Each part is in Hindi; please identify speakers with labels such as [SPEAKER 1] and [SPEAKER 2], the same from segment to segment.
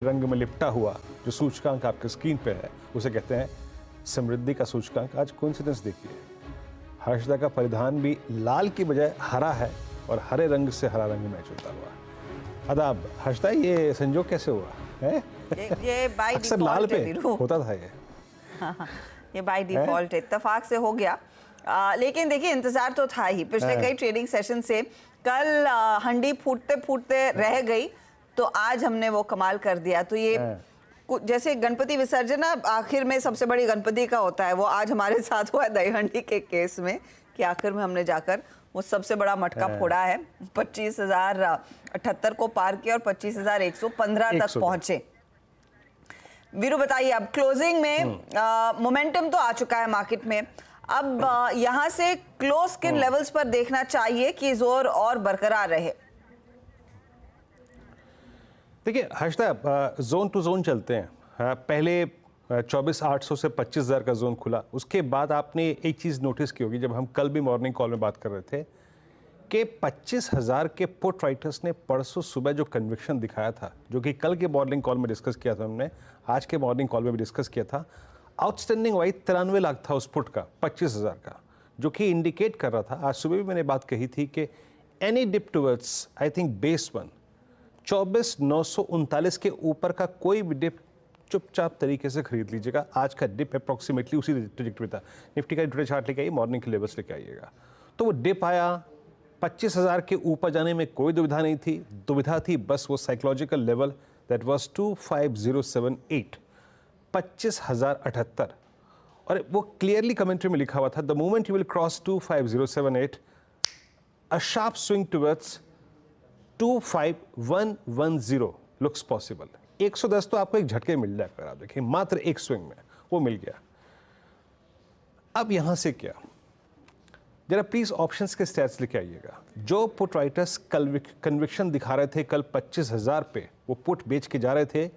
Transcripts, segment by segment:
[SPEAKER 1] रंग में लिपटा हुआ जो सूचकांक आपके स्क्रीन पे है उसे कहते हैं समृद्धि का सूचकांक। आज कोइंसिडेंस देखिए, हर्षदा का परिधान भी लाल की बजाय हरा है और हरे रंग से हरा रंग मैच होता हुआ। अदाब हर्षदा, ये संजोग कैसे हुआ है?
[SPEAKER 2] ये बाय
[SPEAKER 1] अक्सर लाल पे
[SPEAKER 2] डिफॉल्ट
[SPEAKER 1] होता था ये।
[SPEAKER 2] हाँ, ये बाय डिफॉल्ट इत्तेफाक से हो गया। लेकिन देखिए, इंतजार तो था ही पिछले कई ट्रेडिंग सेशन से। कल हंडी फूटते फूटते रह गई तो आज हमने वो कमाल कर दिया। तो ये जैसे गणपति विसर्जन आखिर में सबसे बड़ी गणपति का होता है, वो आज हमारे साथ हुआ है दही हंडी के केस में कि आखिर में हमने जाकर वो सबसे बड़ा मटका फोड़ा है। 25,078 को पार किया और 25,115 तक पहुंचे। वीरू बताइए, अब क्लोजिंग में मोमेंटम तो आ चुका है मार्केट में, अब यहां से क्लोज किन लेवल्स पर देखना चाहिए कि जोर और बरकरार रहे?
[SPEAKER 1] देखिए हर्षदा, जोन टू जोन चलते हैं। पहले 24,800 से 25,000 का जोन खुला। उसके बाद आपने एक चीज़ नोटिस की होगी, जब हम कल भी मॉर्निंग कॉल में बात कर रहे थे कि 25,000 के पुट राइटर्स ने परसों सुबह जो कन्विक्शन दिखाया था, जो कि कल के मॉर्निंग कॉल में डिस्कस किया था हमने, आज के मॉर्निंग कॉल में भी डिस्कस किया था। आउटस्टैंडिंग वाइज 93 लाख था उस पुट का 25,000 का, जो कि इंडिकेट कर रहा था। आज सुबह भी मैंने बात कही थी कि any dip towards I think base 1 24,939 के ऊपर का कोई भी डिप चुपचाप तरीके से खरीद लीजिएगा। आज का डिप अप्रॉक्सीमेटली उसी ट्रैजेक्टरी था। निफ्टी का टुडे चार्ट लेके आइए, मॉर्निंग के लेवल्स लेके आइएगा। तो वो डिप आया, 25,000 के ऊपर जाने में कोई दुविधा नहीं थी। दुविधा थी बस वो साइकोलॉजिकल लेवल दैट वाज 25,078, 25,078। और वो क्लियरली कमेंट्री में लिखा हुआ था, the moment you will cross 25,078 a sharp swing towards 25,110 looks possible. 110 तो आपको एक झटके मिल जाएगा, आप देखिए, मात्र एक स्विंग में वो मिल गया। अब यहां से क्या, जरा प्लीज ऑप्शंस के स्टैट्स लेके आइएगा। जो पुट राइटर्स कल कन्विक्शन दिखा रहे थे कल 25,000 पे, वो पुट बेच के जा रहे थे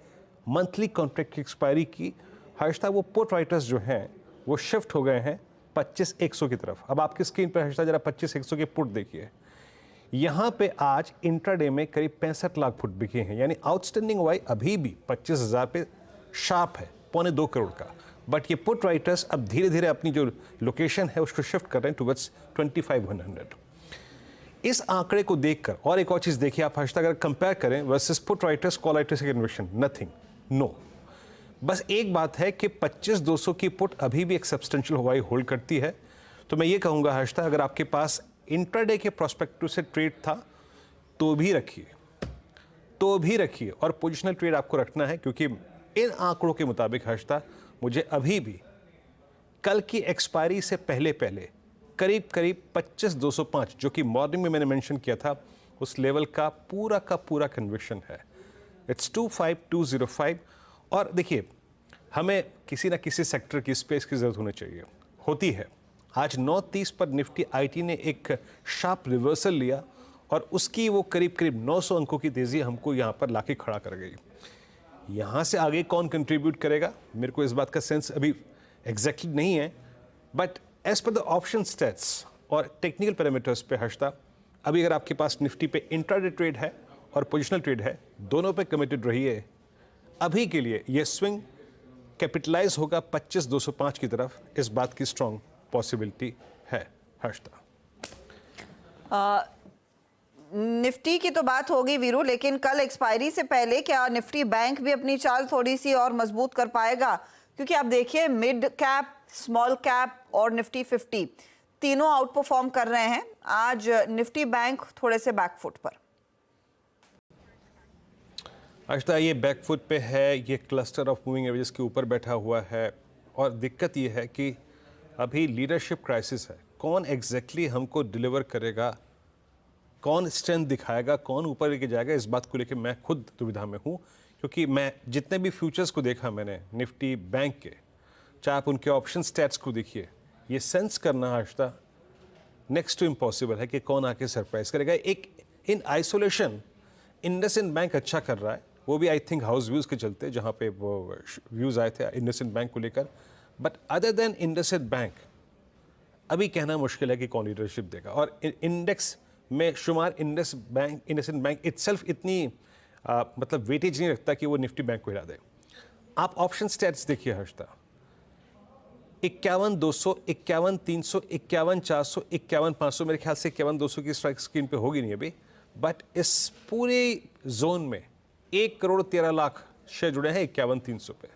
[SPEAKER 1] मंथली कॉन्ट्रैक्ट की एक्सपायरी की। हर्षदा, वो पुट राइटर्स जो हैं वो शिफ्ट हो गए हैं 25,100 की तरफ। अब आपकी स्क्रीन पर हर्षदा जरा 25,100 के पुट देखिए। यहां पे आज इंट्राडे में करीब 65 लाख फुट बिके हैं, यानी आउटस्टैंडिंग वाई अभी भी 25,000 पे शार्प है, 2.25 करोड़ का। बट ये पुट राइटर्स अब धीरे धीरे अपनी जो लोकेशन है उसको शिफ्ट कर रहे हैं टुवर्ड्स 25,100। इस आंकड़े को देखकर और एक और चीज देखिए आप हर्षदा, अगर कंपेयर करें versus put writers call writers की कन्वर्शन, नथिंग, नो। बस एक बात है कि 25,200 की पुट अभी भी एक सब्सटेंशियल हवाई होल्ड करती है। तो मैं ये कहूंगा हर्षदा, अगर आपके पास इंट्राडे के प्रोस्पेक्टिव से ट्रेड था तो भी रखिए और पोजिशनल ट्रेड आपको रखना है, क्योंकि इन आंकड़ों के मुताबिक हर्षदा, मुझे अभी भी कल की एक्सपायरी से पहले करीब 25,205, जो कि मॉर्निंग में मैंने मेंशन किया था, उस लेवल का पूरा कन्विक्शन है। इट्स 25,205। और देखिए, हमें किसी ना किसी सेक्टर की स्पेस की जरूरत होती है। आज 9:30 पर निफ्टी आईटी ने एक शार्प रिवर्सल लिया और उसकी वो करीब 900 अंकों की तेजी हमको यहाँ पर लाके खड़ा कर गई। यहाँ से आगे कौन कंट्रीब्यूट करेगा, मेरे को इस बात का सेंस अभी एग्जैक्टली नहीं है। But as per the option states और टेक्निकल पैरामीटर्स पे हर्षदा, अभी अगर आपके पास निफ्टी पे इंट्राडे ट्रेड है और पोजिशनल ट्रेड है, दोनों पे कमिटेड रहिए। अभी के लिए ये स्विंग कैपिटलाइज होगा 25,205 की तरफ, इस बात की स्ट्रॉन्ग पॉसिबिलिटी है हर्षदा।
[SPEAKER 2] निफ्टी की तो बात होगी वीरू, लेकिन कल एक्सपायरी से पहले क्या निफ्टी बैंक भी अपनी चाल थोड़ी सी और मजबूत कर पाएगा? क्योंकि आप देखिए, मिड कैप, स्मॉल कैप और निफ्टी 50 तीनों आउट परफॉर्म कर रहे हैं। आज निफ्टी बैंक थोड़े से बैकफुट पर।
[SPEAKER 1] हर्षदा, ये बैकफुट पे है, ये क्लस्टर ऑफ मूविंग एवरेजेस के ऊपर बैठा हुआ है और दिक्कत ये है कि अभी लीडरशिप क्राइसिस है। कौन एग्जैक्टली हमको डिलीवर करेगा, कौन स्ट्रेंथ दिखाएगा, कौन ऊपर लेके जाएगा, इस बात को लेके मैं खुद दुविधा में हूँ। क्योंकि मैं जितने भी फ्यूचर्स को देखा मैंने निफ्टी बैंक के, चाहे आप उनके ऑप्शन स्टैट्स को देखिए, ये सेंस करना हर्षदा नेक्स्ट टू इम्पॉसिबल है कि कौन आके सरप्राइज करेगा। एक इन आइसोलेशन इंडसइंड बैंक अच्छा कर रहा है, वो भी आई थिंक हाउस व्यूज़ के चलते, जहाँ पे वो व्यूज़ आए थे इंडसइंड बैंक को लेकर। But other than IndusInd bank अभी कहना मुश्किल है कि कौन लीडरशिप देगा। और इंडेक्स में शुमार इंडसइंड बैंक इटसेल्फ इतनी मतलब वेटेज नहीं रखता कि वो निफ्टी बैंक को हिला दे। आप ऑप्शन स्टैट्स देखिए हर्षदा, 51,200, 51,300, 51,400, 51,500, मेरे ख्याल से 51,200 की स्ट्राइक स्क्रीन पे होगी नहीं अभी, बट इस पूरे जोन में 1,13,00,000 शेयर जुड़े हैं 51,300 पे,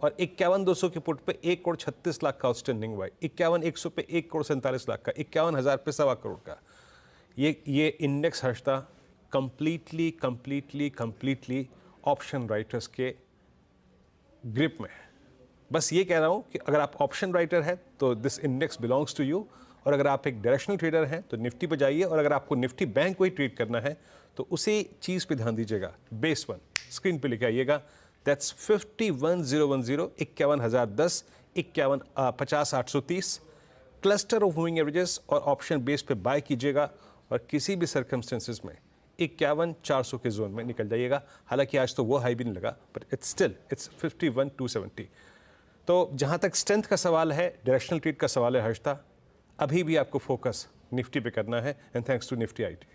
[SPEAKER 1] और 51,200 के पुट पे 1,36,00,000 का आउटस्टैंडिंग हुआ है, 51,100 पे 1,47,00,000 का, 51,000 पे 1.25 करोड़ का। ये index Harshada completely option writers के ग्रिप में है। बस ये कह रहा हूँ कि अगर आप ऑप्शन राइटर हैं तो this index belongs to you, और अगर आप एक डायरेक्शनल ट्रेडर हैं तो निफ्टी पे जाइए, और अगर आपको निफ्टी बैंक को ही ट्रेड करना है तो उसी चीज़ पे ध्यान दीजिएगा। बेस 1 स्क्रीन पे लिखे आइएगा, that's 51,010, 51,010, 50,830 cluster of moving averages, और ऑप्शन बेस पे बाय कीजिएगा, और किसी भी सर्कमस्टेंसेस में 51,400 के जोन में निकल जाइएगा। हालांकि आज तो वो हाई भी नहीं लगा, बट इट्स 51,270। तो जहाँ तक स्ट्रेंथ का सवाल है, डायरेक्शनल ट्रेड का सवाल है हर्षदा, अभी भी आपको फोकस निफ्टी पे करना है, and thanks to Nifty IT.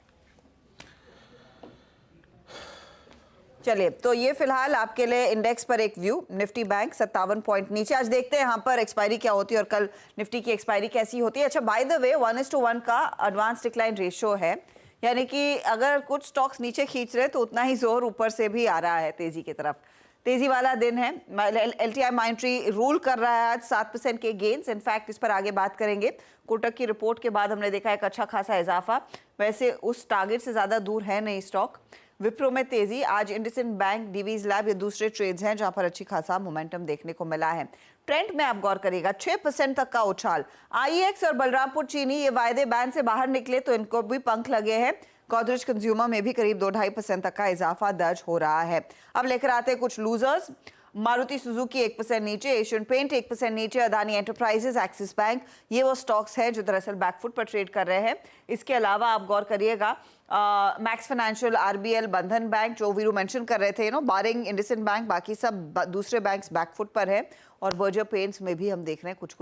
[SPEAKER 2] चलिए, तो ये फिलहाल आपके लिए इंडेक्स पर एक व्यू। निफ्टी बैंक 57 पॉइंट नीचे। आज देखते हैं यहाँ पर एक्सपायरी क्या होती है और कल निफ्टी की एक्सपायरी कैसी होती है। अच्छा, बाय द वे 1:1 का एडवांस डिक्लाइन रेशियो है, यानी कि अगर कुछ स्टॉक्स नीचे खींच रहे तो उतना ही जोर ऊपर से भी आ रहा है तेजी की तरफ। तेजी वाला दिन है। LTI माइंट्री रूल कर रहा है आज 7% के गेन्स। इनफैक्ट इस पर आगे बात करेंगे। कोटक की रिपोर्ट के बाद हमने देखा एक अच्छा खासा इजाफा, वैसे उस टारगेट से ज्यादा दूर है नहीं स्टॉक। विप्रो में तेजी। आज इंडसइंड बैंक, डीवीज लैब, ये दूसरे ट्रेड्स हैं जहां पर अच्छी खासा मोमेंटम देखने को मिला है। ट्रेंड में आप गौर करिएगा, 6% तक का उछाल। IEX और बलरामपुर चीनी ये वायदे बैन से बाहर निकले तो इनको भी पंख लगे हैं। गोदरेज कंज्यूमर में भी करीब 2-2.5% तक का इजाफा दर्ज हो रहा है। अब लेकर आते हैं कुछ लूजर्स। मारुति सुजुकी 1% नीचे, एशियन पेंट 1% नीचे, अदानी एंटरप्राइजेस, एक्सिस बैंक, ये वो स्टॉक्स हैं जो दरअसल बैकफुट पर ट्रेड कर रहे हैं। इसके अलावा आप गौर करिएगा, मैक्स फाइनेंशियल, RBL, बंधन बैंक, जो वीरू मेंशन कर रहे थे, बारिंग इंडसइंड बैंक, बाकी सब दूसरे बैंक्स बैकफुट पर है। और बर्जर पेंट्स में भी हम देख रहे हैं कुछ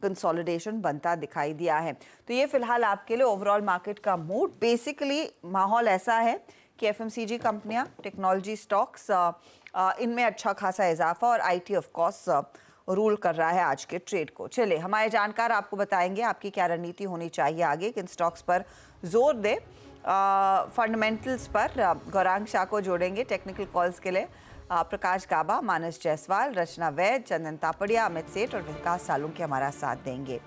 [SPEAKER 2] कंसोलिडेशन बनता दिखाई दिया है। तो ये फिलहाल आपके लिए ओवरऑल मार्केट का मूड। बेसिकली माहौल ऐसा है कि FMCG कंपनियां, टेक्नोलॉजी स्टॉक्स, इनमें अच्छा खासा इजाफा, और IT ऑफ कोर्स रूल कर रहा है आज के ट्रेड को। चलिए, हमारे जानकार आपको बताएंगे आपकी क्या रणनीति होनी चाहिए आगे, किन स्टॉक्स पर जोर दे। फंडामेंटल्स पर गौरांग शाह को जोड़ेंगे टेक्निकल कॉल्स के लिए। प्रकाश गाबा, मानस जायसवाल, रचना वैद, चंदन तापड़िया, अमित सेठ और विकास सालुंके हमारा साथ देंगे।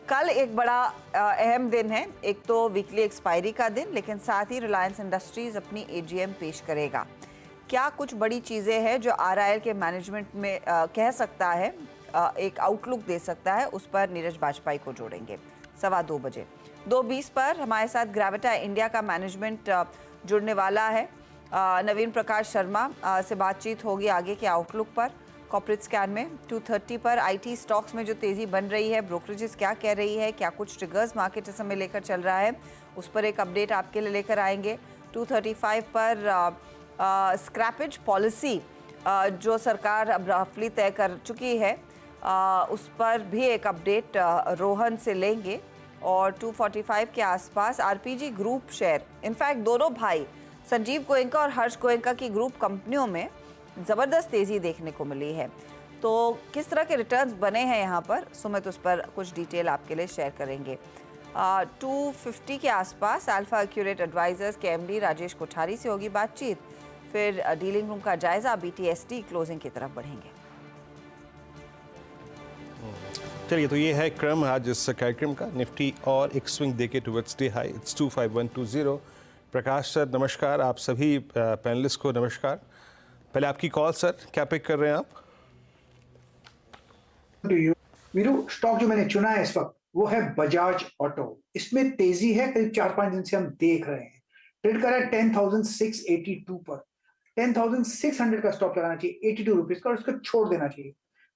[SPEAKER 2] कल एक बड़ा अहम दिन है, एक तो वीकली एक्सपायरी का दिन, लेकिन साथ ही रिलायंस इंडस्ट्रीज अपनी AGM पेश करेगा। क्या कुछ बड़ी चीज़ें हैं जो RIL के मैनेजमेंट में कह सकता है, एक आउटलुक दे सकता है, उस पर नीरज बाजपेयी को जोड़ेंगे 2:15 बजे। 2:20 पर हमारे साथ ग्रेविटा इंडिया का मैनेजमेंट जुड़ने वाला है। नवीन प्रकाश शर्मा से बातचीत होगी आगे के आउटलुक पर। कॉर्पोरेट स्कैन में 2:30 पर IT स्टॉक्स में जो तेज़ी बन रही है, ब्रोकरेजेस क्या कह रही है, क्या कुछ ट्रिगर्स मार्केट इस समय लेकर चल रहा है, उस पर एक अपडेट आपके लिए लेकर आएंगे। 2:35 पर स्क्रैपेज पॉलिसी जो सरकार अब रफली तय कर चुकी है, उस पर भी एक अपडेट रोहन से लेंगे। और 2:45 के आसपास RPG ग्रुप शेयर, इनफैक्ट दोनों भाई संजीव गोयनका और हर्ष गोयनका की ग्रुप कंपनियों में ज़बरदस्त तेज़ी देखने को मिली है। तो किस तरह के रिटर्न्स बने हैं यहाँ पर, सुमित उस पर कुछ डिटेल आपके लिए शेयर करेंगे। 2:50 के आसपास अल्फा एक्यूरेट एडवाइजर्स के MD राजेश कोठारी से होगी बातचीत। फिर डीलिंग रूम का जायजा, BTST क्लोजिंग की तरफ बढ़ेंगे।
[SPEAKER 1] चलिए, तो ये है क्रम आज इस कार्यक्रम का। निफ्टी और एक स्विंग देके towards day high, it's 25120। Prakash sir नमस्कार, आप सभी पैनलिस्ट को नमस्कार। पहले आपकी कॉल सर, क्या पिक कर रहे हैं आप?
[SPEAKER 3] वीरू, स्टॉक जो मैंने चुना है इस वक्त वो है बजाज ऑटो। इसमें तेजी है, करीब 4-5 दिन से हम देख रहे हैं। ट्रेड कर रहा है 10,682 पर। 10,600 का स्टॉप लगाना चाहिए, 82 रुपीज का, और उसको छोड़ देना चाहिए।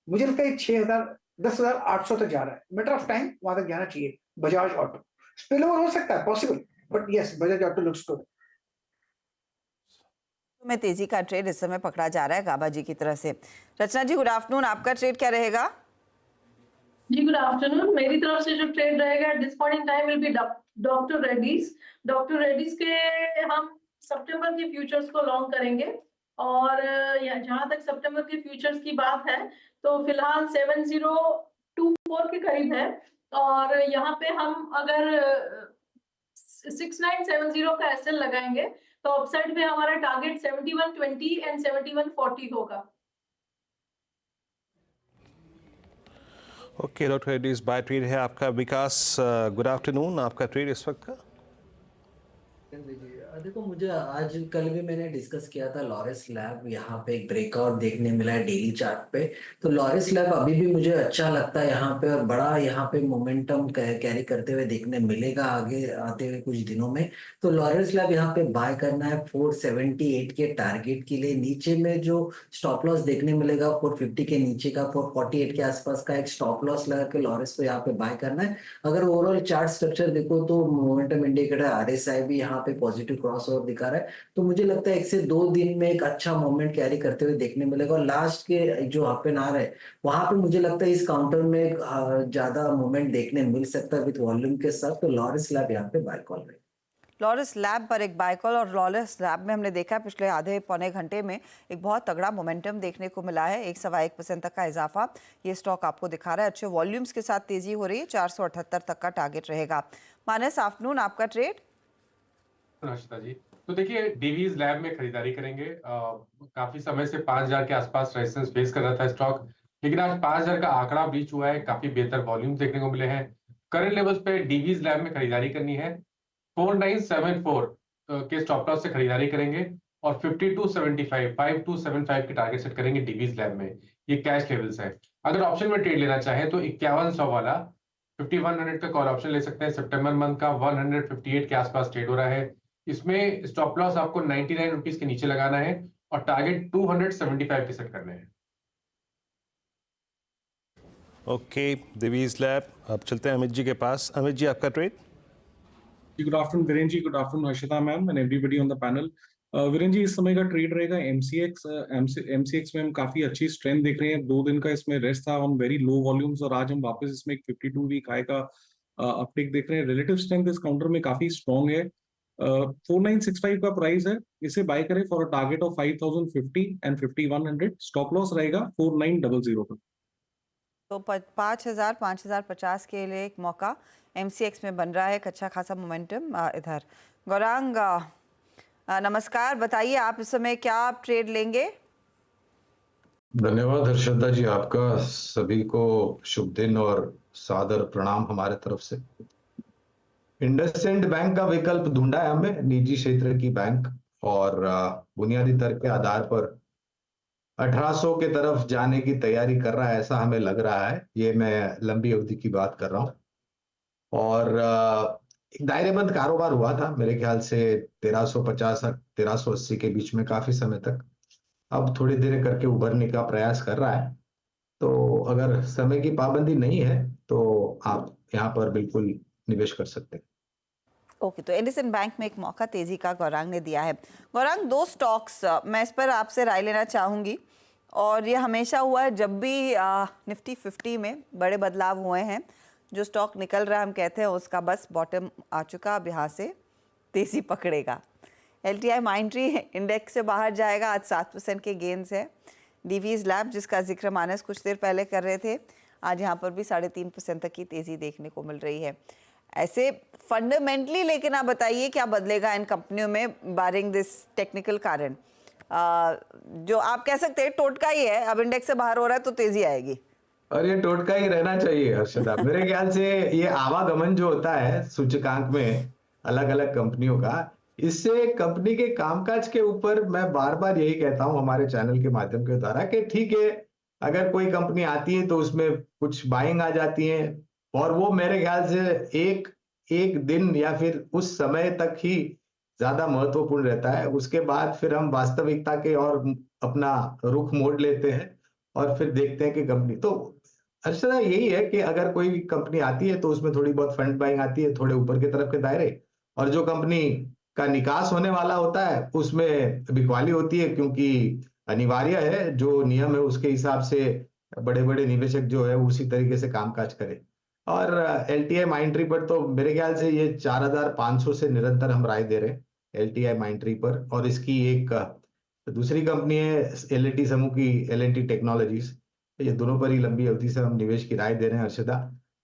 [SPEAKER 3] मुझे लगता है 10,800 तक जा रहा है। मैटर ऑफ टाइम वहां तक जाना चाहिए। बजाज ऑटो स्पिल ओवर हो सकता है, possible, but yes, Bajaj auto looks good.
[SPEAKER 2] में तेजी का ट्रेड इस समय पकड़ा जा रहा है गाबा जी की तरफ से। रचना जी, गुड आफ्टरनून, आपका ट्रेड क्या रहेगा?
[SPEAKER 4] जी गुड आफ्टरनून। मेरी तरफ से जो ट्रेड रहेगा at this point in time will be doctor Reddy's. Doctor Reddy's के हम सितंबर के फ्यूचर्स को लॉन्ग करेंगे। और जहां तक सितंबर के फ्यूचर्स की बात है तो फिलहाल 7024 के करीब है। और यहाँ पे हम अगर 6970 का एसएल लगाएंगे तो अपसाइड में हमारा टारगेट 7120 एंड 7140 होगा।
[SPEAKER 1] ओके डॉक्टर एडीज, बाय ट्रेड है आपका। विकास, गुड आफ्टरनून, आपका ट्रेड इस वक्त का?
[SPEAKER 5] देखो, मुझे आज कल भी मैंने डिस्कस किया था लॉरेस लैब, यहाँ पे एक ब्रेकआउट देखने मिला है डेली चार्ट पे। तो लॉरेस लैब अभी भी मुझे अच्छा लगता है यहाँ पे, और बड़ा यहाँ पे मोमेंटम कैरी करते हुए देखने मिलेगा आगे आते हुए कुछ दिनों में। तो लॉरेस लैब यहाँ पे बाय करना है 478 के टारगेट के लिए। नीचे में जो स्टॉप लॉस देखने मिलेगा 450 के नीचे का, 448 के आसपास का एक स्टॉप लॉस लगा के लॉरेस को यहाँ पे बाय करना है। अगर ओवरऑल चार्ट स्ट्रक्चर देखो तो मोमेंटम इंडिकेटर आरएसआई भी यहाँ पे पॉजिटिव क्रॉस ओवर दिखा रहा है। तो मुझे लगता है 1 से 2 दिन में एक अच्छा मोमेंट कैरी करते हुए देखने मिलेगा। और लास्ट के जो हाफ एन आवर है वहां पे मुझे लगता है इस काउंटर में ज्यादा मोमेंट देखने मिल सकता है विद वॉल्यूम के साथ। तो लॉरेस लैब यहाँ पे बाय कॉल रही।
[SPEAKER 2] लॉरेस लैब पर एक बाय कॉल। और लॉरेस लैब में हमने देखा पिछले आधे पौने घंटे में एक बहुत तगड़ा मोमेंटम देखने को मिला है, 1.1% तक का इजाफा ये स्टॉक आपको दिखा रहा है। अच्छे वॉल्यूम्स के साथ तेजी हो रही है, 478 तक का टारगेट रहेगा। मानस, आफ्टरनून, आपका ट्रेड?
[SPEAKER 6] नमस्कार जी। तो देखिए, डीवीज लैब में खरीदारी करेंगे। काफी समय से 5000 के आसपास रेजिस्टेंस फेस कर रहा था स्टॉक, लेकिन आज 5000 का आंकड़ा ब्रीच हुआ है। काफी बेहतर वॉल्यूम देखने को मिले हैं। करंट लेवल्स पे डीवीज लैब में खरीदारी करनी है। 4974 के स्टॉप लॉस से खरीदारी करेंगे और 5275 5275 के टारगेट सेट करेंगे डीवीज लैब में। ये कैश लेवल्स है। अगर ऑप्शन में ट्रेड लेना चाहें तो 5100 वाला 5100 का कॉल ऑप्शन ले सकते हैं। सितंबर मंथ का 158 के आसपास ट्रेड हो रहा है। इसमें स्टॉप लॉस आपको 99 रुपीज के नीचे लगाना है और टारगेट 275 के सेट करने हैं।
[SPEAKER 1] Okay, Divi's lab. अब चलते हैं अमित जी के पास। अमित जी, आपका trade?
[SPEAKER 7] Good afternoon Viren ji, good afternoon Harshita ma'am and everybody on the panel. Viren ji, इस समय का ट्रेड रहेगा एमसीएक्स में हम काफी अच्छी स्ट्रेंथ देख रहे हैं। 2 दिन का इसमें रेस्ट था ऑन वेरी लो वॉल्यूम्स, और आज हम वापस इसमें एक 52 वीक हाई का अपटेक देख रहे हैं। रिलेटिव स्ट्रेंथ इस काउंटर में काफी स्ट्रॉन्ग है। 4965 का प्राइस है, इसे बाय करें for a target of 5050 and 5100। Stop loss रहेगा 4900 पर।
[SPEAKER 2] तो 5000 5050 के लिए एक मौका एमसीएक्स में बन रहा है, एक अच्छा खासा मोमेंटम इधर। गौरांग, नमस्कार, बताइए आप इस समय क्या आप ट्रेड लेंगे?
[SPEAKER 8] धन्यवाद हर्षदा जी, आपका सभी को शुभ दिन और सादर प्रणाम हमारे तरफ से। इंडसइंड बैंक का विकल्प ढूंढा है हमने, निजी क्षेत्र की बैंक, और बुनियादी तर्क के आधार पर 1800 के तरफ जाने की तैयारी कर रहा है, ऐसा हमें लग रहा है। ये मैं लंबी अवधि की बात कर रहा हूँ। और एक दायरेबंद कारोबार हुआ था मेरे ख्याल से 1350 1380 के बीच में काफी समय तक। अब थोड़ी देर करके उभरने का प्रयास कर रहा है। तो अगर समय की पाबंदी नहीं है तो आप यहाँ पर बिल्कुल निवेश कर सकते हैं।
[SPEAKER 2] ओके, तो इंडसइंड बैंक में एक मौका तेजी का गौरांग ने दिया है। गौरांग, 2 स्टॉक्स मैं इस पर आपसे राय लेना चाहूंगी, और ये हमेशा हुआ है जब भी निफ्टी 50 में बड़े बदलाव हुए हैं, जो स्टॉक निकल रहा है हम कहते हैं उसका बस बॉटम आ चुका, अब यहाँ से तेजी पकड़ेगा। LTI माइंट्री इंडेक्स से बाहर जाएगा, आज 7% के गेंस है। डीवीज लैब, जिसका जिक्र मानस कुछ देर पहले कर रहे थे, आज यहाँ पर भी 3.5% तक की तेजी देखने को मिल रही है। ऐसे फंडामेंटली लेकिन आप बताइए क्या बदलेगा इन कंपनियों में, बारिंग दिस टेक्निकल कारण जो आप कह सकते हैं टोटका ही है, अब इंडेक्स से बाहर हो रहा है तो तेजी आएगी।
[SPEAKER 8] और ये टोटका ही रहना चाहिए हर्षदा। मेरे ख्याल से ये आवागमन जो होता है सूचकांक में अलग अलग कंपनियों का, इससे कंपनी के कामकाज के ऊपर मैं बार बार यही कहता हूं हमारे चैनल के माध्यम के द्वारा कि ठीक है, अगर कोई कंपनी आती है तो उसमें कुछ बाइंग आ जाती है, और वो मेरे ख्याल से एक दिन या फिर उस समय तक ही ज्यादा महत्वपूर्ण रहता है। उसके बाद फिर हम वास्तविकता के और अपना रुख मोड़ लेते हैं और फिर देखते हैं कि कंपनी, तो अर्षदा यही है कि अगर कोई कंपनी आती है तो उसमें थोड़ी बहुत फंड बाइंग आती है, थोड़े ऊपर की तरफ के दायरे, और जो कंपनी का निकास होने वाला होता है उसमें बिकवाली होती है, क्योंकि अनिवार्य है, जो नियम है उसके हिसाब से बड़े बड़े निवेशक जो है उसी तरीके से कामकाज करें। और LTI माइंट्री पर तो मेरे ख्याल से ये 4500 से निरंतर हम राय दे रहे हैं, LTI माइंट्री पर, और इसकी एक दूसरी कंपनी है L&T समूह की, L&T टेक्नोलॉजीज। ये दोनों पर ही लंबी अवधि से हम निवेश की राय दे रहे हैं हर्षदा।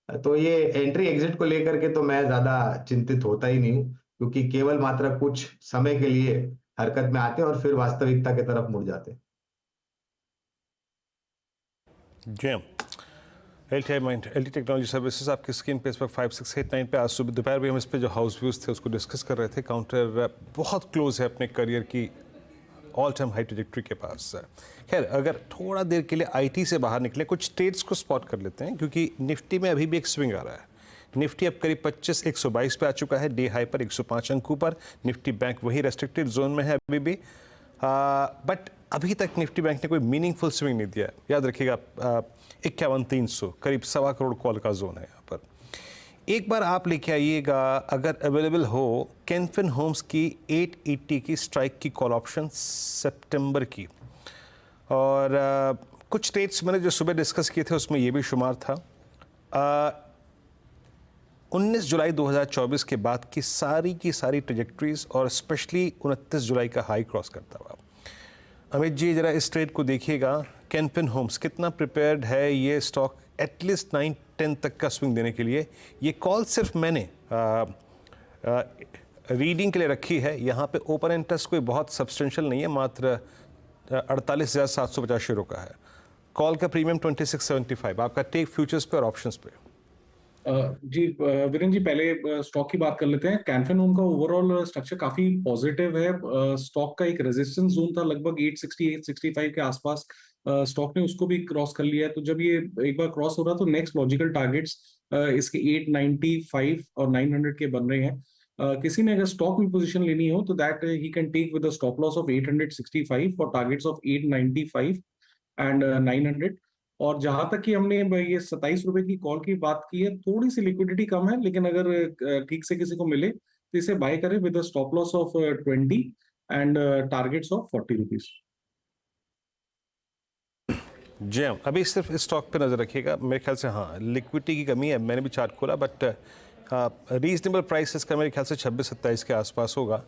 [SPEAKER 8] तो ये एंट्री एग्जिट को लेकर के तो मैं ज्यादा चिंतित होता ही नहीं हूँ, क्योंकि केवल मात्र कुछ समय के लिए हरकत में आते हैं और फिर वास्तविकता की तरफ मुड़ जाते हैं।
[SPEAKER 1] जी LT टेक्नोलॉजी सर्विसेज आपकी स्क्रीन पे इस वक्त 5689 पे। आज सुबह दोपहर भी हम इस पे जो हाउस व्यूज थे उसको डिस्कस कर रहे थे। काउंटर बहुत क्लोज है अपने करियर की ऑल टाइम हाई ट्रैजेक्टरी के पास। खैर, अगर थोड़ा देर के लिए IT से बाहर निकले, कुछ ट्रेड्स को स्पॉट कर लेते हैं, क्योंकि निफ्टी में अभी भी एक स्विंग आ रहा है। निफ्टी अब करीब 25,122 पे आ चुका है, डे हाई पर 105 अंकों पर। निफ्टी बैंक वही रेस्ट्रिक्टेड जोन में है अभी भी, बट अभी तक निफ्टी बैंक ने कोई मीनिंगफुल स्विंग नहीं दिया है। याद रखिएगा 51,300 करीब 1.25 करोड़ कॉल का जोन है यहाँ पर। एक बार आप लेके आइएगा, अगर अवेलेबल हो, कैनफिन होम्स की 880 की स्ट्राइक की कॉल ऑप्शन सितंबर की। और कुछ ट्रेड्स मैंने जो सुबह डिस्कस किए थे उसमें ये भी शुमार था। 19 जुलाई 2024 के बाद की सारी ट्रेजेक्टरीज और स्पेशली 29 जुलाई का हाई क्रॉस करता हुआ। अमित जी जरा इस ट्रेड को देखिएगा, कैनफिन होम्स कितना प्रिपेयर्ड है ये स्टॉक एटलीस्ट 9-10 तक का स्विंग देने के लिए। ये कॉल सिर्फ मैंने रीडिंग के लिए रखी है। यहाँ पे ओपन इंटरेस्ट कोई बहुत सब्सटेंशियल नहीं है, मात्र 48,750 शेयरों का है। कॉल का प्रीमियम 2675। आपका टेक फ्यूचर्स पे और ऑप्शंस पे।
[SPEAKER 7] जी वीरेन जी, पहले स्टॉक की बात कर लेते हैं। कैनफिन होम का ओवरऑल स्ट्रक्चर काफी पॉजिटिव है। स्टॉक का एक रेजिस्टेंस जोन था लगभग 860-865 के आसपास, स्टॉक ने उसको भी क्रॉस कर लिया है। तो जब ये एक बार क्रॉस हो रहा तो नेक्स्ट लॉजिकल टारगेट्स इसके 895 और 900 के बन रहे हैं। किसी ने अगर स्टॉक में पोजीशन लेनी हो तो that he can take with a stop loss of 865 और टारगेट्स ऑफ 895 एंड 900। और जहां तक कि हमने ये 27 रुपए की कॉल की बात की है, थोड़ी सी लिक्विडिटी कम है, लेकिन अगर ठीक से किसी को मिले तो इसे बाय करें with stop loss of 20 and targets of 40 rupees.
[SPEAKER 1] जी हाँ, अभी सिर्फ इस स्टॉक पे नज़र रखिएगा। मेरे ख्याल से हाँ, लिक्विडिटी की कमी है। मैंने भी चार्ट खोला, बट रीजनेबल प्राइसेस का मेरे ख्याल से 26-27 के आसपास होगा।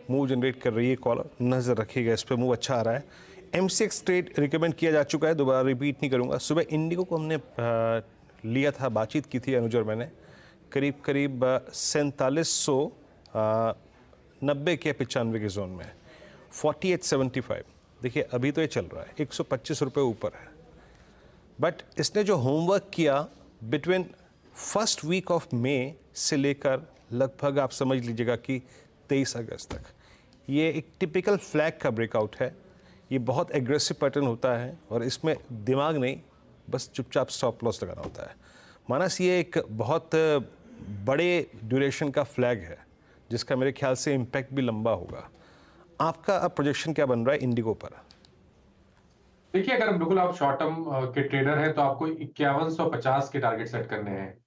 [SPEAKER 1] मूव जनरेट कर रही है कॉल, नज़र रखिएगा इस पर, मूव अच्छा आ रहा है। MCX ट्रेड रिकमेंड किया जा चुका है, दोबारा रिपीट नहीं करूंगा। सुबह इंडिगो को हमने लिया था, बातचीत की थी अनुज और मैंने, करीब 4790 के 95 के जोन में, 4875। देखिए अभी तो ये चल रहा है 125 रुपये ऊपर है, बट इसने जो होमवर्क किया between first week of May से लेकर लगभग आप समझ लीजिएगा कि 23 अगस्त तक, ये एक टिपिकल फ्लैग का ब्रेकआउट है। ये बहुत एग्रेसिव पैटर्न होता है और इसमें दिमाग नहीं, बस चुपचाप स्टॉप लॉस लगाना होता है। मानस ये एक बहुत बड़े ड्यूरेशन का फ्लैग है जिसका मेरे ख्याल से इम्पैक्ट भी लंबा होगा। आपका अब प्रोजेक्शन क्या बन रहा है इंडिगो पर?
[SPEAKER 6] देखिए, अगर बिल्कुल आप शॉर्ट टर्म के ट्रेडर हैं तो आपको 5150 के टारगेट सेट करने हैं।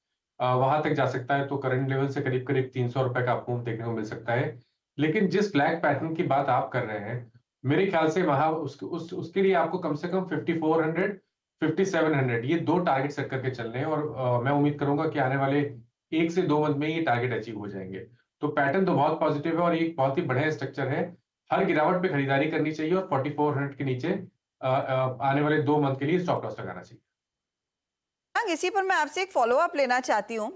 [SPEAKER 6] वहां तक जा सकता है तो करंट लेवल से करीब करीब 300 रुपए का आपको देखने को मिल सकता है। लेकिन जिस फ्लैग पैटर्न की बात आप कर रहे हैं, मेरे ख्याल से वहां उसके लिए आपको कम से कम 5400 5700 ये दो टारगेट सेट करके चलने हैं। और मैं उम्मीद करूंगा कि आने वाले 1 से 2 मंथ में ये टारगेट अचीव हो जाएंगे। तो पैटर्न तो बहुत पॉजिटिव है और ये बहुत ही बढ़िया स्ट्रक्चर है। हर गिरावट पे खरीदारी करनी चाहिए और 4400 के नीचे आने वाले 2 मंथ के लिए स्टॉप लॉस लगाना चाहिए।
[SPEAKER 2] इसी पर मैं आपसे एक फॉलो अप लेना चाहती हूँ।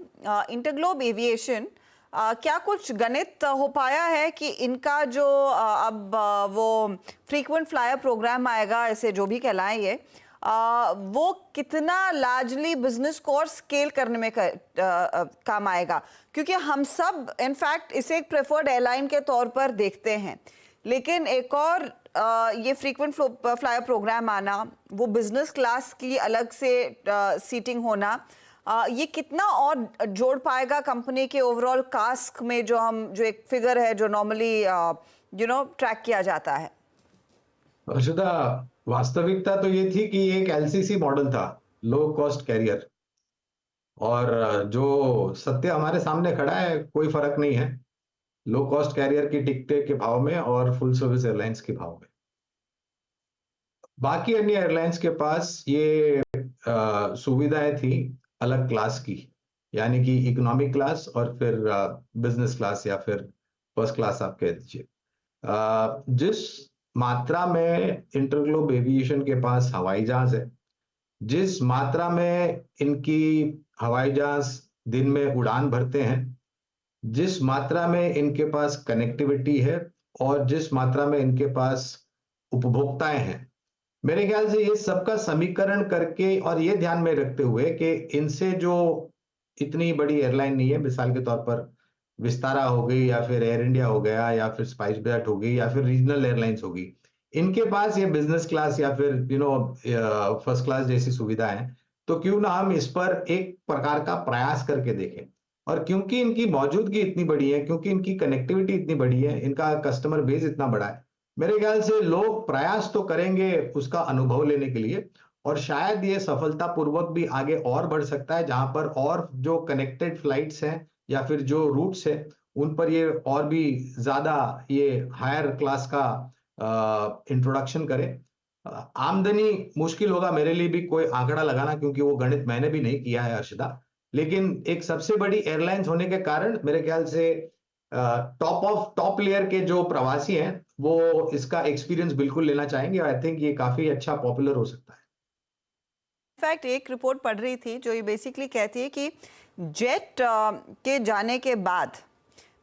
[SPEAKER 2] इंटरग्लोब एविएशन, क्या कुछ गणित हो पाया है कि इनका जो अब वो फ्रीक्वेंट फ्लायर प्रोग्राम आएगा, ऐसे जो भी कहलाएं ये, वो कितना लार्जली बिजनेस को और स्केल करने में काम आएगा? क्योंकि हम सब इनफैक्ट इसे एक प्रेफर्ड एयरलाइन के तौर पर देखते हैं, लेकिन एक और ये फ्रीक्वेंट फ्लायर प्रोग्राम आना, वो बिजनेस क्लास की अलग से सीटिंग होना, ये कितना और जोड़ पाएगा कंपनी के ओवरऑल कास्क में, जो एक फिगर है जो नॉर्मली ट्रैक किया जाता है?
[SPEAKER 8] अर्षदा, वास्तविकता तो ये थी कि ये एक LCC मॉडल था, लो कॉस्ट कैरियर, और जो सत्य हमारे सामने खड़ा है कोई फर्क नहीं है लो कॉस्ट कैरियर की टिकट के भाव में और फुल सर्विस एयरलाइंस के भाव में। बाकी अन्य एयरलाइंस के पास ये सुविधाएं थी अलग क्लास की, यानी कि इकोनॉमिक क्लास और फिर बिजनेस क्लास या फिर फर्स्ट क्लास आप कह दीजिए। जिस मात्रा में इंटरग्लोब एविएशन के पास हवाई जहाज है, जिस मात्रा में इनकी हवाई जहाज दिन में उड़ान भरते हैं, जिस मात्रा में इनके पास कनेक्टिविटी है और जिस मात्रा में इनके पास उपभोक्ताएं हैं, मेरे ख्याल से ये सबका समीकरण करके और ये ध्यान में रखते हुए कि इनसे जो इतनी बड़ी एयरलाइन नहीं है, मिसाल के तौर पर विस्तारा हो गई या फिर एयर इंडिया हो गया या फिर स्पाइस जेट हो गई या फिर रीजनल एयरलाइंस होगी, इनके पास ये बिजनेस क्लास या फिर फर्स्ट क्लास जैसी सुविधा है, तो क्यों ना हम इस पर एक प्रकार का प्रयास करके देखें। और क्योंकि इनकी मौजूदगी इतनी बड़ी है, क्योंकि इनकी कनेक्टिविटी इतनी बड़ी है, इनका कस्टमर बेस इतना बड़ा है, मेरे ख्याल से लोग प्रयास तो करेंगे उसका अनुभव लेने के लिए, और शायद ये सफलतापूर्वक भी आगे और बढ़ सकता है, जहां पर और जो कनेक्टेड फ्लाइट्स हैं या फिर जो रूट्स है उन पर ये और भी ज्यादा ये हायर क्लास का इंट्रोडक्शन करे। आमदनी मुश्किल होगा मेरे लिए भी कोई आंकड़ा लगाना, क्योंकि वो गणित मैंने भी नहीं किया है हर्षदा, लेकिन एक सबसे बड़ी एयरलाइंस होने के कारण मेरे ख्याल से टॉप लेयर के जो प्रवासी हैं वो इसका एक्सपीरियंस बिल्कुल लेना चाहेंगे। आई थिंक ये काफी अच्छा पॉपुलर हो सकता है।
[SPEAKER 2] इनफैक्ट एक रिपोर्ट पढ़ रही थी जो ये बेसिकली कहती है कि जेट के जाने के बाद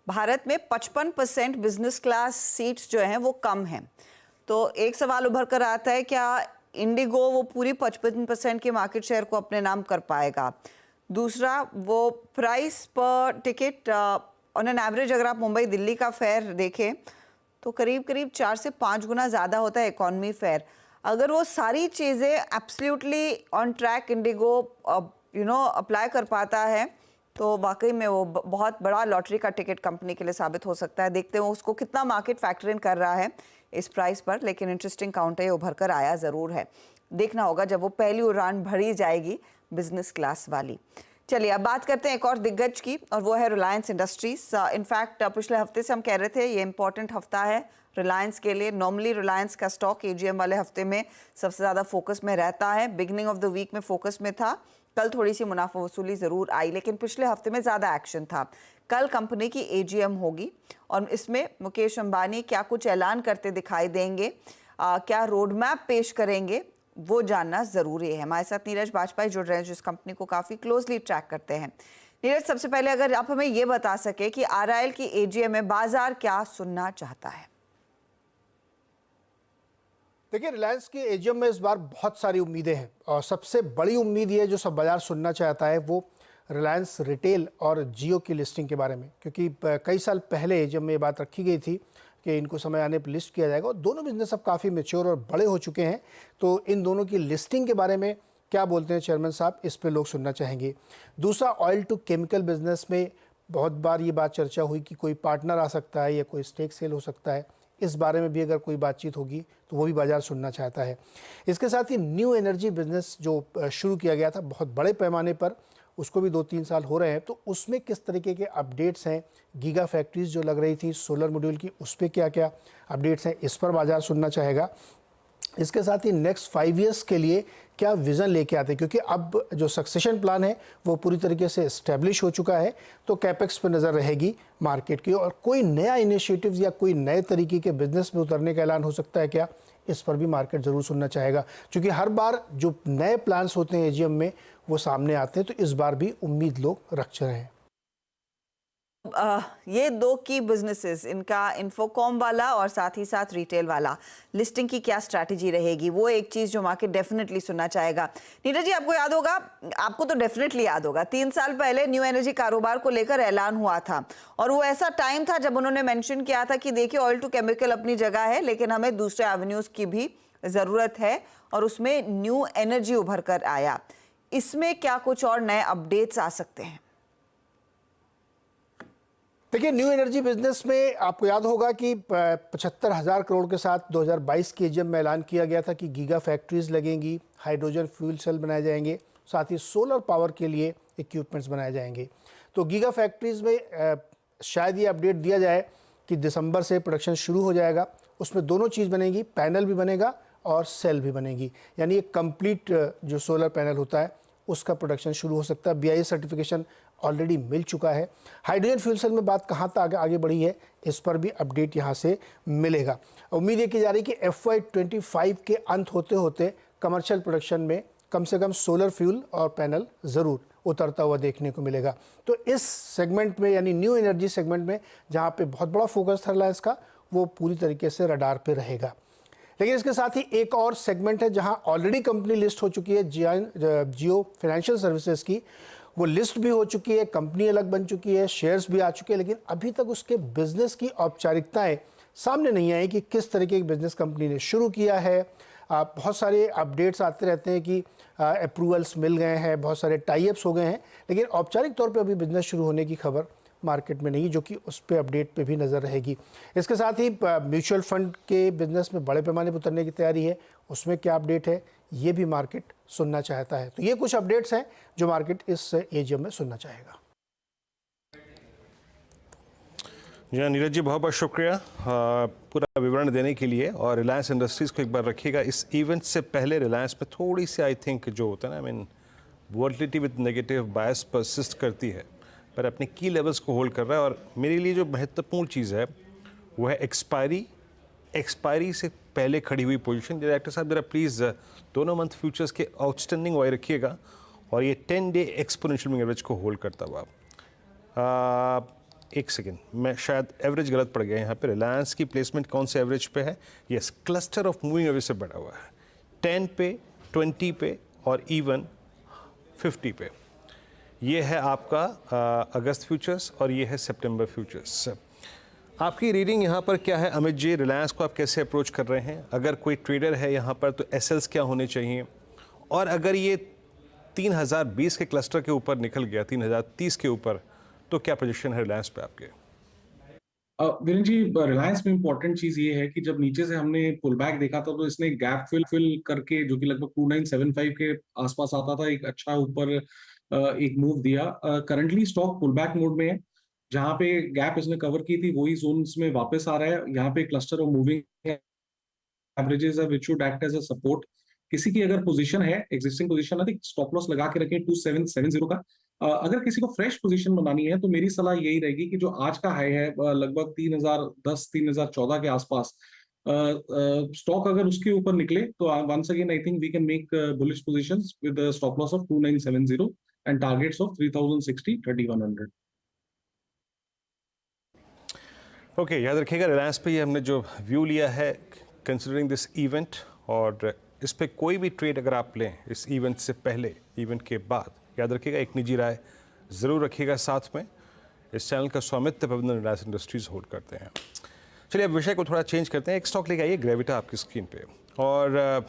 [SPEAKER 2] भारत में 55% बिजनेस क्लास सीट्स जो हैं वो कम हैं। तो एक सवाल उभर कर आता है, क्या इंडिगो वो पूरी 55% के मार्केट शेयर को अपने नाम कर पाएगा? दूसरा, वो प्राइस पर टिकट ऑन एन एवरेज अगर आप मुंबई दिल्ली का फेयर देखें तो करीब करीब 4 से 5 गुना ज़्यादा होता है इकॉनमी फेयर। अगर वो सारी चीज़ें absolutely on track Indigo apply कर पाता है तो वाकई में वो बहुत बड़ा लॉटरी का टिकट कंपनी के लिए साबित हो सकता है। देखते हैं उसको कितना मार्केट फैक्टर इन कर रहा है इस प्राइस पर, लेकिन इंटरेस्टिंग काउंट है, उभर कर आया ज़रूर है। देखना होगा जब वो पहली उड़ान भरी जाएगी बिजनेस क्लास वाली। चलिए अब बात करते हैं एक और दिग्गज की, और वो है रिलायंस इंडस्ट्रीज। इनफैक्ट पिछले हफ्ते से हम कह रहे थे ये इंपॉर्टेंट हफ्ता है रिलायंस के लिए। नॉर्मली रिलायंस का स्टॉक एजीएम वाले हफ्ते में सबसे ज़्यादा फोकस में रहता है। बिगनिंग ऑफ द वीक में फोकस में था, कल थोड़ी सी मुनाफा वसूली ज़रूर आई, लेकिन पिछले हफ्ते में ज़्यादा एक्शन था। कल कंपनी की एजीएम होगी और इसमें मुकेश अंबानी क्या कुछ ऐलान करते दिखाई देंगे, क्या रोड मैप पेश करेंगे, वो जानना ज़रूरी है। हमारे साथ नीरज बाजपेयी जुड़ रहे हैं जो इस कंपनी को काफ़ी क्लोजली ट्रैक करते हैं। नीरज, सबसे पहले अगर आप हमें ये बता सके कि आरआईएल की एजीएम में बाजार क्या सुनना चाहता है?
[SPEAKER 9] देखिए, रिलायंस की एजीएम में इस बार बहुत सारी उम्मीदें हैं और सबसे बड़ी उम्मीद ये जो सब बाजार सुनना चाहता है वो रिलायंस रिटेल और जियो की लिस्टिंग के बारे में, क्योंकि कई साल पहले एजीएम में ये बात रखी गई थी कि इनको समय आने पर लिस्ट किया जाएगा और दोनों बिजनेस अब काफ़ी मैच्योर और बड़े हो चुके हैं, तो इन दोनों की लिस्टिंग के बारे में क्या बोलते हैं चेयरमैन साहब, इस पे लोग सुनना चाहेंगे। दूसरा, ऑयल टू केमिकल बिजनेस में बहुत बार ये बात चर्चा हुई कि कोई पार्टनर आ सकता है या कोई स्टेक सेल हो सकता है, इस बारे में भी अगर कोई बातचीत होगी तो वो भी बाजार सुनना चाहता है। इसके साथ ही न्यू एनर्जी बिजनेस जो शुरू किया गया था बहुत बड़े पैमाने पर, उसको भी 2-3 साल हो रहे हैं, तो उसमें किस तरीके के अपडेट्स हैं, गीगा फैक्ट्रीज जो लग रही थी सोलर मॉड्यूल की, उस पर क्या क्या अपडेट्स हैं, इस पर बाजार सुनना चाहेगा। इसके साथ ही नेक्स्ट 5 ईयर्स के लिए क्या विज़न लेके आते हैं, क्योंकि अब जो सक्सेशन प्लान है वो पूरी तरीके से इस्टेब्लिश हो चुका है, तो कैपेक्स पर नज़र रहेगी मार्केट की, और कोई नया इनिशिएटिव्स या कोई नए तरीके के बिजनेस में उतरने का ऐलान हो सकता है क्या, इस पर भी मार्केट ज़रूर सुनना चाहेगा, क्योंकि हर बार जो नए प्लान्स होते हैं एजीएम में वो सामने आते हैं, तो इस बार भी उम्मीद लोग रख रहे हैं।
[SPEAKER 2] ये दो की बिजनेसेस, इनका इन्फोकॉम वाला और साथ ही साथ रिटेल वाला, लिस्टिंग की क्या स्ट्रैटेजी रहेगी, वो एक चीज़ जो मार्केट डेफिनेटली सुनना चाहेगा। नीरज जी, आपको याद होगा, आपको तो डेफिनेटली याद होगा, 3 साल पहले न्यू एनर्जी कारोबार को लेकर ऐलान हुआ था और वो ऐसा टाइम था जब उन्होंने मेंशन किया था कि देखिए ऑयल टू केमिकल अपनी जगह है, लेकिन हमें दूसरे एवेन्यूज़ की भी ज़रूरत है, और उसमें न्यू एनर्जी उभर कर आया। इसमें क्या कुछ और नए अपडेट्स आ सकते हैं?
[SPEAKER 9] देखिए, न्यू एनर्जी बिजनेस में आपको याद होगा कि 75,000 करोड़ के साथ 2022 के एजीएम में ऐलान किया गया था कि गीगा फैक्ट्रीज लगेंगी, हाइड्रोजन फ्यूल सेल बनाए जाएंगे, साथ ही सोलर पावर के लिए इक्विपमेंट्स बनाए जाएंगे। तो गीगा फैक्ट्रीज में शायद ये अपडेट दिया जाए कि दिसंबर से प्रोडक्शन शुरू हो जाएगा, उसमें दोनों चीज़ बनेगी, पैनल भी बनेगा और सेल भी बनेगी, यानी एक कंप्लीट जो सोलर पैनल होता है उसका प्रोडक्शन शुरू हो सकता है। BIS सर्टिफिकेशन ऑलरेडी मिल चुका है। हाइड्रोजन फ्यूल सेल में बात कहाँ तक आगे बढ़ी है, इस पर भी अपडेट यहाँ से मिलेगा। उम्मीद ये की जा रही है कि FY25 के अंत होते होते कमर्शियल प्रोडक्शन में कम से कम सोलर फ्यूल और पैनल ज़रूर उतरता हुआ देखने को मिलेगा। तो इस सेगमेंट में यानी न्यू एनर्जी सेगमेंट में जहाँ पे बहुत बड़ा फोकस था रिलायंस का, वो पूरी तरीके से रडार पे रहेगा। लेकिन इसके साथ ही एक और सेगमेंट है जहाँ ऑलरेडी कंपनी लिस्ट हो चुकी है, जियो फाइनेंशियल सर्विसेज की। वो लिस्ट भी हो चुकी है, कंपनी अलग बन चुकी है, शेयर्स भी आ चुके हैं, लेकिन अभी तक उसके बिजनेस की औपचारिकताएं सामने नहीं आई कि किस तरीके की बिजनेस कंपनी ने शुरू किया है। बहुत सारे अपडेट्स आते रहते हैं कि अप्रूवल्स मिल गए हैं, बहुत सारे टाई अप्स हो गए हैं, लेकिन औपचारिक तौर पे अभी बिजनेस शुरू होने की खबर मार्केट में नहीं, जो कि उस पे अपडेट पे भी नज़र रहेगी। इसके साथ ही म्यूचुअल फंड के बिजनेस में बड़े पैमाने पर उतरने की तैयारी है, उसमें क्या अपडेट है ये भी मार्केट सुनना चाहता है। तो ये कुछ अपडेट्स हैं जो मार्केट इस एजीएम में सुनना चाहेगा।
[SPEAKER 1] जी हाँ नीरज जी, बहुत बहुत शुक्रिया पूरा विवरण देने के लिए। और रिलायंस इंडस्ट्रीज़ को एक बार रखिएगा, इस इवेंट से पहले रिलायंस में थोड़ी सी आई थिंक जो होता है ना, I mean volatility with negative bias persist करती है, पर अपने की लेवल्स को होल्ड कर रहा है। और मेरे लिए जो महत्वपूर्ण चीज़ है वो है एक्सपायरी से पहले खड़ी हुई पोजीशन। डायरेक्टर साहब जरा प्लीज़ दोनों मंथ फ्यूचर्स के आउटस्टैंडिंग वाई रखिएगा और ये 10 डे एक्सपोनेंशियल मूविंग एवरेज को होल्ड करता हुआ। एक सेकेंड, मैं शायद एवरेज गलत पड़ गया यहाँ पे। रिलायंस की प्लेसमेंट कौन से एवरेज पे है? Yes, cluster of moving average से बढ़ा हुआ है, 10 पे, 20 पे और इवन 50 पे। ये है आपका अगस्त फ्यूचर्स और ये है सितंबर फ्यूचर्स। आपकी रीडिंग यहाँ पर क्या है अमित जी? रिलायंस को आप कैसे अप्रोच कर रहे हैं? अगर कोई ट्रेडर है यहाँ पर तो एसएल्स क्या होने चाहिए? और अगर ये 3020 के क्लस्टर के ऊपर निकल गया, 3030 के ऊपर, तो क्या पोजीशन है रिलायंस पे आपके?
[SPEAKER 7] वीरेंद्र जी, रिलायंस में इंपॉर्टेंट चीज ये है कि जब नीचे से हमने पुल बैक देखा था तो इसने गैप फिल करके, जो कि लगभग 2975 के आसपास आता था, एक अच्छा ऊपर एक मूव दिया। Currently stock pull back mode में है, जहां पे गैप इसने कवर की थी वही जोन्स में वापस आ रहा है। यहाँ पे क्लस्टर ऑफ मूविंग एवरेजेस है which should act as a support. किसी की अगर पोजीशन है, एग्जिस्टिंग पोजीशन है, तो स्टॉप लॉस लगा के रखें 2770 का। अगर किसी को फ्रेश पोजीशन बनानी है तो मेरी सलाह यही रहेगी कि जो आज का हाई है लगभग 3010 3014 के आसपास, स्टॉक अगर उसके ऊपर निकले तो once again I think we can make bullish positions with stop loss of 2970 and targets of 3060 3100।
[SPEAKER 1] Okay, याद रखिएगा रिलायंस पे ये हमने जो व्यू लिया है कंसिडरिंग दिस इवेंट, और इस पे कोई भी ट्रेड अगर आप लें इस इवेंट से पहले, इवेंट के बाद, याद रखिएगा एक निजी राय ज़रूर रखिएगा साथ में। इस चैनल का स्वामित्व प्रबंधन रिलायंस इंडस्ट्रीज़ होल्ड करते हैं। चलिए अब विषय को थोड़ा चेंज करते हैं। एक स्टॉक लेके आइए, ग्रेविटा आपकी स्क्रीन पे। और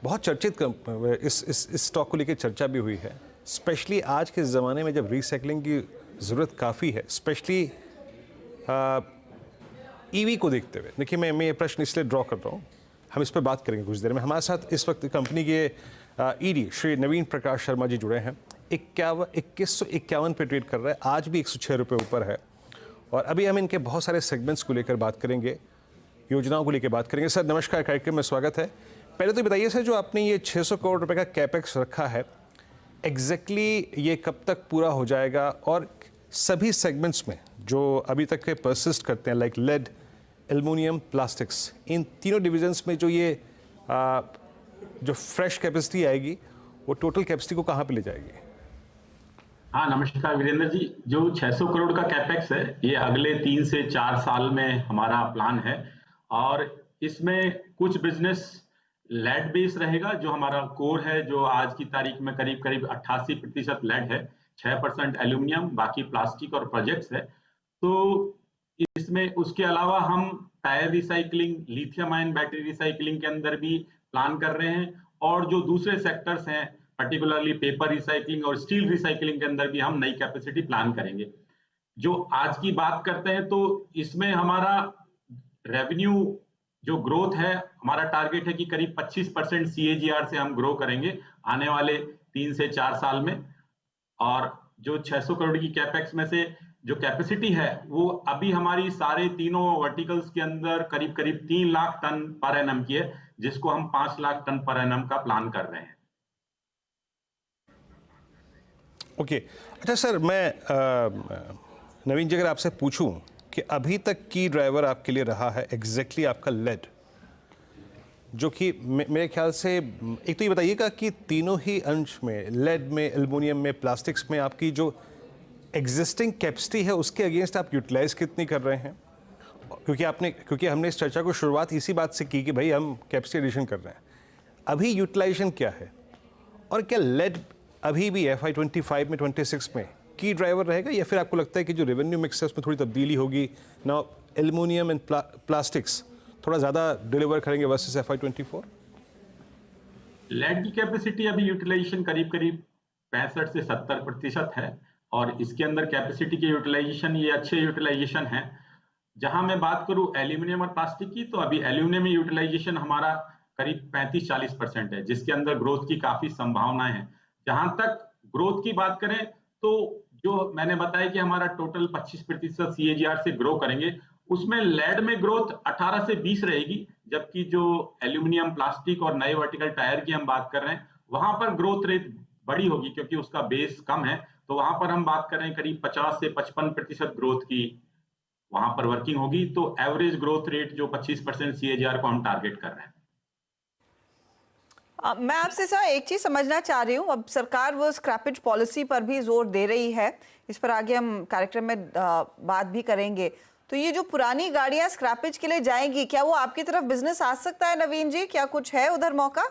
[SPEAKER 1] बहुत चर्चित इस स्टॉक को लेकर चर्चा भी हुई है, स्पेशली आज के ज़माने में जब रिसाइकलिंग की ज़रूरत काफ़ी है, स्पेशली ईवी को देखते हुए। देखिए मैं ये प्रश्न इसलिए ड्रॉ कर रहा हूँ, हम इस पर बात करेंगे कुछ देर में। हमारे साथ इस वक्त कंपनी के ईडी श्री नवीन प्रकाश शर्मा जी जुड़े हैं। 2151 पे ट्रेड कर रहा है, आज भी 106 रुपये ऊपर है। और अभी हम इनके बहुत सारे सेगमेंट्स को लेकर बात करेंगे, योजनाओं को लेकर बात करेंगे। सर नमस्कार, कार्यक्रम में स्वागत है। पहले तो बताइए सर, जो आपने ये 600 करोड़ रुपए का कैपेक्स रखा है, एग्जैक्टली ये कब तक पूरा हो जाएगा? और सभी सेगमेंट्स में जो अभी तक के परसिस्ट करते हैं, लाइक लेड, एल्युमिनियम, प्लास्टिक्स, इन तीनों डिविजन्स में जो ये जो फ्रेश कैपेसिटी आएगी वो टोटल कैपेसिटी को कहाँ पे ले जाएगी?
[SPEAKER 10] हाँ नमस्कार वीरेंद्र जी, जो 600 करोड़ का कैपेक्स है ये अगले 3 से 4 साल में हमारा प्लान है। और इसमें कुछ बिजनेस लेड बेस रहेगा, जो हमारा कोर है, जो आज की तारीख में करीब करीब 88% लेड है, 6% एल्यूमिनियम, बाकी प्लास्टिक और प्रोजेक्ट्स है। तो इसमें उसके अलावा हम tyre recycling, lithium ion battery recycling के अंदर भी प्लान कर रहे हैं। और जो दूसरे सेक्टर्स हैं, पर्टिकुलरली पेपर रिसाइकलिंग और स्टील रिसाइकलिंग के अंदर भी हम नई कैपेसिटी प्लान करेंगे। जो आज की बात करते हैं तो इसमें हमारा रेवेन्यू जो ग्रोथ है, हमारा टारगेट है कि करीब 25% CAGR से हम ग्रो करेंगे आने वाले 3 से 4 साल में। और जो 600 करोड़ की कैपेक्स में से जो कैपेसिटी है वो अभी हमारी सारे तीनों वर्टिकल्स के अंदर करीब करीब 3 लाख टन पर एनम की है, जिसको हम 5 लाख टन पर एनम का प्लान कर रहे हैं।
[SPEAKER 1] ओके अच्छा सर, मैं नवीन जी अगर आपसे पूछूं कि अभी तक की ड्राइवर आपके लिए रहा है एग्जैक्टली आपका लेड, जो कि मेरे ख्याल से एक तो ये बताइएगा कि तीनों ही अंश में, लेड में, एल्युमिनियम में, प्लास्टिक्स में, आपकी जो एग्जिस्टिंग कैपेसिटी है उसके अगेंस्ट आप यूटिलाइज कितनी कर रहे हैं? क्योंकि हमने इस चर्चा को शुरुआत इसी बात से की कि भाई हम कैपेसिटी एडिशन कर रहे हैं, अभी यूटिलाइजेशन क्या है, और क्या लेड अभी भी FY25 में 26 में की ड्राइवर रहेगा, या फिर आपको लगता है कि जो रेवेन्यू मिक्स है उसमें थोड़ी तब्दीली होगी ना, एल्युमिनियम एंड प्लास्टिक्स थोड़ा ज़्यादा डिलीवर करेंगे वर्सेस FY24?
[SPEAKER 10] लेड की कैपेसिटी अभी यूटिलाइजेशन करीब करीब 65 से 70% है, और इसके अंदर कैपेसिटी के यूटिलाइजेशन ये अच्छे यूटिलाइजेशन है। जहां मैं बात करूं एल्यूमिनियम और प्लास्टिक की, तो अभी एल्यूमिनियम में यूटिलाइजेशन हमारा करीब 35-40% है, जिसके अंदर ग्रोथ की काफी संभावनाएं हैं। जहां तक ग्रोथ की बात करें तो जो मैंने बताया कि हमारा टोटल 25% CAGR से ग्रो करेंगे, उसमें लेड में ग्रोथ 18 से 20 रहेगी, जबकि जो एल्यूमिनियम, प्लास्टिक और नए वर्टिकल टायर की हम बात कर रहे हैं वहां पर ग्रोथ रेट बड़ी होगी, क्योंकि उसका बेस कम है। तो वहां पर हम बात कर रहे हैं करीब 50 से 55% ग्रोथ की वहां पर वर्किंग होगी। तो एवरेज ग्रोथ रेट जो 25% CAGR को हम टारगेट कर रहे हैं।
[SPEAKER 2] मैं आपसे सर एक चीज समझना चाह रही हूँ, अब सरकार वो स्क्रैपेज पॉलिसी पर भी जोर दे रही है, इस पर आगे हम कार्यक्रम में बात भी करेंगे। तो ये जो पुरानी गाड़ियां स्क्रैपेज के लिए जाएंगी, क्या वो आपकी तरफ बिजनेस आ सकता है नवीन जी? क्या कुछ है उधर मौका?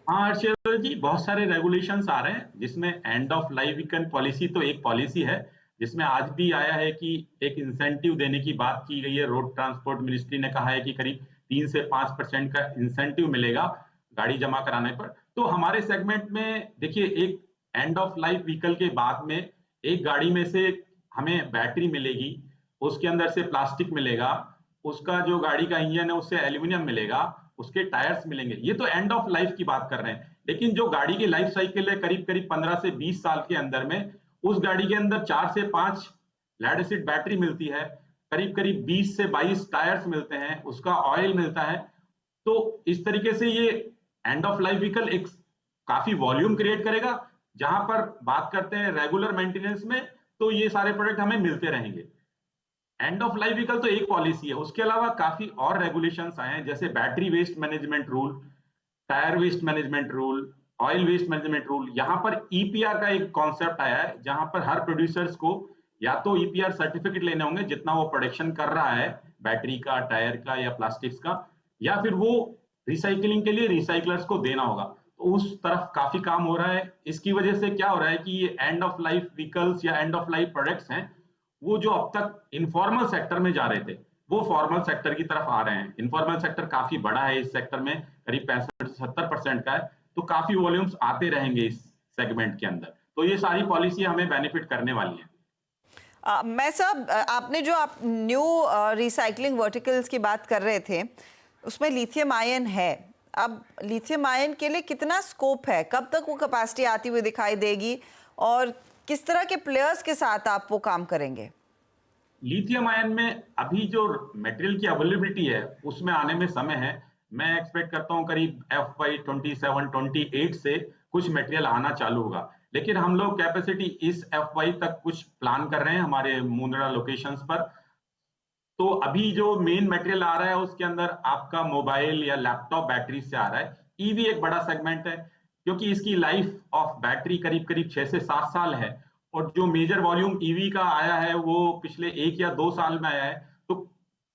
[SPEAKER 10] हाँ हर्षद जी, बहुत सारे रेगुलेशंस आ रहे हैं, जिसमें end of life vehicle policy तो एक पॉलिसी है, जिसमें आज भी आया है कि एक इंसेंटिव देने की बात की गई है। रोड ट्रांसपोर्ट मिनिस्ट्री ने कहा है कि करीब 3 से 5% का इंसेंटिव मिलेगा गाड़ी जमा कराने पर। तो हमारे सेगमेंट में देखिए, एक एंड ऑफ लाइफ व्हीकल के बाद में एक गाड़ी में से हमें बैटरी मिलेगी, उसके अंदर से प्लास्टिक मिलेगा, उसका जो गाड़ी का इंजन है उससे एल्यूमिनियम मिलेगा, उसके टायर्स मिलेंगे। ये तो एंड ऑफ लाइफ की बात कर रहे हैं, लेकिन जो गाड़ी की लाइफ साइकिल है करीब करीब 15 से 20 साल के अंदर में, उस गाड़ी के अंदर 4 से 5 लेड एसिड बैटरी मिलती है, करीब करीब 20 से 22 टायर्स मिलते हैं, उसका ऑयल मिलता है। तो इस तरीके से ये एंड ऑफ लाइफ व्हीकल एक काफी वॉल्यूम क्रिएट करेगा। जहां पर बात करते हैं रेगुलर मेंटेनेंस में, तो ये सारे प्रोडक्ट हमें मिलते रहेंगे। एंड ऑफ लाइफ व्हीकल तो एक पॉलिसी है, उसके अलावा काफी और रेगुलेशंस आए हैं, जैसे battery waste management rule, tyre waste management rule, oil waste management rule. यहाँ पर EPR का एक कॉन्सेप्ट आया है, जहां पर हर प्रोड्यूसर्स को या तो EPR सर्टिफिकेट लेने होंगे जितना वो प्रोडक्शन कर रहा है, बैटरी का, टायर का या प्लास्टिक्स का, या फिर वो रिसाइकलिंग के लिए रिसाइकलर्स को देना होगा। तो उस तरफ काफी काम हो रहा है। इसकी वजह से क्या हो रहा है कि ये एंड ऑफ लाइफ व्हीकल्स या एंड ऑफ लाइफ प्रोडक्ट्स हैं, वो जो अब तक इनफॉर्मल सेक्टर में जा रहे थे, वो फॉर्मल सेक्टर की तरफ आ रहे हैं। इनफॉर्मल सेक्टर काफी बड़ा है, इस सेक्टर में करीब 65-70% का है, तो काफी वॉल्यूम्स आते रहेंगे इस सेगमेंट के अंदर। तो ये सारी पॉलिसी हमें बेनिफिट करने वाली है।
[SPEAKER 2] मैं सब आपने जो आप न्यू रिसाइकलिंग वर्टिकल्स की बात कर रहे थे, उसमें लिथियम आयन है। अब लिथियम आयन के लिए कितना स्कोप है, कब तक वो कैपेसिटी आती हुई दिखाई देगी, और किस तरह के प्लेयर्स के साथ आप वो काम करेंगे?
[SPEAKER 10] लिथियम आयन में अभी जो मटेरियल की अवेलेबिलिटी है उसमें आने में समय है। मैं एक्सपेक्ट करता हूं करीब FY27-28 से कुछ मटेरियल आना चालू होगा, लेकिन हम लोग कैपेसिटी इस FY तक कुछ प्लान कर रहे हैं हमारे मुंद्रा लोकेशंस पर। तो अभी जो मेन मटेरियल आ रहा है उसके अंदर आपका मोबाइल या लैपटॉप बैटरी से आ रहा है। EV एक बड़ा सेगमेंट है, क्योंकि इसकी लाइफ ऑफ बैटरी करीब करीब 6 से 7 साल है, और जो मेजर वॉल्यूम EV का आया है वो पिछले 1 या 2 साल में आया है। तो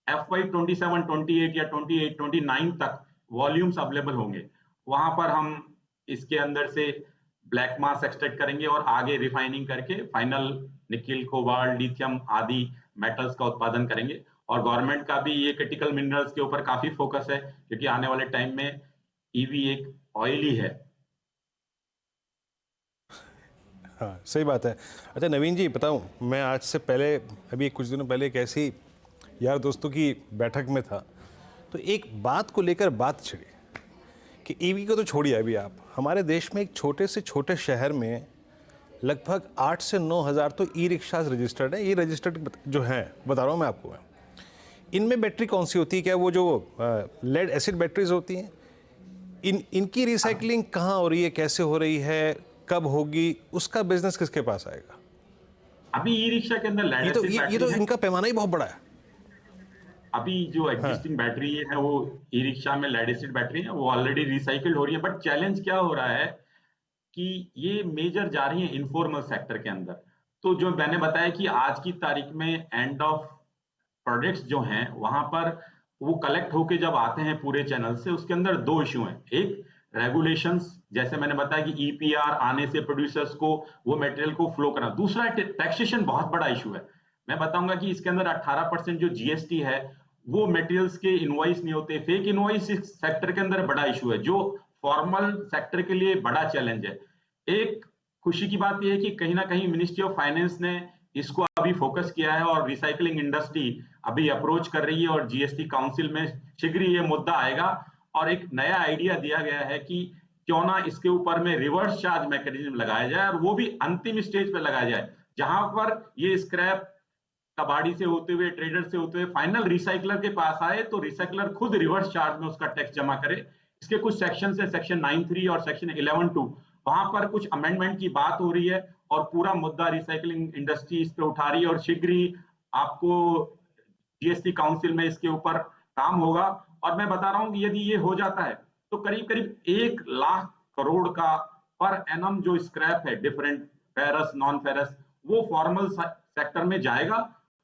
[SPEAKER 10] FY27-28 या 28-29 तक वॉल्यूम्स अवेलेबल होंगे। वहां पर हम इसके अंदर से ब्लैक मास एक्सट्रैक्ट करेंगे और आगे रिफाइनिंग करके फाइनल निकिल, कोबाल्ट, लिथियम आदि मेटल्स का उत्पादन करेंगे। और गवर्नमेंट का भी ये क्रिटिकल मिनरल्स के ऊपर काफी फोकस है, क्योंकि आने वाले टाइम में EV एक ऑयली है।
[SPEAKER 1] हाँ, सही बात है। अच्छा नवीन जी बताऊं, मैं आज से पहले अभी कुछ दिनों पहले एक ऐसी यार दोस्तों की बैठक में था, तो एक बात को लेकर बात छिड़ी कि EV को तो छोड़िए, अभी आप हमारे देश में एक छोटे से छोटे शहर में लगभग 8 से 9 हज़ार तो ई-रिक्शाज रजिस्टर्ड है। ये रजिस्टर्ड जो हैं बता रहा हूँ मैं आपको, इनमें बैटरी कौन सी होती है? क्या वो जो लेड एसिड बैटरीज होती हैं? इनकी रिसाइकलिंग कहाँ हो रही है, कैसे हो रही है, कब होगी, उसका बिजनेस किसके पास आएगा?
[SPEAKER 10] अभी ई रिक्शा के अंदर
[SPEAKER 1] ये तो इनका पैमाना ही बहुत बड़ा है।
[SPEAKER 10] अभी जो एग्जिस्टिंग बैटरी है वो ई रिक्शा में लेड एसिड बैटरी है, वो ऑलरेडी रिसाइकल्ड हो रही है। बट चैलेंज क्या हो रहा है कि ये मेजर जा रही है इनफॉर्मल सेक्टर के अंदर। तो जो मैंने बताया कि आज की तारीख में एंड ऑफ प्रोडक्ट्स जो हैं वहां पर वो कलेक्ट होके जब आते हैं पूरे चैनल से, उसके अंदर दो इश्यू हैं। एक रेगुलेशंस, जैसे मैंने बताया कि ईपीआर आने से प्रोड्यूसर्स को वो मटेरियल को फ्लो करना। दूसरा टैक्सेशन बहुत बड़ा इशू है। मैं बताऊंगा कि इसके अंदर 18% जो जीएसटी है वो मटेरियल्स के इनवॉइस नहीं होते। फेक इनवॉइस इस सेक्टर के अंदर बड़ा इशू है, जो फॉर्मल सेक्टर के लिए बड़ा चैलेंज है। एक खुशी की बात यह है कि कहीं ना कहीं मिनिस्ट्री ऑफ फाइनेंस ने इसको अभी फोकस किया है और रिसाइकलिंग इंडस्ट्री अभी अप्रोच कर रही है और जीएसटी काउंसिल में शीघ्र ये मुद्दा आएगा। और एक नया आइडिया दिया गया है कि क्यों ना इसके ऊपर में रिवर्स चार्ज मैकेनिज्म लगाया जाए, और वो भी अंतिम स्टेज पे लगाया जाए, जहां पर ये स्क्रैप कबाड़ी से होते हुए, ट्रेडर से होते हुए फाइनल रिसाइकलर के पास आए, तो रिसाइकलर खुद रिवर्स चार्ज में उसका टैक्स जमा करे। इसके कुछ सेक्शन है, सेक्शन 9(3) और सेक्शन 11(2), वहां पर कुछ अमेंडमेंट की बात हो रही है और पूरा मुद्दा रिसाइकलिंग इंडस्ट्री इस पे उठा रही है, और शीघ्र ही आपको जीएसटी काउंसिल में इसके ऊपर काम होगा। और मैं बता रहा हूं कि यदि ये हो जाता है तो करीब करीब 1 लाख करोड़ का पर एनम जो स्क्रैप है, डिफरेंट फेरस, नॉन फेरस, वो फॉर्मल सेक्टर में जाएगा,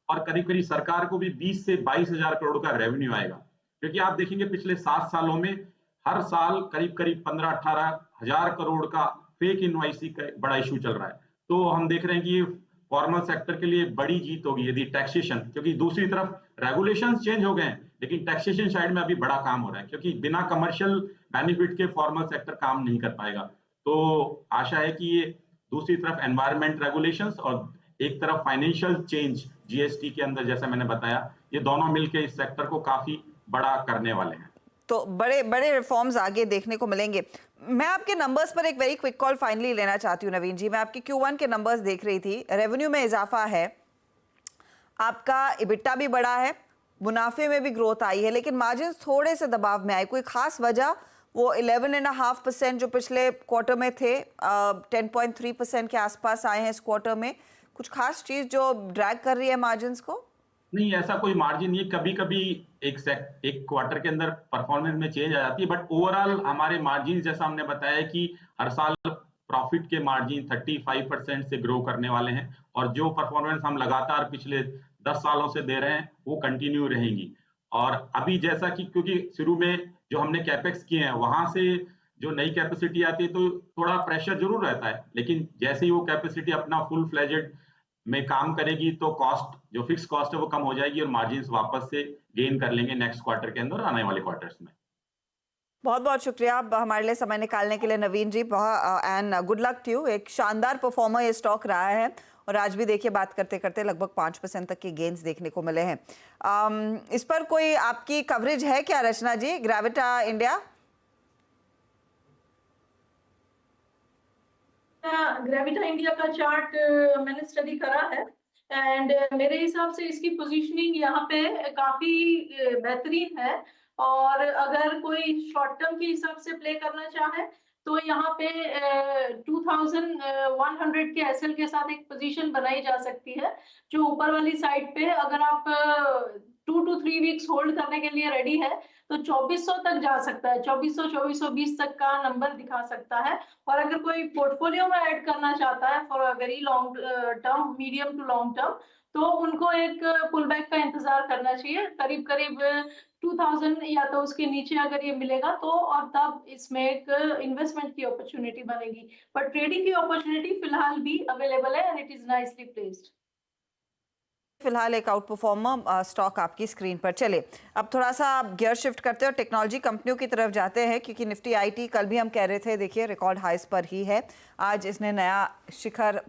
[SPEAKER 10] और करीब करीब सरकार को भी 20 से 22 हजार करोड़ का रेवेन्यू आएगा। क्योंकि आप देखेंगे पिछले 7 सालों में हर साल करीब करीब 15-18 हजार करोड़ का फेक इनवॉइसी का बड़ा इशू चल रहा है। तो हम देख रहे हैं कि ये फॉर्मल सेक्टर के लिए बड़ी जीत होगी यदि टैक्सेशन, क्योंकि दूसरी तरफ रेगुलेशंस चेंज हो गए हैं लेकिन टैक्सेशन साइड में अभी बड़ा काम हो रहा है, क्योंकि बिना कमर्शियल बेनिफिट के फॉर्मल सेक्टर काम नहीं कर पाएगा। तो आशा है कि ये दूसरी तरफ एनवायरमेंट रेगुलेशंस और एक तरफ फाइनेंशियल चेंज जीएसटी के अंदर, जैसा मैंने बताया, ये दोनों मिलकर इस सेक्टर को काफी बड़ा करने वाले हैं।
[SPEAKER 2] तो बड़े बड़े रिफॉर्म्स आगे देखने को मिलेंगे। मैं आपके नंबर्स पर एक वेरी क्विक कॉल फाइनली लेना चाहती हूँ नवीन जी। मैं आपके Q1 के नंबर्स देख रही थी, रेवेन्यू में इजाफा है, आपका इबिट्टा भी बढ़ा है, मुनाफे में भी ग्रोथ आई है, लेकिन मार्जिन थोड़े से दबाव में आए। कोई खास वजह? वो 11.5% जो पिछले क्वार्टर में थे 10.3% के आसपास आए हैं इस क्वार्टर में। कुछ खास चीज जो ड्रैग कर रही है मार्जिन्स को?
[SPEAKER 10] नहीं, ऐसा कोई मार्जिन नहीं। कभी कभी एक क्वार्टर के अंदर परफॉर्मेंस में चेंज आ जाती है, बट ओवरऑल हमारे मार्जिन, जैसा हमने बताया कि हर साल प्रॉफिट के मार्जिन 35% से ग्रो करने वाले हैं, और जो परफॉर्मेंस हम लगातार पिछले 10 सालों से दे रहे हैं वो कंटिन्यू रहेंगी। और अभी जैसा कि क्योंकि शुरू में जो हमने कैपेक्स किए हैं वहां से जो नई कैपेसिटी आती है तो थोड़ा प्रेशर जरूर रहता है, लेकिन जैसे ही वो कैपेसिटी अपना फुल फ्लेजेड में काम करेगी तो कॉस्ट, जो फिक्स कॉस्ट है वो कम हो जाएगी और मार्जिन्स वापस से गेन कर लेंगे नेक्स्ट क्वार्टर के अंदर, आने वाले क्वार्टर्स में।
[SPEAKER 2] बहुत बहुत शुक्रिया हमारे लिए समय निकालने के लिए Naveen ji, and good luck to you. एक शानदार परफॉर्मर ये स्टॉक रहा है और आज भी देखिए बात करते करते लगभग 5% तक के गेन्स देखने को मिले हैं। इस पर कोई आपकी कवरेज है क्या रचना जी, ग्रेविटा इंडिया?
[SPEAKER 4] ग्रेविटा इंडिया का चार्ट मैंने स्टडी करा है, एंड मेरे हिसाब से इसकी पोजीशनिंग यहाँ पे काफी बेहतरीन है। और अगर कोई शॉर्ट टर्म के हिसाब से प्ले करना चाहे तो यहाँ पे 2100 के एसएल के साथ एक पोजीशन बनाई जा सकती है, जो ऊपर वाली साइड पे अगर आप 2 to 3 वीक्स होल्ड करने के लिए रेडी है तो 2400 तक जा सकता है, 2400 2420 तक का नंबर दिखा सकता है। और अगर कोई पोर्टफोलियो में ऐड करना चाहता है for a very long term, medium to long term, तो उनको एक पुल बैक का इंतजार करना चाहिए, करीब करीब 2000 या तो उसके नीचे अगर ये मिलेगा तो, और तब इसमें एक इन्वेस्टमेंट की अपॉर्चुनिटी बनेगी। पर ट्रेडिंग की अपॉर्चुनिटी फिलहाल भी अवेलेबल है and it is nicely placed.
[SPEAKER 2] फिलहाल एक आउट परफॉर्मर स्टॉक आपकी स्क्रीन पर। चले अब थोड़ा सा गियर शिफ्ट करते हैं और टेक्नोलॉजी कंपनियों की तरफ जाते हैं, क्योंकि निफ्टी आईटी कल भी हम कह रहे थे देखिए रिकॉर्ड हाइस पर ही है, आज इसने नया शिखर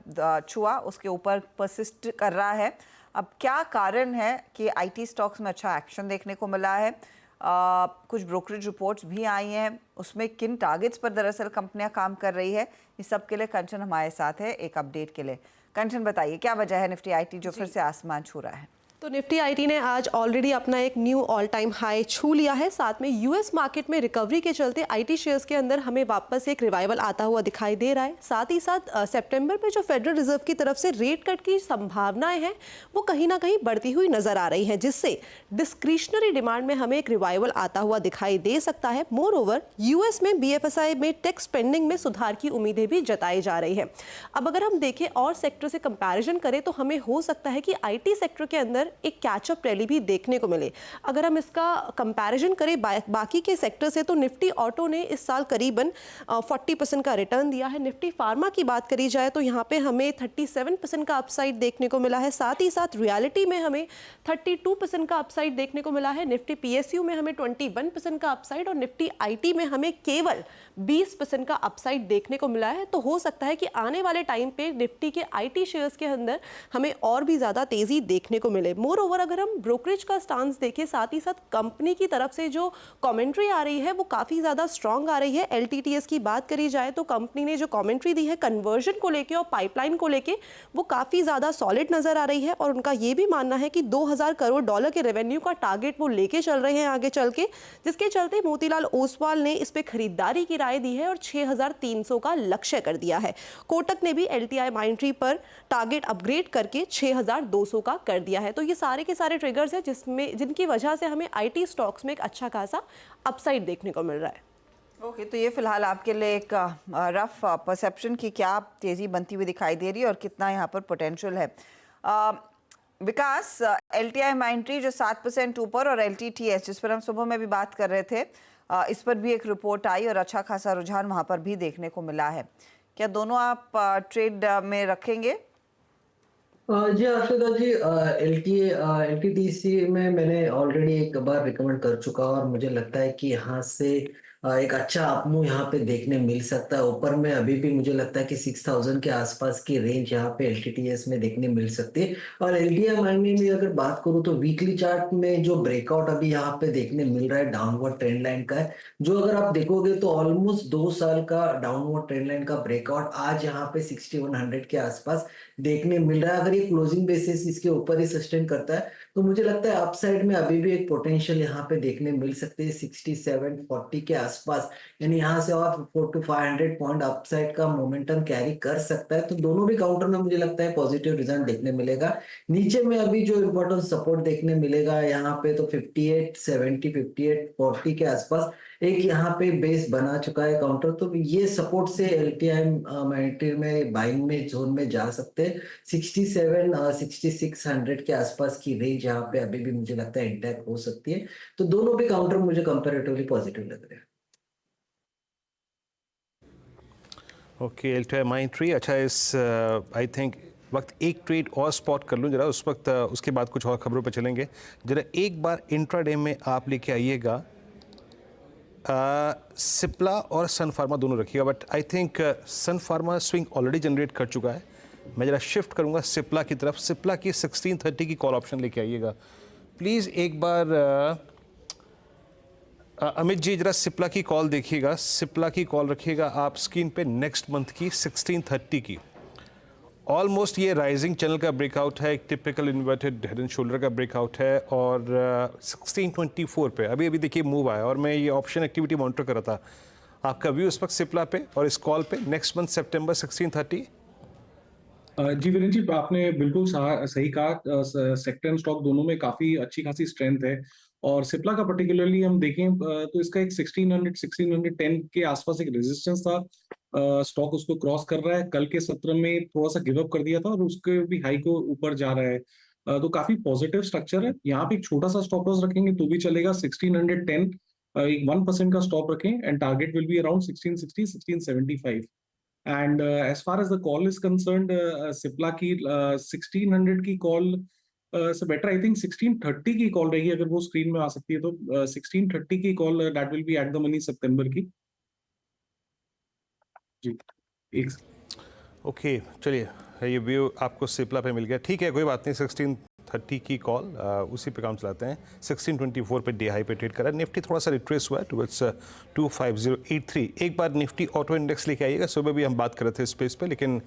[SPEAKER 2] छुआ, उसके ऊपर परसिस्ट कर रहा है। अब क्या कारण है कि आईटी स्टॉक्स में अच्छा एक्शन देखने को मिला है? कुछ ब्रोकरेज रिपोर्ट्स भी आई हैं, उसमें किन टारगेट्स पर दरअसल कंपनियां काम कर रही है, इस सब के लिए कंचन हमारे साथ है एक अपडेट के लिए। कंचन बताइए क्या वजह है निफ्टी आईटी जो फिर से आसमान छू रहा है?
[SPEAKER 11] तो निफ्टी आईटी ने आज ऑलरेडी अपना एक न्यू ऑल टाइम हाई छू लिया है। साथ में यूएस मार्केट में रिकवरी के चलते आईटी शेयर्स के अंदर हमें वापस एक रिवाइवल आता हुआ दिखाई दे रहा है। साथ ही साथ सितंबर में जो फेडरल रिजर्व की तरफ से रेट कट की संभावनाएं हैं वो कहीं ना कहीं बढ़ती हुई नजर आ रही हैं, जिससे डिस्क्रिशनरी डिमांड में हमें एक रिवाइवल आता हुआ दिखाई दे सकता है। मोर ओवर यूएस में बीएफएसआई में टेक स्पेंडिंग में सुधार की उम्मीदें भी जताई जा रही है। अब अगर हम देखें और सेक्टर से कंपैरिजन करें तो हमें हो सकता है कि आईटी सेक्टर के अंदर एक कैचअप रैली भी देखने को मिले। अगर हम इसका कंपैरिजन करें बाकी के सेक्टर से तो निफ्टी ऑटो ने इस साल करीबन 40% का रिटर्न दिया है। निफ्टी फार्मा की बात करी जाए तो यहाँ पे हमें 37% का अपसाइड देखने को मिला है। साथ ही साथ रियलिटी में हमें 32% का अपसाइड देखने को मिला है। निफ्टी पीएसयू में हमें 21% का अपसाइड और निफ्टी आईटी में हमें केवल 20% का अपसाइड देखने को मिला है। तो हो सकता है कि आने वाले टाइम पे निफ्टी के आईटी शेयर्स के अंदर हमें और भी ज़्यादा तेज़ी देखने को मिले। मोर ओवर अगर हम ब्रोकरेज का स्टांस देखें, साथ ही साथ कंपनी की तरफ से जो कमेंट्री आ रही है वो काफ़ी ज़्यादा स्ट्रांग आ रही है। एलटीटीएस की बात करी जाए तो कंपनी ने जो कमेंट्री दी है कन्वर्जन को लेके और पाइपलाइन को लेके वो काफ़ी ज़्यादा सॉलिड नज़र आ रही है और उनका ये भी मानना है कि $2000 करोड़ के रेवेन्यू का टारगेट वो लेके चल रहे हैं आगे चल के, जिसके चलते मोतीलाल ओसवाल ने इस पर खरीदारी की राय दी है और 6300 का लक्ष्य कर दिया है। कोटक ने भी एलटीआई माइंट्री पर टारगेट अपग्रेड करके 6200 का कर दिया है। तो ये सारे के सारे ट्रिगर्स हैं जिनकी वजह से हमें आईटी स्टॉक्स में एक अच्छा खासा अपसाइड देखने को मिल रहा है।
[SPEAKER 2] ओके, तो ये फिलहाल आपके लिए एक रफ परसेप्शन की क्या तेज़ी बनती हुई दिखाई दे रही है और कितना यहाँ पर पोटेंशियल है। विकास, एलटीआई माइंट्री जो 7% ऊपर और एलटीटीएस जिस पर हम सुबह में भी बात कर रहे थे, इस पर भी एक रिपोर्ट आई और अच्छा खासा रुझान वहाँ पर भी देखने को मिला है। क्या दोनों आप ट्रेड में रखेंगे?
[SPEAKER 5] जी हर्षदा जी, एलटीटीसी में मैंने ऑलरेडी एक बार रिकमेंड कर चुका और मुझे लगता है कि यहाँ से एक अच्छा अपमूव यहाँ पे देखने मिल सकता है। ऊपर में अभी भी मुझे लगता है कि 6000 के आसपास की रेंज यहाँ पे एलटीटीएस में देखने मिल सकती है। और एलटीआई माइंट्री में अगर बात करूँ तो वीकली चार्ट में जो ब्रेकआउट अभी यहाँ पे देखने मिल रहा है डाउनवर्ड ट्रेंड लाइन का है, जो अगर आप देखोगे तो ऑलमोस्ट 2 साल का डाउनवर्ड ट्रेंड लाइन का ब्रेकआउट आज यहाँ पे 6100 के आसपास देखने मिल रहा है। अगर ये क्लोजिंग बेसिस इसके ऊपर ही सस्टेन करता है तो मुझे लगता है अपसाइड में अभी भी एक पोटेंशियल यहाँ पे देखने मिल सकते हैं 6740 के आसपास, यानी यहाँ से और 400 to 500 पॉइंट अपसाइड का मोमेंटम कैरी कर सकता है। तो दोनों भी काउंटर में मुझे लगता है पॉजिटिव रिजल्ट देखने मिलेगा। नीचे में अभी जो इम्पोर्टेंट सपोर्ट देखने मिलेगा यहाँ पे तो 5870 5840 के आसपास एक यहाँ पे बेस बना चुका है काउंटर, तो ये सपोर्ट से एलटीआई माइंट्री में बाइंग में जोन में जा सकते हैं। 6600 के आसपास की रेंज यहाँ पे अभी भी मुझे लगता है इंटैक्ट हो सकती है। तो दोनों भी काउंटर मुझे कंपैरेटिवली पॉजिटिव लग रहे हैं।
[SPEAKER 1] ओके, एलटीआई माइंट्री अच्छा, इस आई थिंक वक्त एक ट्रेड और स्पॉट कर लूँ जरा, उस वक्त उसके बाद कुछ और खबरों पे चलेंगे। जरा एक बार इंट्राडे में आप लेके आइएगा सिप्ला और सन फार्मा दोनों रखिएगा, but I think Sun Pharma swing already generate कर चुका है। मैं जरा शिफ्ट करूंगा सिप्ला की तरफ। सिप्ला की 1630 की कॉल ऑप्शन लेके आइएगा प्लीज़। एक बार अमित जी जरा सिप्ला की कॉल देखिएगा। सिप्ला की कॉल रखिएगा आप स्क्रीन पे नेक्स्ट मंथ की 1630 की। ऑलमोस्ट ये राइजिंग चैनल का ब्रेकआउट है, एक typical inverted head and shoulder का ब्रेकआउट है और 1624 पे अभी अभी देखिए मूव आया और मैं ये ऑप्शन एक्टिविटी मॉनिटर कर रहा था। आपका व्यू इस वक्त सिप्ला पे और इस कॉल पे नेक्स्ट मंथ सितंबर 1630?
[SPEAKER 7] जी वीरेंद्र जी, आपने बिल्कुल सही कहा। सेक्टर एंड स्टॉक दोनों में काफी अच्छी खासी स्ट्रेंथ है और सिप्ला का पर्टिकुलरली हम देखें तो इसका एक 1610 के आसपास एक रेजिस्टेंस था। स्टॉक उसको क्रॉस कर रहा है। कल के सत्र में थोड़ा सा गिव अप कर दिया था और उसके भी हाई को ऊपर जा रहा है, तो काफी पॉजिटिव स्ट्रक्चर है। यहाँ पे एक छोटा सा स्टॉप लॉस रखेंगे तो भी चलेगा 1610, एक 1% का स्टॉप रखें and target will be around 1660 1675। And as far as the call is concerned, Cipla की 1600 की कॉल से बेटर आई थिंक 1630 की कॉल रहेगी। अगर वो स्क्रीन में आ सकती है तो 1630 की call that will be at the money सितंबर की। जी एक
[SPEAKER 1] ओके, चलिए ये व्यू आपको सिप्ला पे मिल गया, ठीक है कोई बात नहीं। 1630 की कॉल उसी पे काम चलाते हैं। 1624 पे डे हाई पे ट्रेड करा। निफ्टी थोड़ा सा रिट्रेस हुआ है टुवर्ड्स 25083। एक बार निफ्टी ऑटो इंडेक्स लेके आइएगा। सुबह भी हम बात कर रहे थे स्पेस पे, लेकिन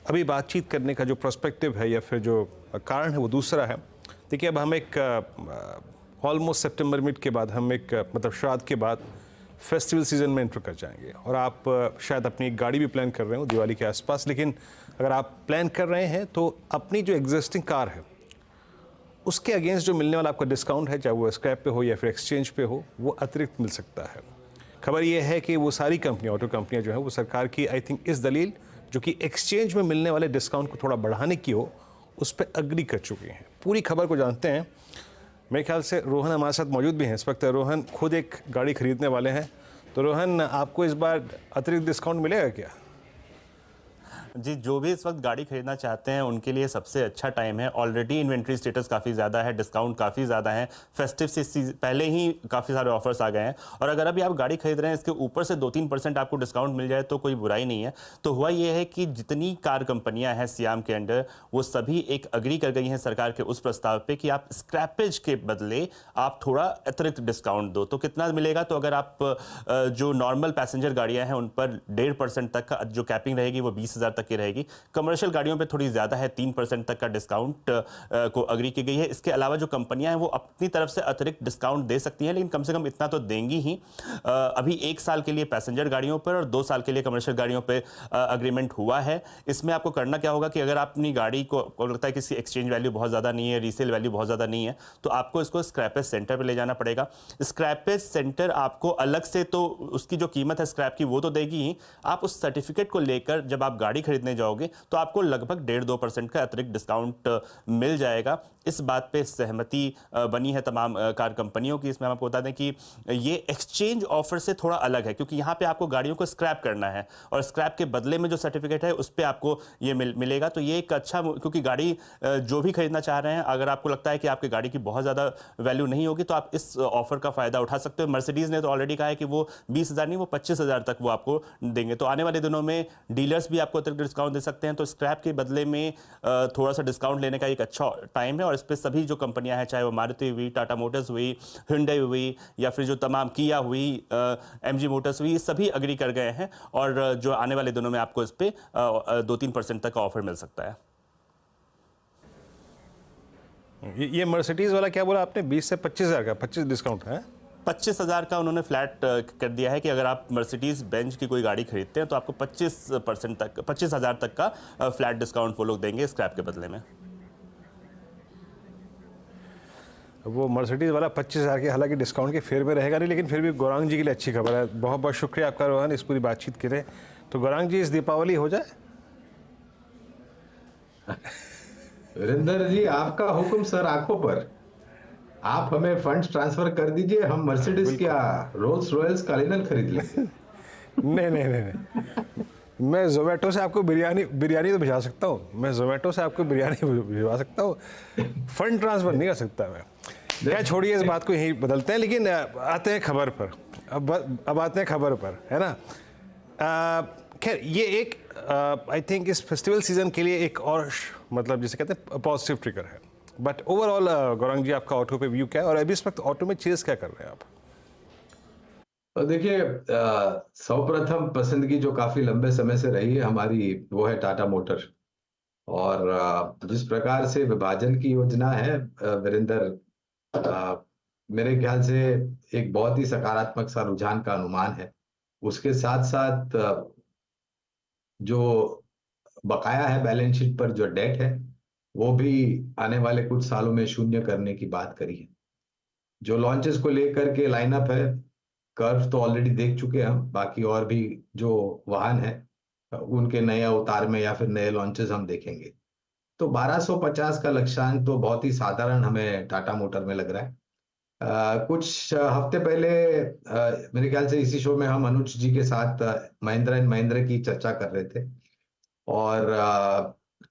[SPEAKER 1] अभी बातचीत करने का जो प्रोस्पेक्टिव है या फिर जो कारण है वो दूसरा है। देखिए अब हम एक ऑलमोस्ट सितंबर मिड के बाद हम एक मतलब श्राद्ध के बाद फेस्टिवल सीजन में एंटर कर जाएंगे और आप शायद अपनी एक गाड़ी भी प्लान कर रहे हो दिवाली के आसपास, लेकिन अगर आप प्लान कर रहे हैं तो अपनी जो एग्जिस्टिंग कार है उसके अगेंस्ट जो मिलने वाला आपका डिस्काउंट है, चाहे वो स्क्रैप पे हो या फिर एक्सचेंज पे हो, वो अतिरिक्त मिल सकता है। खबर ये है कि वो सारी कंपनियां, ऑटो कंपनियां जो है वो सरकार की आई थिंक इस दलील जो कि एक्सचेंज में मिलने वाले डिस्काउंट को थोड़ा बढ़ाने की हो, उस पर अग्री कर चुकी हैं। पूरी खबर को जानते हैं, मेरे ख्याल से रोहन हमारे साथ मौजूद भी हैं इस वक्त। रोहन खुद एक गाड़ी खरीदने वाले हैं, तो रोहन आपको इस बार अतिरिक्त डिस्काउंट मिलेगा क्या?
[SPEAKER 12] जी, जो भी इस वक्त गाड़ी खरीदना चाहते हैं उनके लिए सबसे अच्छा टाइम है। ऑलरेडी इन्वेंट्री स्टेटस काफ़ी ज़्यादा है, डिस्काउंट काफ़ी ज़्यादा है, फेस्टिव से पहले ही काफ़ी सारे ऑफर्स आ गए हैं। और अगर अभी आप गाड़ी खरीद रहे हैं इसके ऊपर से 2-3% आपको डिस्काउंट मिल जाए तो कोई बुराई नहीं है। तो हुआ ये है कि जितनी कार कंपनियां हैं सियाम के अंडर, वो सभी एक अग्री कर गई हैं सरकार के उस प्रस्ताव पर कि आप स्क्रैपेज के बदले आप थोड़ा अतिरिक्त डिस्काउंट दो। तो कितना मिलेगा? तो अगर आप जो नॉर्मल पैसेंजर गाड़ियाँ हैं उन पर 1.5% तक का जो कैपिंग रहेगी वो 20,000 तक की रहेगी। कमर्शियल गाड़ियों पे थोड़ी ज्यादा है, 3% तक का डिस्काउंट को अग्री की गई है। इसके अलावा जो कंपनियां हैं वो अपनी तरफ से अतिरिक्त डिस्काउंट दे सकती हैं, लेकिन कम से कम इतना तो देंगी ही। अभी 1 साल के लिए पैसेंजर गाड़ियों पर और 2 साल के लिए कमर्शियल गाड़ियों पर अग्रीमेंट हुआ है। इसमें आपको करना क्या होगा कि अगर आप अपनी गाड़ी को लगता है कि इसकी एक्सचेंज वैल्यू बहुत ज़्यादा नहीं है, रीसेल वैल्यू बहुत ज़्यादा नहीं है, तो आपको इसको स्क्रैपेज सेंटर पर ले जाना पड़ेगा। स्क्रैपेज सेंटर आपको अलग से तो उसकी जो कीमत है स्क्रैप की वो तो देगी ही, आप उस सर्टिफिकेट को लेकर जब आप गाड़ी खरीदने जाओगे तो आपको लगभग 1.5-2% का अतिरिक्त डिस्काउंट मिल जाएगा। इस बात पे सहमति बनी है तमाम कार कंपनियों की। इसमें हम आपको बता दें कि ये एक्सचेंज ऑफर से थोड़ा अलग है, क्योंकि यहाँ पे आपको गाड़ियों को स्क्रैप करना है और स्क्रैप के बदले में जो सर्टिफिकेट है उस पर आपको ये मिलेगा। तो ये एक अच्छा, क्योंकि गाड़ी जो भी खरीदना चाह रहे हैं, अगर आपको लगता है कि आपकी गाड़ी की बहुत ज़्यादा वैल्यू नहीं होगी तो आप इस ऑफर का फ़ायदा उठा सकते हो। मर्सिडीज़ ने तो ऑलरेडी कहा है कि वो 20,000 नहीं, वो 25,000 तक वो आपको देंगे। तो आने वाले दिनों में डीलर्स भी आपको अतिरिक्त डिस्काउंट दे सकते हैं। तो स्क्रैप के बदले में थोड़ा सा डिस्काउंट लेने का एक अच्छा टाइम है और इस पर सभी जो कंपनियां हैं, चाहे वो मारुति हुई, टाटा मोटर्स हुई, hyundai हुई या फिर जो तमाम किया हुई, MG मोटर्स हुई, सभी अग्री कर गए हैं और जो आने वाले दिनों में आपको इस पर 2-3% तक का ऑफर मिल सकता है।
[SPEAKER 1] ये मर्सिडीज वाला क्या बोला आपने? 20 से 25,000 का 25 डिस्काउंट है?
[SPEAKER 12] 25,000 का उन्होंने फ्लैट कर दिया है कि अगर आप मर्सिडीज बेंज की कोई गाड़ी खरीदते हैं तो आपको 25% तक, 25,000 तक का फ्लैट डिस्काउंट वो लोग देंगे स्क्रैप के बदले में।
[SPEAKER 1] वो मर्सिडीज वाला 25,000 के हालांकि डिस्काउंट के फेयर में रहेगा नहीं, लेकिन फिर भी गौरांग जी के लिए अच्छी खबर है। बहुत बहुत शुक्रिया आपका रोहन इस पूरी बातचीत के लिए। तो गौरांग जी, इस दीपावली हो जाए।
[SPEAKER 8] वीरेंद्र जी, आपका हुक्म सर आंखों पर। आप हमें फंड्स ट्रांसफर कर दीजिए, हम मर्सिडीज क्या रोल्स रॉयल्स का लिनन खरीद लेंगे।
[SPEAKER 1] नहीं, मैं जोमेटो से आपको बिरयानी तो भिजवा सकता हूँ। मैं जोमेटो से आपको बिरयानी भिजवा सकता हूँ, फंड ट्रांसफर नहीं कर सकता मैं। क्या, छोड़िए इस बात को, यही बदलते हैं। लेकिन आते हैं खबर पर। अब आते हैं खबर पर, है ना। खैर, ये एक आई थिंक इस फेस्टिवल सीजन के लिए एक और मतलब जिसे कहते हैं पॉजिटिव ट्रिगर है। बट ओवरऑल गौरांग जी, आपका ऑटो पे व्यू क्या है और अभी इस वक्त ऑटो में चेज क्या कर रहे हैं आप?
[SPEAKER 8] देखिए, सर्वप्रथम पसंदगी जो काफी लंबे समय से रही है हमारी, वो है टाटा मोटर। और जिस प्रकार से विभाजन की योजना है वीरेंद्र, मेरे ख्याल से एक बहुत ही सकारात्मक सा रुझान का अनुमान है। उसके साथ साथ जो बकाया है बैलेंस शीट पर, जो डेट है, वो भी आने वाले कुछ सालों में शून्य करने की बात करी है। जो लॉन्चेस को लेकर के लाइनअप है, कर्व तो ऑलरेडी देख चुके हैं हम, बाकी और भी जो वाहन है उनके नए अवतार में या फिर नए लॉन्चेस हम देखेंगे। तो 1250 का लक्ष्यांक तो बहुत ही साधारण हमें टाटा मोटर में लग रहा है। कुछ हफ्ते पहले मेरे ख्याल से इसी शो में हम अनुज जी के साथ महिंद्रा एंड महिंद्रा की चर्चा कर रहे थे और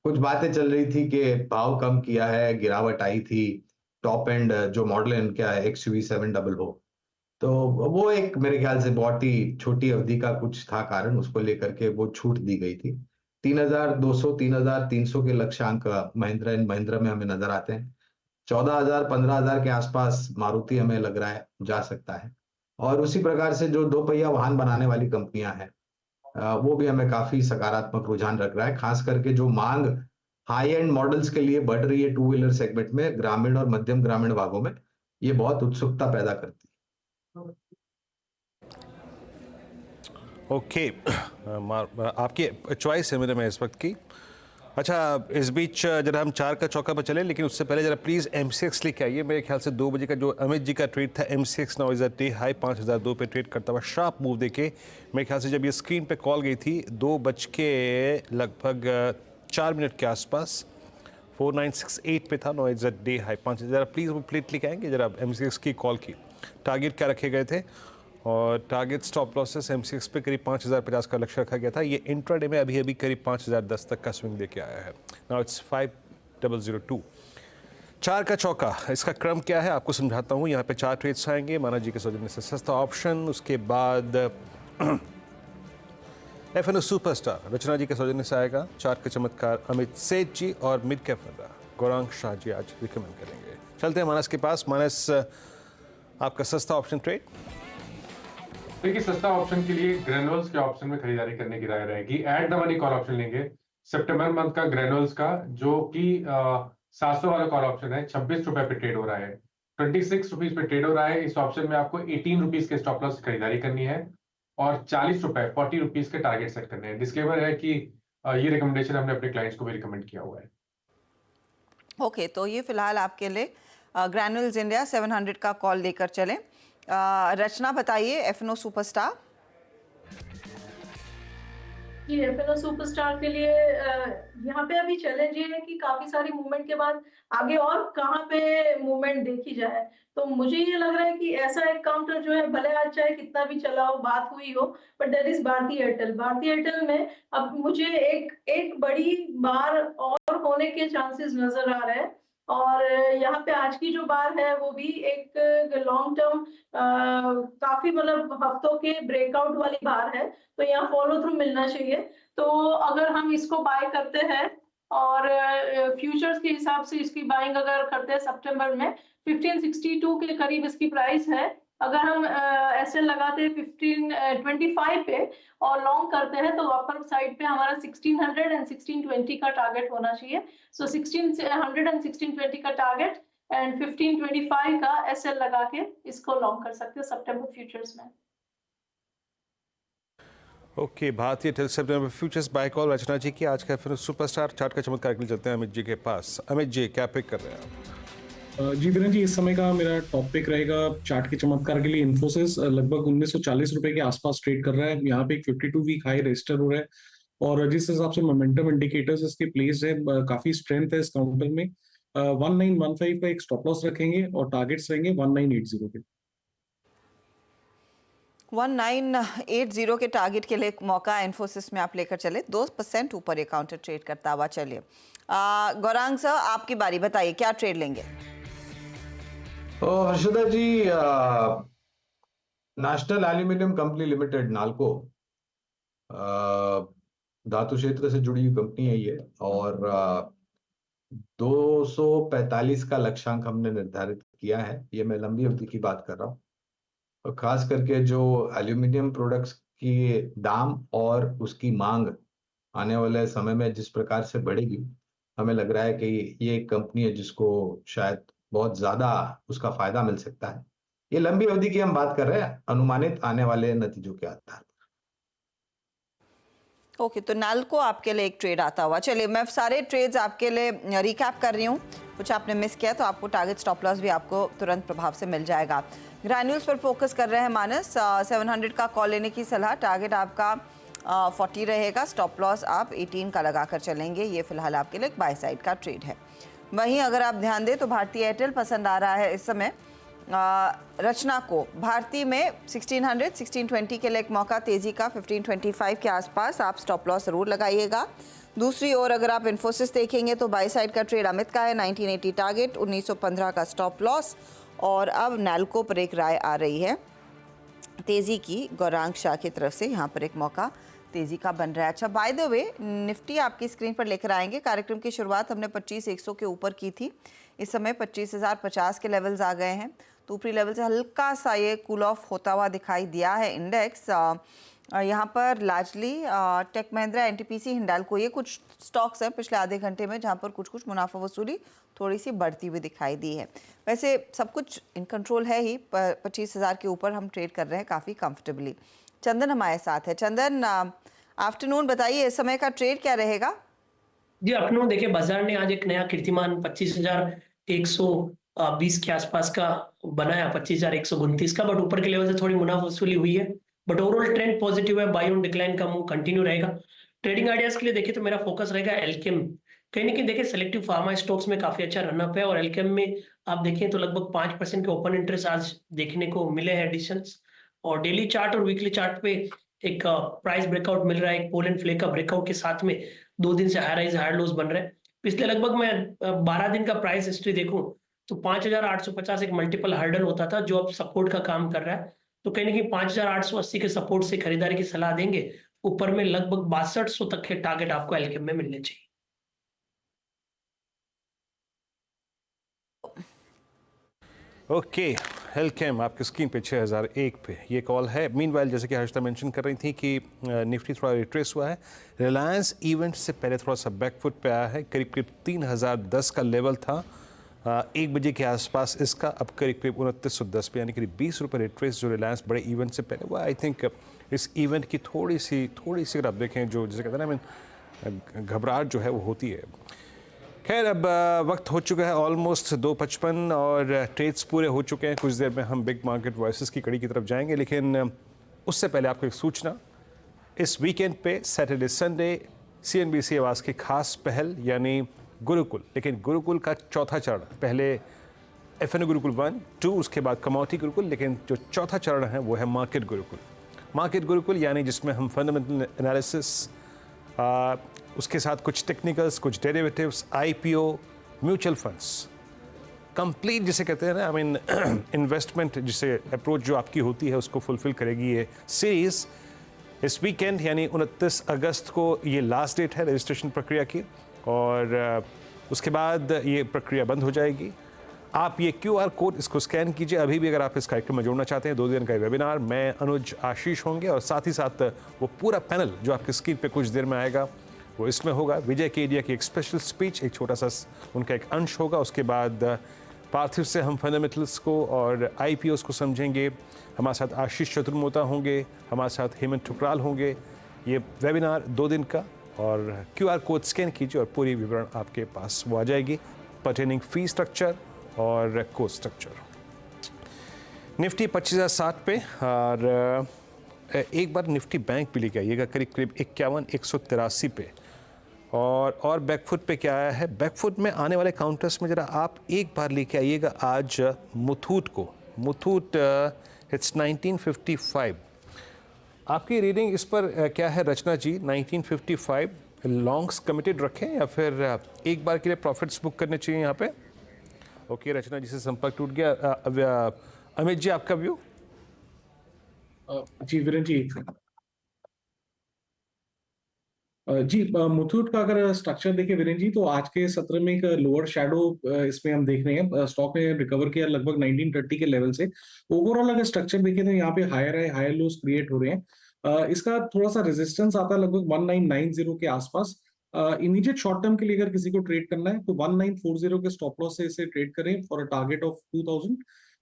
[SPEAKER 8] कुछ बातें चल रही थी कि भाव कम किया है, गिरावट आई थी, टॉप एंड जो मॉडल है उनका XUV 700। तो वो एक मेरे ख्याल से बहुत ही छोटी अवधि का कुछ था कारण, उसको लेकर के वो छूट दी गई थी। 3,200 3,300 के लक्ष्यांक महिंद्रा एंड महिंद्रा में हमें नजर आते हैं। 14,000 15,000 के आसपास मारुति हमें लग रहा है जा सकता है। और उसी प्रकार से जो 2 पहिया वाहन बनाने वाली कंपनियां हैं वो भी हमें काफी सकारात्मक रुझान रख रहा है। खास करके जो मांग हाई एंड मॉडल्स के लिए बढ़ रही है, टू व्हीलर सेगमेंट में, ग्रामीण और मध्यम ग्रामीण भागों में ये बहुत उत्सुकता पैदा करती है।
[SPEAKER 1] ओके, आपकी चॉइस है मेरे में इस वक्त की। अच्छा, इस बीच जरा हम 4 का चौका पर चले, लेकिन उससे पहले जरा प्लीज़ MCX लेके आइए। मेरे ख्याल से 2 बजे का जो अमित जी का ट्रेड था, MCX now is day high 5002 पे ट्रेड करता हुआ शार्प मूव देके, मेरे ख्याल से जब ये स्क्रीन पे कॉल गई थी 2 बज के लगभग 4 मिनट के आसपास 4968 पे था, नाउ इज डे हाई 5। जरा प्लीज़ वो प्लेट लेके आएंगे जरा MCX की कॉल की। टारगेट क्या रखे गए थे और टारगेट स्टॉप लॉसेस MCX पे करीब 5050 का लक्ष्य रखा गया था। ये इंट्राडे में अभी अभी करीब 5010 तक का स्विंग देके आया है। Now it's 5002। 4 का चौका, इसका क्रम क्या है आपको समझाता हूँ। यहाँ पे 4 ट्रेड्स आएंगे माना जी के सौजन्य से सस्ता ऑप्शन, उसके बाद FNO सुपरस्टार रचना जी के सौजन्य से आएगा 4 के चमत्कार अमित सेठ जी, और मिड कैप फंडा गौरांग शाह जी आज रिकमेंड करेंगे। चलते हैं मानस के पास। मानस, आपका सस्ता ऑप्शन ट्रेड।
[SPEAKER 6] देखिए, सस्ता ऑप्शन के लिए ग्रेनुअल्स के ऑप्शन में खरीदारी करने की राय रहेगी। Eight the money call option लेंगे सितंबर मंथ का ग्रेनुअल्स का, जो कि 700 वाला कॉल ऑप्शन है। 26 रुपए पे ट्रेड हो रहा है, 26 रुपीज पे ट्रेड हो रहा है। इस ऑप्शन में आपको 18 रुपीज के स्टॉप लॉस खरीदारी करनी है और 40 रुपए 40 रुपीज के टारगेट सेट करने हैं। डिस्क्लेमर है कि ये रिकमेंडेशन हमने अपने क्लाइंट्स को भी रिकमेंड किया हुआ है।
[SPEAKER 2] ओके, तो ये फिलहाल आपके लिए ग्रैनुअल्स इंडिया 700 का कॉल लेकर चलें। रचना बताइए FNO सुपरस्टार।
[SPEAKER 4] जी, FNO सुपरस्टार के लिए यहाँ पे अभी चैलेंज ये है कि काफी सारी मूवमेंट के बाद आगे और कहाँ पे मूवमेंट देखी जाए। तो मुझे ये लग रहा है कि ऐसा एक काउंटर जो है, भले आज चाहे कितना भी चला हो, बात हुई हो, but that is Bharti Airtel. Bharti Airtel में अब मुझे एक बड़ी बार और होने के चांसेस नजर आ रहे हैं, और यहाँ पे आज की जो बार है वो भी एक लॉन्ग टर्म काफी मतलब हफ्तों के ब्रेकआउट वाली बार है, तो यहाँ फॉलो थ्रू मिलना चाहिए। तो अगर हम इसको बाय करते हैं और फ्यूचर्स के हिसाब से इसकी बाइंग अगर करते हैं सितंबर में 1562 के करीब इसकी प्राइस है। अगर हम एसएल लगाते हैं 1525 पे और लॉन्ग करते हैं तो अपर साइड पे हमारा 1600 एंड 1620 का टारगेट होना चाहिए। सो 1600 एंड 1620 का टारगेट एंड 1525 का एसएल लगा के इसको लॉन्ग कर सकते हैं सितंबर फ्यूचर्स में।
[SPEAKER 1] ओके, भारतीय एयरटेल सितंबर फ्यूचर्स बाय कॉल रचना जी की। आज का फिर सुपरस्टार चार्ट का चमत्कार के लिए चलते हैं अमित जी के पास। अमित जी, क्या पिक कर रहे हैं आप?
[SPEAKER 7] जी वीरेंद्र जी, इस समय का मेरा टॉप पिक रहेगा चार्ट के चमत्कार के लिए इन्फोसिस। लगभग 1940 रुपए के आसपास ट्रेड कर रहा है। यहाँ पे एक 52 वीक हाई रजिस्टर हो रहा है, और जिस हिसाब से मोमेंटम इंडिकेटर्स इसके प्लेस है, काफी स्ट्रेंथ है इस काउंटर में। 1915 का एक स्टॉप लॉस रखेंगे और टारगेट्स रहेंगे 1980 के।
[SPEAKER 2] 1980 के टारगेट के लिए एक मौका इन्फोसिस में आप लेकर चले। 2% ऊपर ये काउंटर ट्रेड करता हुआ। चलिए गौरांग सर, आपकी बारी, बताइए क्या ट्रेड लेंगे?
[SPEAKER 8] Harshada ji, national aluminium company limited, NALCO, धातु क्षेत्र से जुड़ी हुई कंपनी है ये, और 245 का लक्ष्यांक हमने निर्धारित किया है। ये मैं लंबी अवधि की बात कर रहा हूँ, और खास करके जो एल्यूमिनियम प्रोडक्ट्स की दाम और उसकी मांग आने वाले समय में जिस प्रकार से बढ़ेगी, हमें लग रहा है कि ये एक कंपनी है जिसको शायद बहुत ज्यादा उसका फायदा मिल सकता है। ये लंबी अवधि की हम बात कर रहे हैं, अनुमानित आने वाले नतीजों के आधार पर।
[SPEAKER 2] ओके, तो नालको आपके लिए एक ट्रेड आता हुआ। चलिए मैं सारे ट्रेड्स आपके लिए रिकैप कर रही हूँ, कुछ आपने मिस किया तो आपको टारगेट स्टॉप लॉस भी आपको तुरंत प्रभाव से मिल जाएगा। ग्रैन्यूल्स पर फोकस कर रहे हैं मानस। 700 का कॉल लेने की सलाह। टारगेट आपका 40 रहेगा, स्टॉप लॉस आप 18 का लगाकर चलेंगे। ये फिलहाल आपके लिए एक बाय साइड का ट्रेड है। वहीं अगर आप ध्यान दें तो भारतीय एयरटेल पसंद आ रहा है इस समय रचना को। भारती में 1600 1620 के लिए एक मौका तेजी का, 1525 के आसपास आप स्टॉप लॉस जरूर लगाइएगा। दूसरी ओर अगर आप इन्फोसिस देखेंगे तो बाय साइड का ट्रेड अमित का है। 1980 टारगेट, 1915 का स्टॉप लॉस, और अब नालको पर एक राय आ रही है तेजी की गौरांग शाह की तरफ से। यहाँ पर एक मौका तेजी का बन रहा है। अच्छा, बाय द वे निफ्टी आपकी स्क्रीन पर लेकर आएंगे। कार्यक्रम की शुरुआत हमने 25,100 के ऊपर की थी, इस समय 25,050 के लेवल्स आ गए हैं। तो ऊपरी लेवल से हल्का सा ये कूल ऑफ होता हुआ दिखाई दिया है इंडेक्स। यहाँ पर लार्जली टेक महिंद्रा, एनटीपीसी, हिंडाल्को ये कुछ स्टॉक्स हैं पिछले आधे घंटे में जहाँ पर कुछ मुनाफा वसूली थोड़ी सी बढ़ती हुई दिखाई दी है। वैसे सब कुछ इन कंट्रोल है ही, 25,000 के ऊपर हम ट्रेड कर रहे हैं काफ़ी कंफर्टेबली। चंदन हमारे साथ है। चंदन, आफ्टरनून बताइए इस समय का ट्रेड क्या रहेगा?
[SPEAKER 13] जी आफ्टरनून देखिए, बाजार ने आज एक नया कीर्तिमान 25,120 के आसपास का बनाया, 25,129 का, बट ऊपर के लेवल से थोड़ी मुनाफा वसूली हुई है, बट ओवरऑल ट्रेंड पॉजिटिव है। बाई ऑन डिक्लाइन का मूव कंटिन्यू रहेगा। ट्रेडिंग आइडियाज के लिए देखिए तो मेरा फोकस रहेगा एल्केम। कहीं ना कहीं देखिए सेलेक्टिव फार्मा स्टॉक्स में काफी अच्छा रनअप है, और एल्केम में आप देखें तो लगभग 5% के ओपन इंटरेस्ट आज देखने को मिले हैं एडिशंस, और डेली चार्ट और वीकली चार्ट पे एक प्राइस ब्रेकआउट मिल रहा है। एक पोल एंड फ्ले का ब्रेकआउट के साथ में 2 दिन से हाई राइज हाई लोज बन रहे हैं। पिछले लगभग मैं 12 दिन का प्राइस हिस्ट्री देखूं तो 5,850 एक मल्टीपल हर्डल होता था जो अब सपोर्ट का काम कर रहा है। तो कहीं ना कहीं 5,880 के सपोर्ट से खरीदारी की सलाह देंगे। ऊपर में लगभग 6200 तक के टारगेट आपको एल्केम में मिलने चाहिए।
[SPEAKER 1] ओके, एल्केम आपकी स्क्रीन पे 6001 पे ये कॉल है। मीनवाइल जैसे कि हर्षिता मेंशन कर रही थी कि निफ्टी थोड़ा रिट्रेस हुआ है। रिलायंस इवेंट से पहले थोड़ा सा बैकफुट पे आया है, करीब करीब 3010 का लेवल था 1 बजे के आसपास इसका, अब करीब करीब 2910 पे, यानी करीब 20 रुपये रिट्रेस जो रिलायंस बड़े इवेंट से पहले हुआ। आई थिंक इस इवेंट की थोड़ी सी अगर आप देखें जो जैसे कहते हैं ना, घबराहट जो है वो होती है। खैर, अब वक्त हो चुका है ऑलमोस्ट 2:55 और ट्रेड्स पूरे हो चुके हैं। कुछ देर में हम बिग मार्केट वॉइसेस की कड़ी की तरफ जाएंगे, लेकिन उससे पहले आपको एक सूचना। इस वीकेंड पे सैटरडे संडे CNBC आवाज़ की खास पहल यानी गुरुकुल, लेकिन गुरुकुल का चौथा चरण, पहले FN गुरुकुल 1, 2, उसके बाद कमोडिटी गुरुकुल, लेकिन जो चौथा चरण है वो है मार्केट गुरुकुल। मार्केट गुरुकुल यानी जिसमें हम फंडामेंटल एनालिसिस, उसके साथ कुछ टेक्निकल्स, कुछ derivatives, IPO, mutual funds, complete जिसे कहते हैं ना, आई मीन इन्वेस्टमेंट जिसे अप्रोच जो आपकी होती है उसको फुलफिल करेगी ये सीरीज़। इस वीकेंड यानी 29 अगस्त को ये लास्ट डेट है रजिस्ट्रेशन प्रक्रिया की, और उसके बाद ये प्रक्रिया बंद हो जाएगी। आप ये QR कोड इसको स्कैन कीजिए अभी भी अगर आप इस कार्यक्रम में जुड़ना चाहते हैं। 2 दिन का वेबिनार, मैं अनुज आशीष होंगे, और साथ ही साथ वो पूरा पैनल जो आपकी स्क्रीन पे कुछ देर में आएगा वो इसमें होगा। विजय केडिया की एक स्पेशल स्पीच, एक छोटा सा उनका एक अंश होगा। उसके बाद पार्थिव से हम फंडामेंटल्स को और IPOs को समझेंगे। हमारे साथ आशीष चतुर्मोता होंगे, हमारे साथ हेमंत ठुकराल होंगे। ये वेबिनार 2 दिन का, और QR कोड स्कैन कीजिए और पूरी विवरण आपके पास वो आ जाएगी, पर्टेनिंग फी स्ट्रक्चर और कोस्ट स्ट्रक्चर। निफ्टी 25,060 पे, और एक बार निफ्टी बैंक भी लेके आइएगा करीब करीब 51,183 पे। और बैकफुट पे क्या आया है? बैकफुट में आने वाले काउंटर्स में ज़रा आप एक बार लेके आइएगा आज मुथूट को। मुथूट इट्स 1955। आपकी रीडिंग इस पर क्या है रचना जी? 1955 लॉन्ग्स कमिटेड रखें या फिर एक बार के लिए प्रॉफिट्स बुक करने चाहिए यहाँ पे? ओके, रचना जी से संपर्क टूट गया। अमित जी, आपका व्यू?
[SPEAKER 7] जी वीरेन जी, मुथूट का अगर स्ट्रक्चर देखें वीरेन जी, तो आज के सत्र में एक लोअर शैडो इसमें हम देख रहे हैं। स्टॉक ने रिकवर किया लगभग 1930 के लेवल से। ओवरऑल अगर स्ट्रक्चर देखें तो यहाँ पे higher high higher lows create हो रहे हैं। इसका थोड़ा सा रेजिस्टेंस आता है लगभग 1990 के आसपास। इमीडिएट शॉर्ट टर्म के लिए अगर किसी को ट्रेड करना है तो 1940 के स्टॉप लॉस से इसे ट्रेड करें फॉर अ टारगेट ऑफ 2000।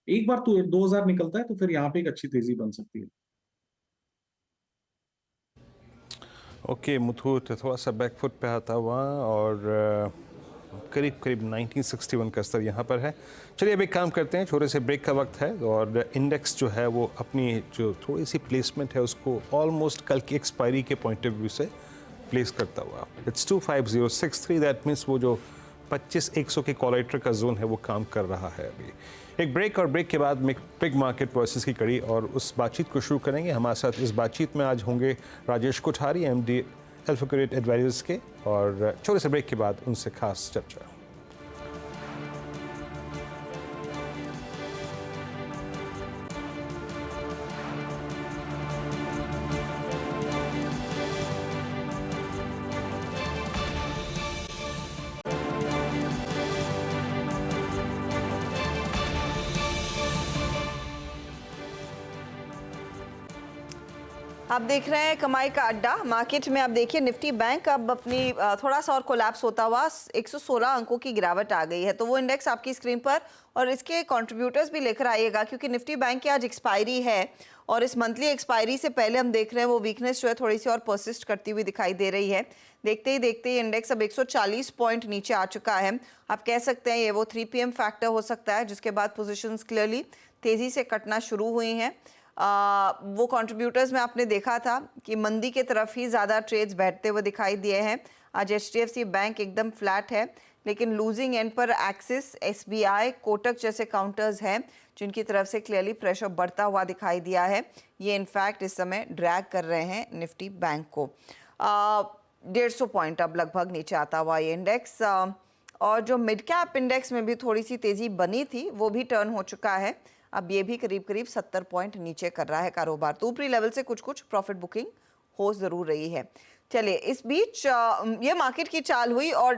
[SPEAKER 7] एक बार 2000 निकलता है तो फिर यहाँ पे एक अच्छी तेजी बन सकती है।
[SPEAKER 1] ओके, मुथूट थोड़ा सा बैकफुट पे आता हुआ और करीब करीब 1961 का स्तर यहाँ पर है। चलिए अब एक काम करते हैं, छोटे से ब्रेक का वक्त है, और इंडेक्स जो है वो अपनी जो थोड़ी सी प्लेसमेंट है उसको ऑलमोस्ट कल की एक्सपायरी के पॉइंट ऑफ व्यू से प्लेस करता हुआ, इट्स 25063। दैट मीन्स वो जो 25,100 के कॉलेटर का जोन है वो काम कर रहा है अभी। एक ब्रेक, और ब्रेक के बाद बिग मार्केट वॉइसेस की कड़ी और उस बातचीत को शुरू करेंगे। हमारे साथ इस बातचीत में आज होंगे राजेश कोठारी, MD अल्फाक्यूरेट एडवाइजर्स के, और छोटे से ब्रेक के बाद उनसे खास चर्चा।
[SPEAKER 2] आप देख रहे हैं कमाई का अड्डा। मार्केट में आप देखिए निफ्टी बैंक अब अपनी थोड़ा सा और कोलैप्स होता हुआ 116 अंकों की गिरावट आ गई है। तो वो इंडेक्स आपकी स्क्रीन पर और इसके कंट्रीब्यूटर्स भी लेकर आइएगा, क्योंकि निफ्टी बैंक की आज एक्सपायरी है और इस मंथली एक्सपायरी से पहले हम देख रहे हैं वो वीकनेस जो है थोड़ी सी और परसिस्ट करती हुई दिखाई दे रही है। देखते ही इंडेक्स अब 140 पॉइंट नीचे आ चुका है। आप कह सकते हैं ये वो 3 PM फैक्टर हो सकता है, जिसके बाद पोजीशंस क्लियरली तेजी से कटना शुरू हुई हैं। वो कंट्रीब्यूटर्स में आपने देखा था कि मंदी के तरफ ही ज़्यादा ट्रेड्स बैठते हुए दिखाई दिए हैं। आज HDFC बैंक एकदम फ्लैट है, लेकिन लूजिंग एंड पर एक्सिस, SBI, कोटक जैसे काउंटर्स हैं जिनकी तरफ से क्लियरली प्रेशर बढ़ता हुआ दिखाई दिया है। ये इनफैक्ट इस समय ड्रैग कर रहे हैं निफ्टी बैंक को। 150 पॉइंट अब लगभग नीचे आता हुआ ये इंडेक्स। और जो मिड कैप इंडेक्स में भी थोड़ी सी तेज़ी बनी थी वो भी टर्न हो चुका है। अब ये भी करीब 70 पॉइंट नीचे कर रहा है कारोबार। तो ऊपरी लेवल से कुछ प्रॉफिट बुकिंग हो ज़रूर रही है। चलिए, इस बीच ये मार्केट की चाल हुई और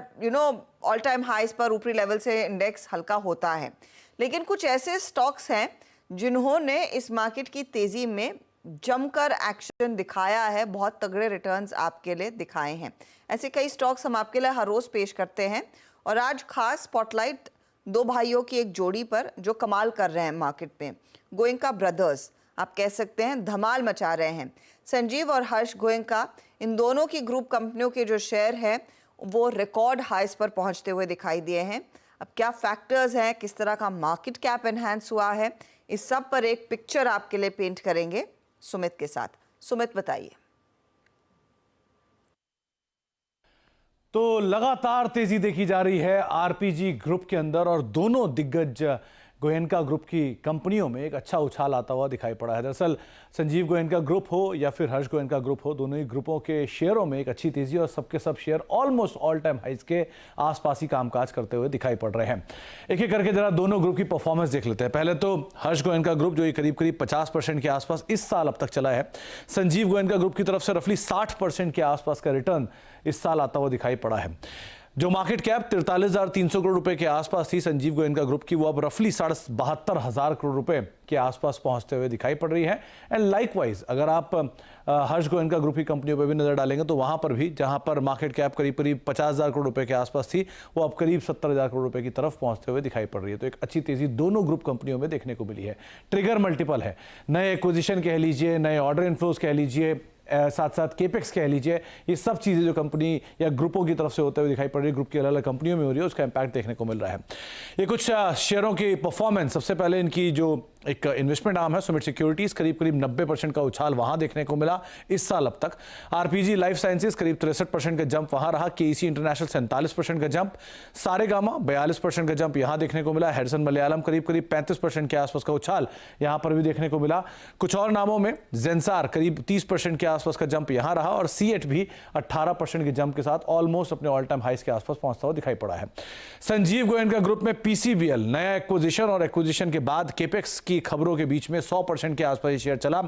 [SPEAKER 2] ऑल टाइम हाइस पर ऊपरी लेवल से इंडेक्स हल्का होता है, लेकिन कुछ ऐसे स्टॉक्स हैं जिन्होंने इस मार्केट की तेज़ी में जमकर एक्शन दिखाया है, बहुत तगड़े रिटर्न्स आपके लिए दिखाए हैं। ऐसे कई स्टॉक्स हम आपके लिए हर रोज़ पेश करते हैं और आज खास स्पॉटलाइट 2 भाइयों की एक जोड़ी पर जो कमाल कर रहे हैं मार्केट में। गोयनका ब्रदर्स, आप कह सकते हैं धमाल मचा रहे हैं। संजीव और हर्ष गोयनका, इन दोनों की ग्रुप कंपनियों के जो शेयर हैं वो रिकॉर्ड हाइस पर पहुंचते हुए दिखाई दिए हैं। अब क्या फैक्टर्स हैं, किस तरह का मार्केट कैप एनहांस हुआ है, इस सब पर एक पिक्चर आपके लिए पेंट करेंगे सुमित के साथ। सुमित, बताइए।
[SPEAKER 14] तो लगातार तेजी देखी जा रही है आरपीजी ग्रुप के अंदर और दोनों दिग्गज गोयनका ग्रुप की कंपनियों में एक अच्छा उछाल आता हुआ दिखाई पड़ा है। दरअसल संजीव गोयनका ग्रुप हो या फिर हर्ष गोयनका ग्रुप हो, दोनों ही ग्रुपों के शेयरों में एक अच्छी तेजी और सबके सब share almost all time highs के आसपास ही कामकाज करते हुए दिखाई पड़ रहे हैं। एक एक करके जरा दोनों ग्रुप की परफॉर्मेंस देख लेते हैं। पहले तो हर्ष गोयनका ग्रुप जो करीब 50% के आसपास इस साल अब तक चला है। संजीव गोयनका ग्रुप की तरफ से रफली 60% के आसपास का रिटर्न इस साल आता हुआ दिखाई पड़ा है। जो मार्केट कैप 43,300 करोड़ रुपए के आसपास थी संजीव गोयनका ग्रुप की, वो अब रफली 72,500 करोड़ रुपए के आसपास पहुंचते हुए दिखाई पड़ रही है। एंड लाइकवाइज अगर आप हर्ष गोयनका ग्रुप की कंपनियों पर भी नजर डालेंगे तो वहां पर भी जहां पर मार्केट कैप करीब 50,000 करोड़ रुपए के आसपास थी, वो अब करीब 70,000 करोड़ रुपए की तरफ पहुंचते हुए दिखाई पड़ रही है। तो एक अच्छी तेजी दोनों ग्रुप कंपनियों में देखने को मिली है। ट्रिगर मल्टीपल है, नए एक्विजिशन कह लीजिए, नए ऑर्डर इनफ्लोज कह लीजिए, साथ साथ केपेक्स कह लीजिए, ये सब चीज़ें जो कंपनी या ग्रुपों की तरफ से होते हुए दिखाई पड़ रही है, ग्रुप की अलग अलग कंपनियों में हो रही है, उसका इंपैक्ट देखने को मिल रहा है। ये कुछ शेयरों की परफॉर्मेंस, सबसे पहले इनकी जो एक इन्वेस्टमेंट आर्म है सुमित सिक्योरिटीज, करीब 90% का उछाल वहां देखने को मिला इस साल अब तक। आरपीजी लाइफ साइंसेज करीब 63% का जंप वहां रहा। केईसी इंटरनेशनल 47% का जंप, सारेगामा 42% का जंप यहां देखने को मिला। हेडसन मलयालम करीब 35% के आसपास का उछाल यहां पर भी देखने को मिला। कुछ और नामों में जेंसार करीब 30% के आसपास का जंप यहां रहा और सीएट भी 18% के जंप के साथ ऑलमोस्ट अपने ऑल टाइम हाइस के आसपास पहुंचता हुआ दिखाई पड़ा है। संजीव गोयनका ग्रुप में पीसीबीएल नया एक्विजिशन और एक्विजिशन के बाद केपेक्स की खबरों के बीच में 100% के आसपास शेयर चला।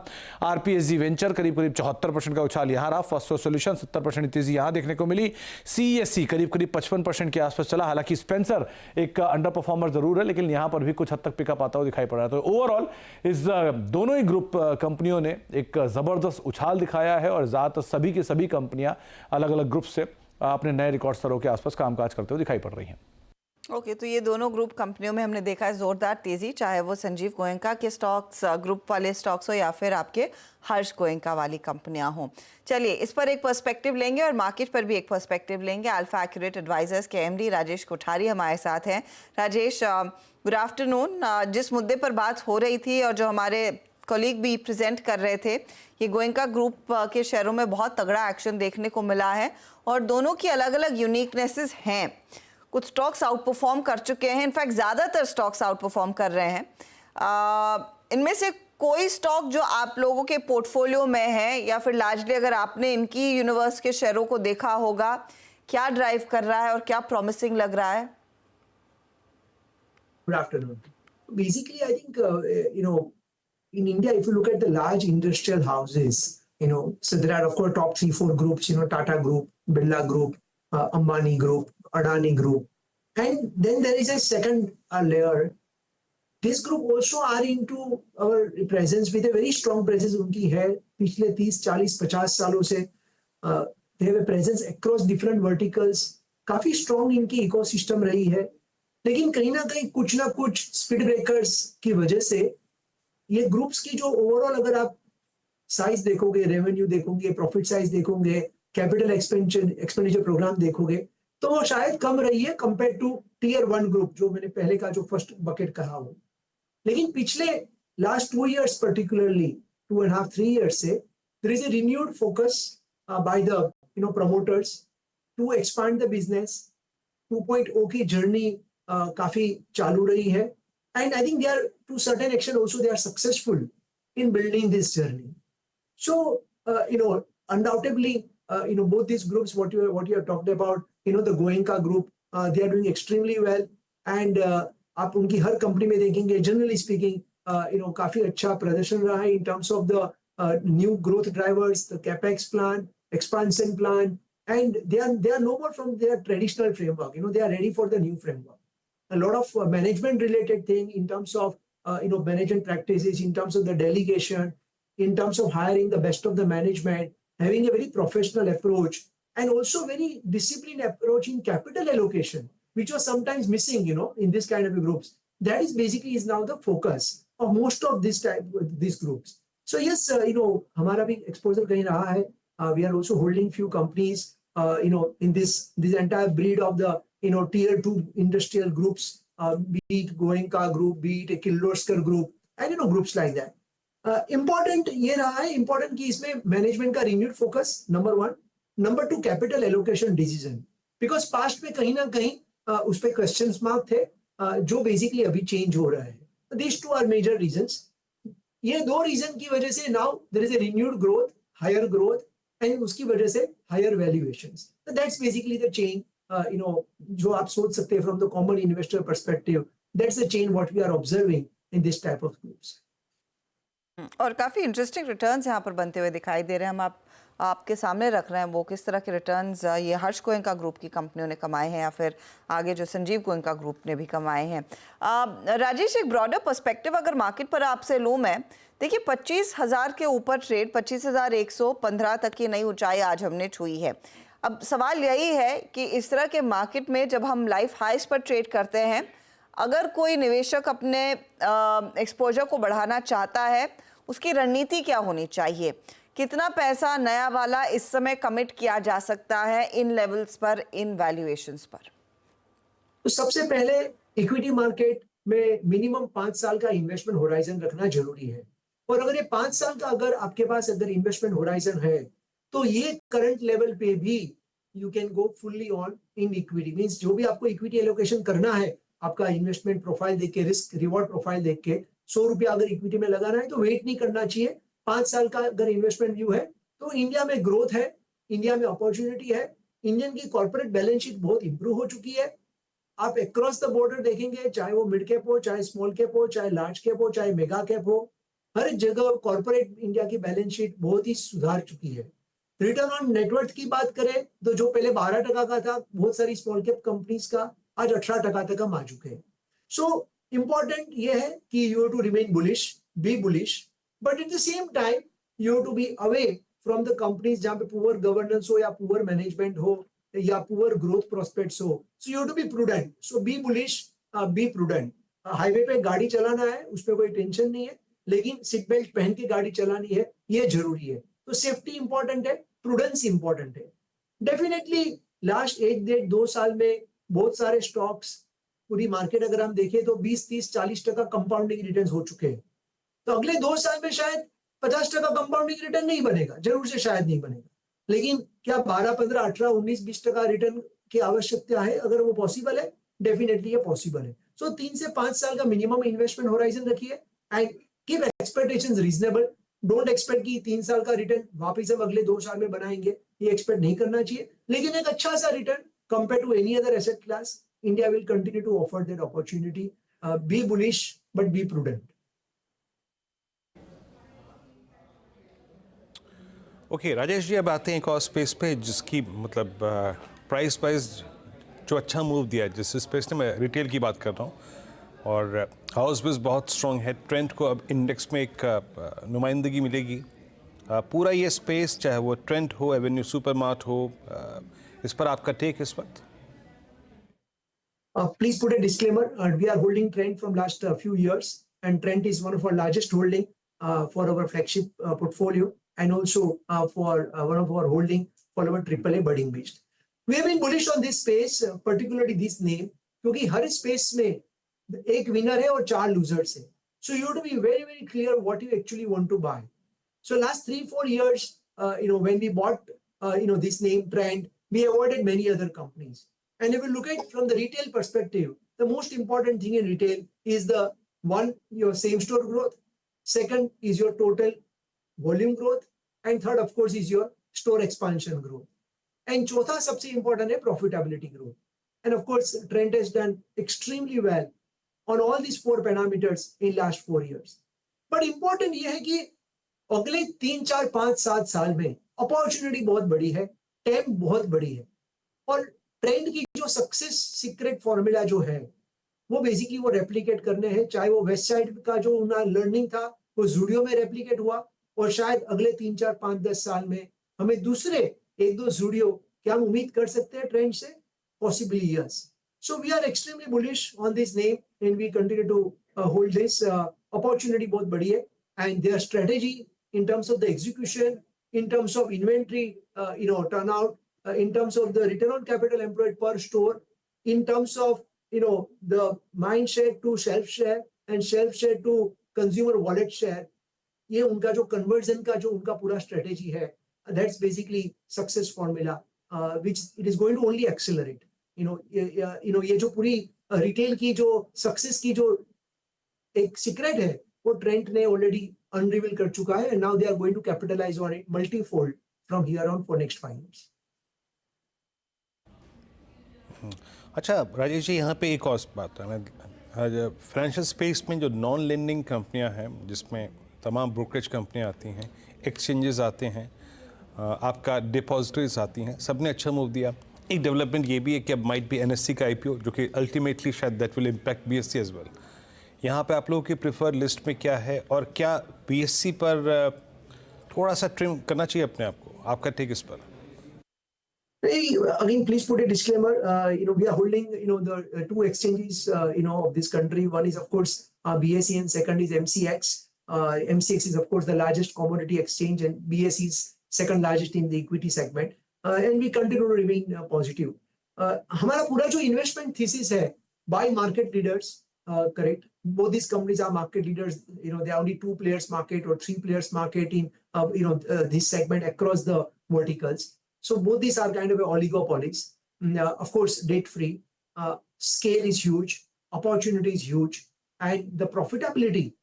[SPEAKER 14] आरपीएसजी वेंचर करीब 74% का उछाल यहां रहा। फर्स्ट सॉल्यूशन 70% तेजी यहां देखने को मिली। सीईएससी करीब 55% के आसपास चला। हालांकि स्पेंसर एक अंडर परफॉर्मर जरूर है, लेकिन यहां पर भी कुछ हद तक पिकअप आता हुआ दिखाई पड़ रहा है। तो ओवरऑल इस दोनों ही ग्रुप कंपनियों ने एक जबरदस्त उछाल दिखाया है और ज्यादातर सभी की सभी कंपनियां अलग अलग ग्रुप से अपने नए रिकॉर्ड स्तरों के आसपास कामकाज करते हुए दिखाई पड़ रही हैं।
[SPEAKER 2] ओके, तो ये दोनों ग्रुप कंपनियों में हमने देखा है जोरदार तेजी, चाहे वो संजीव गोयनका के स्टॉक्स, ग्रुप वाले स्टॉक्स हो या फिर आपके हर्ष गोयनका वाली कंपनियां हो। चलिए, इस पर एक पर्सपेक्टिव लेंगे और मार्केट पर भी एक पर्सपेक्टिव लेंगे। अल्फा एक्यूरेट एडवाइजर्स के एमडी राजेश कोठारी हमारे साथ हैं। Rajesh, good afternoon. जिस मुद्दे पर बात हो रही थी और जो हमारे कॉलीग भी प्रेजेंट कर रहे थे, ये गोयनका ग्रुप के शेयरों में बहुत तगड़ा एक्शन देखने को मिला है और दोनों की अलग अलग यूनिकनेसेस हैं। कुछ स्टॉक्स आउट परफॉर्म कर चुके हैं, इनफैक्ट ज़्यादातर स्टॉक्स आउट परफॉर्म कर रहे हैं। इनमें से कोई स्टॉक जो आप लोगों के पोर्टफोलियो में है या फिर लार्जली अगर आपने इनकी यूनिवर्स के शेयरों को देखा होगा, क्या ड्राइव कर रहा है और क्या प्रॉमिसिंग लग रहा है?
[SPEAKER 15] Good afternoon. Basically, I think, in India, if you look at the large industrial houses, so there are, of course, top 3-4 groups, Tata Group, Birla Group, Ambani Group, Adani Group. And then there is a second layer, This group also are into our presence with a very strong presence उनकी है पिछले 30, 40, 50 सालों से they have a presence across different verticals. काफी strong इनकी इकोसिस्टम रही है, लेकिन कहीं ना कुछ स्पीड ब्रेकर्स की वजह से ये ग्रुप्स की जो ओवरऑल अगर आप साइज देखोगे, रेवेन्यू देखोगे, प्रॉफिट साइज देखोगे, कैपिटल एक्सपेंडिचर प्रोग्राम देखोगे, तो वो शायद कम रही है कंपेयर टू टीयर 1 ग्रुप, जो मैंने पहले का जो फर्स्ट बकेट कहा वो। लेकिन पिछले लास्ट 2 years particularly 2.5, 3 years से there is a renewed focus by the promoters to expand the business. 2.0 की जर्नी काफी चालू रही है, and I think they are to certain extent also they are successful in building this journey. So undoubtedly both these groups what you have talked about, the Goenka group, they are doing extremely well, and आप उनकी हर कंपनी में देखेंगे जनरली स्पीकिंग काफी अच्छा प्रदर्शन रहा है in terms of the new growth drivers, the capex plan, expansion plan, and they are no more from their traditional framework. They are ready for the new framework. A lot of management related thing in terms of management practices, in terms of the delegation, in terms of hiring the best of the management, having a very professional approach, and also very disciplined approach in capital allocation, which was sometimes missing, in this kind of groups. That is now the focus of most of these groups. So yes, हमारा भी exposure कहीं रहा है. We are also holding few companies, in this entire breed of the tier 2 industrial groups, be it Goenka group, be it a Kirloskar group, and groups like that. Important ये रहा है, important कि इसमें management का renewed focus, number 1. Number 2, capital allocation decision. Because past में कहीं ना कहीं उस पे questions mark थे, जो basically अभी change हो रहा है. These 2 are major reasons. ये 2 reason की वजह से now there is a renewed growth, higher growth, and उसकी वजह से higher valuations. So that's basically the chain. जो आप सोच सकते हैं from the common investor perspective. That's the chain what we are observing in this type of groups.
[SPEAKER 2] और काफ़ी इंटरेस्टिंग रिटर्न्स यहाँ पर बनते हुए दिखाई दे रहे हैं। हम आपके सामने रख रहे हैं वो किस तरह के रिटर्न्स ये हर्ष गोयनका ग्रुप की कंपनियों ने कमाए हैं या फिर आगे जो संजीव गोयनका ग्रुप ने भी कमाए हैं। राजेश, एक ब्रॉडर पर्सपेक्टिव अगर मार्केट पर आपसे लूँ मैं, देखिए 25,000 के ऊपर ट्रेड, 25,115 तक की नई ऊंचाई आज हमने छुई है। अब सवाल यही है कि इस तरह के मार्केट में जब हम लाइफ हाइस पर ट्रेड करते हैं, अगर कोई निवेशक अपने एक्सपोजर को बढ़ाना चाहता है, उसकी रणनीति क्या होनी चाहिए? कितना पैसा नया वाला इस समय कमिट किया जा सकता है इन लेवल्स पर, इन वैल्यूएशंस पर?
[SPEAKER 15] तो सबसे पहले इक्विटी मार्केट में मिनिमम 5 साल का इन्वेस्टमेंट होराइजन रखना जरूरी है। और अगर ये 5 साल का अगर आपके पास अगर इन्वेस्टमेंट होराइजन है, तो ये करंट लेवल पे भी you can go fully on in equity. Means जो भी आपको इक्विटी एलोकेशन करना है, आपका इन्वेस्टमेंट प्रोफाइल देख के, रिस्क रिवॉर्ड प्रोफाइल देख के 100 रुपया अगर इक्विटी में लगाना है तो वेट नहीं करना चाहिए। 5 साल का अगर इन्वेस्टमेंट व्यू है तो इंडिया में ग्रोथ है, इंडिया में अपॉर्चुनिटी है, इंडियन की कॉर्पोरेट बैलेंस शीट बहुत इंप्रूव हो चुकी है। आप अक्रॉस द बॉर्डर देखेंगे, चाहे वो मिड कैप हो, चाहे स्मॉल कैप हो, चाहे लार्ज कैप हो, चाहे मेगा कैप हो, हर जगह कॉर्पोरेट इंडिया की बैलेंस शीट बहुत ही सुधार चुकी है। रिटर्न ऑन नेटवर्थ की बात करें तो जो पहले 12% का था बहुत सारी स्मॉल कैप कंपनीज का, आज 18% तक हम आ चुके हैं। सो इंपॉर्टेंट ये है कि you have to remain bullish, be bullish, but at the same time you have to be away from the companies जहां पे पुअर गवर्नेंस हो या पुअर मैनेजमेंट हो या पुअर ग्रोथ प्रोस्पेक्ट्स हो। So you have to be prudent. So be bullish, be prudent. Highway पे गाड़ी चलाना है, उसमें कोई टेंशन नहीं है, लेकिन सीट बेल्ट पहन के गाड़ी चलानी है, ये जरूरी है। तो सेफ्टी इंपॉर्टेंट है, प्रूडेंस इंपॉर्टेंट है। डेफिनेटली लास्ट 1-1.5-2 साल में बहुत सारे स्टॉक्स, पूरी मार्केट अगर हम देखें तो 20, 30, 40% कंपाउंडिंग रिटर्न हो चुके हैं। तो अगले 2 साल में शायद 50% कंपाउंडिंग रिटर्न नहीं बनेगा, जरूर से शायद नहीं बनेगा, लेकिन क्या 12, 15, 18, 19, 20% रिटर्न की आवश्यकता है? अगर वो पॉसिबल है, डेफिनेटली ये पॉसिबल है। सो 3 से 5 साल का मिनिमम इन्वेस्टमेंट होराइजन रखिए and keep expectations reasonable. Don't expect कि 3 साल का रिटर्न वापस हम अगले 2 साल में बनाएंगे, ये एक्सपेक्ट नहीं करना चाहिए, लेकिन एक अच्छा सा return compare to any other asset class, India will continue to offer that opportunity. Be bullish, but be prudent.
[SPEAKER 1] Okay Rajesh ji, अब आते हैं एक और स्पेस पे जिसकी मतलब प्राइस वाइज जो अच्छा मूव दिया है, जिस स्पेस में मैं रिटेल की बात कर रहा हूँ, और हाउस बिज बहुत स्ट्रॉन्ग है। ट्रेंड को अब इंडेक्स में एक नुमाइंदगी मिलेगी। पूरा ये स्पेस, चाहे वो ट्रेंड हो, एवेन्यू सुपरमार्ट हो, इस पर आपका टेक इस वक्त?
[SPEAKER 15] Please put a disclaimer. We are holding Trent from last few years, and Trent is one of our largest holding for our flagship portfolio, and also for one of our holding for our AAA budding based. We have been bullish on this space, particularly this name, क्योंकि हर space में एक winner है और 4 losers है. So you have to be very, very clear what you actually want to buy. So last 3-4 years, when we bought, this name Trent, we avoided many other companies. And if you look at from the retail perspective, the most important thing in retail is your same store growth. Second is your total volume growth. And third, of course, is your store expansion growth. And चौथा सबसे important है profitability growth. And of course, Trent has done extremely well on all these 4 parameters in last 4 years. But important ये है कि अगले 3, 4, 5, 7 साल में अपॉर्चुनिटी बहुत बड़ी है, टाइम बहुत बड़ी है, और ट्रेंड की जो सक्सेस सीक्रेट फॉर्मूला जो है वो बेसिकली वो रेप्लिकेट करने हैं। चाहे वो वेस्ट साइड का जो उनका लर्निंग था वो ज़ूडियो में रेप्लिकेट हुआ, और शायद अगले 3, 4, 5, 10 साल में हमें दूसरे 1-2 ज़ूडियो क्या हम उम्मीद कर सकते हैं ट्रेंड से? Possibly yes. So we are extremely bullish on this name and we continue to hold this. Opportunity बहुत बड़ी है, and their strategy in terms of the execution, in terms of inventory, turnout, in terms of the return on capital employed per store, in terms of, the mind share to shelf share and shelf share to consumer wallet share, ये उनका जो conversion का जो उनका पूरा strategy है, that's basically success formula, which it is going to only accelerate. ये जो पूरी retail की जो success की जो एक secret है, वो Trent ने already unreveal कर चुका है, and now they are going to capitalize on it multifold from here on for next 5 years.
[SPEAKER 1] अच्छा राजेश जी, यहाँ पे एक और बात है। मैं फाइनेंशियल स्पेस में जो नॉन लेंडिंग कंपनियाँ हैं, जिसमें तमाम ब्रोकरेज कंपनियाँ आती हैं, एक्सचेंजेस आते हैं, आपका डिपॉजिटरीज आती हैं, सब ने अच्छा मूव दिया। एक डेवलपमेंट ये भी है कि अब माइट बी NSE का IPO, जो कि अल्टीमेटली शायद that will impact BSE as well. यहाँ पे आप लोगों की प्रेफर लिस्ट में क्या है, और क्या BSE पर थोड़ा सा ट्रिम करना चाहिए अपने आप को? आपका टेक इस पर?
[SPEAKER 15] Again, please put a disclaimer. We are holding, the 2 exchanges, of this country. One is, of course, BSE, and second is MCX. MCX is, of course, the largest commodity exchange, and BSE is second largest in the equity segment. And we continue to remain positive. हमारा पूरा जो investment thesis है, buy market leaders, correct? Both these companies are market leaders. There are only 2 players market or 3 players market in, this segment across the verticals. So both these are kind of oligopolies. Of course, debt free. Scale is huge. Opportunity is huge. And the profitability,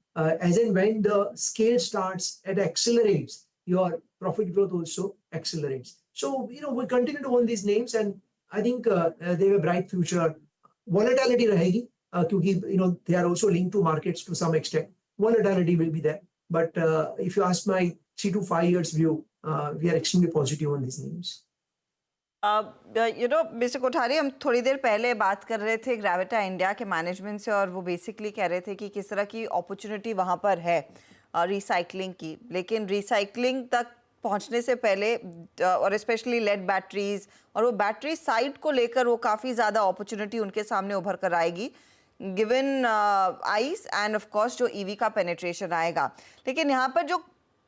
[SPEAKER 15] as and when the scale starts and accelerates, your profit growth also accelerates. So, we continue to own these names, and I think they have a bright future. Volatility rahegi, क्योंकि they are also linked to markets to some extent. Volatility will be there, but if you ask my 3 to 5 years view, we are extremely positive on these names.
[SPEAKER 2] Mister Kothari, हम थोड़ी देर पहले बात कर रहे थे ग्रेविटा इंडिया के मैनेजमेंट से, और वो बेसिकली कह रहे थे कि किस तरह की अपॉर्चुनिटी वहाँ पर है रिसाइकलिंग की, लेकिन रिसाइकलिंग तक पहुँचने से पहले, और स्पेशली लेड बैटरीज और वो बैटरी साइड को लेकर वो काफ़ी ज़्यादा अपॉर्चुनिटी उनके सामने उभर कर आएगी, given ice end of course जो EV का पेनिट्रेशन आएगा। लेकिन यहाँ पर जो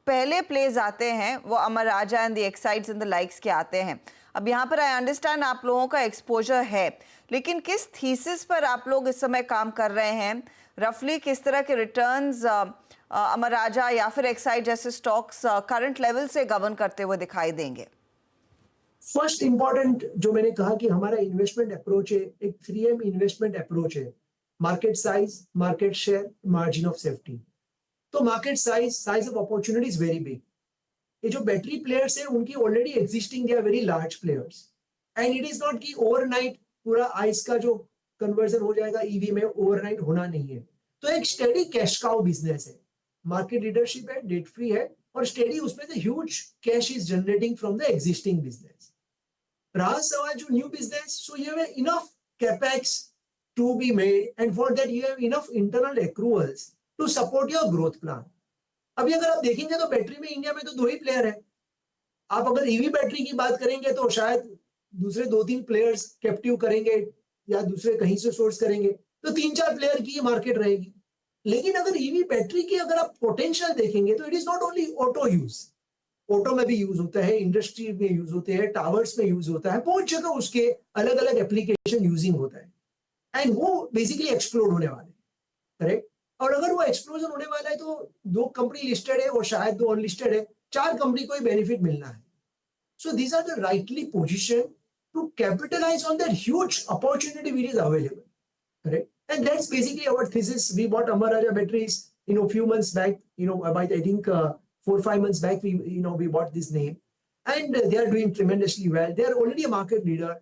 [SPEAKER 2] पहले प्लेज आते हैं वो Amara Raja and the Exides and the likes के आते हैं। अब यहाँ पर आई अंडरस्टैंड आप लोगों का एक्सपोजर है, लेकिन किस थीसिस पर आप लोग इस समय काम कर रहे हैं? रफली किस तरह के रिटर्न्स अमर राजा या फिर एक्साइड जैसे स्टॉक्स करंट लेवल से गवर्न करते हुए दिखाई देंगे?
[SPEAKER 15] फर्स्ट इंपॉर्टेंट जो मैंने कहा कि हमारा इन्वेस्टमेंट अप्रोच है, एक 3M इन्वेस्टमेंट अप्रोच है। Market size, market share, margin of safety. तो market size of opportunity is very big. ये जो बैटरी प्लेयर्स हैं उनकी already existing, they are very large players, and it is not कि ओवरनाइट पूरा आइस का जो कन्वर्जन हो जाएगा EV में, ओवरनाइट होना नहीं है। तो एक स्टेडी कैश काउ बिजनेस है, मार्केट लीडरशिप है, डेट फ्री है, और स्टेडी उसमें से huge cash is generating from the existing business. रहा सवाल जो new business, so you have enough capex to be made, and for that you have enough internal accruals to support your growth plan. अभी अगर आप देखेंगे तो बैटरी में इंडिया में तो 2 ही प्लेयर है. आप अगर ईवी बैटरी की बात करेंगे तो शायद दूसरे 2-3 प्लेयर्स कैप्टिव करेंगे या दूसरे कहीं से सोर्स करेंगे, तो 3-4 प्लेयर की मार्केट रहेगी. लेकिन अगर ईवी बैटरी की अगर आप पोटेंशियल देखेंगे तो it is not only auto use, auto में भी यूज होता है, इंडस्ट्री में यूज होते हैं, टावर्स में यूज होता है, बहुत जगह उसके अलग अलग एप्लीकेशन यूजिंग होता है, एंड वो बेसिकली एक्सप्लोड होने वाले हैं. करेक्ट. और अगर वो एक्सप्लोजन होने वाला है तो 2 कंपनी लिस्टेड है और शायद 2 अनलिस्टेड है, 4 कंपनी को ही बेनिफिट मिलना है. So these are the rightly position to capitalize on that huge opportunity which is available, correct? And that's basically our thesis. We bought Amar Raja batteries, few months back, about I think 4-5 months back, we bought this name, and they are doing tremendously well. They are already a market leader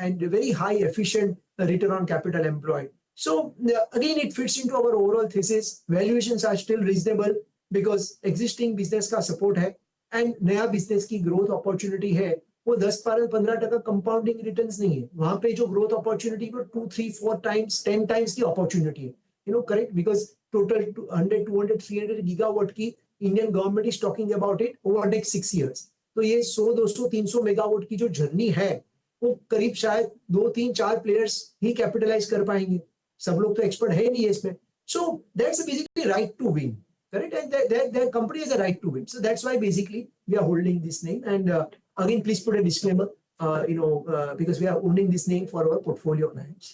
[SPEAKER 15] and very high efficient return on capital employed. So again, it fits into our overall thesis. Valuations are still reasonable because existing business का support है and नया business की growth opportunity है. वो 10-15% कंपाउंडिंग रिटर्न्स नहीं है. वहां पे जो ग्रोथ अपॉर्चुनिटी वो 2-3-4 टाइम्स 10 टाइम्स की अपॉर्चुनिटी है, करेक्ट, बिकॉज टोटल 100-200-300 गीगावाट की Indian government is talking about it over next 6 years. तो ये 100-200-300 मेगावाट की जो जर्नी है वो करीब शायद 2-3-4 प्लेयर्स ही कैपिटलाइज कर पाएंगे. सब लोग तो एक्सपर्ट है नहीं है इसमें. So that's basically right to win, correct, and their company has a right to win. So that's why basically we are holding this name, and again please put a disclaimer, because we are owning this name for our portfolio clients.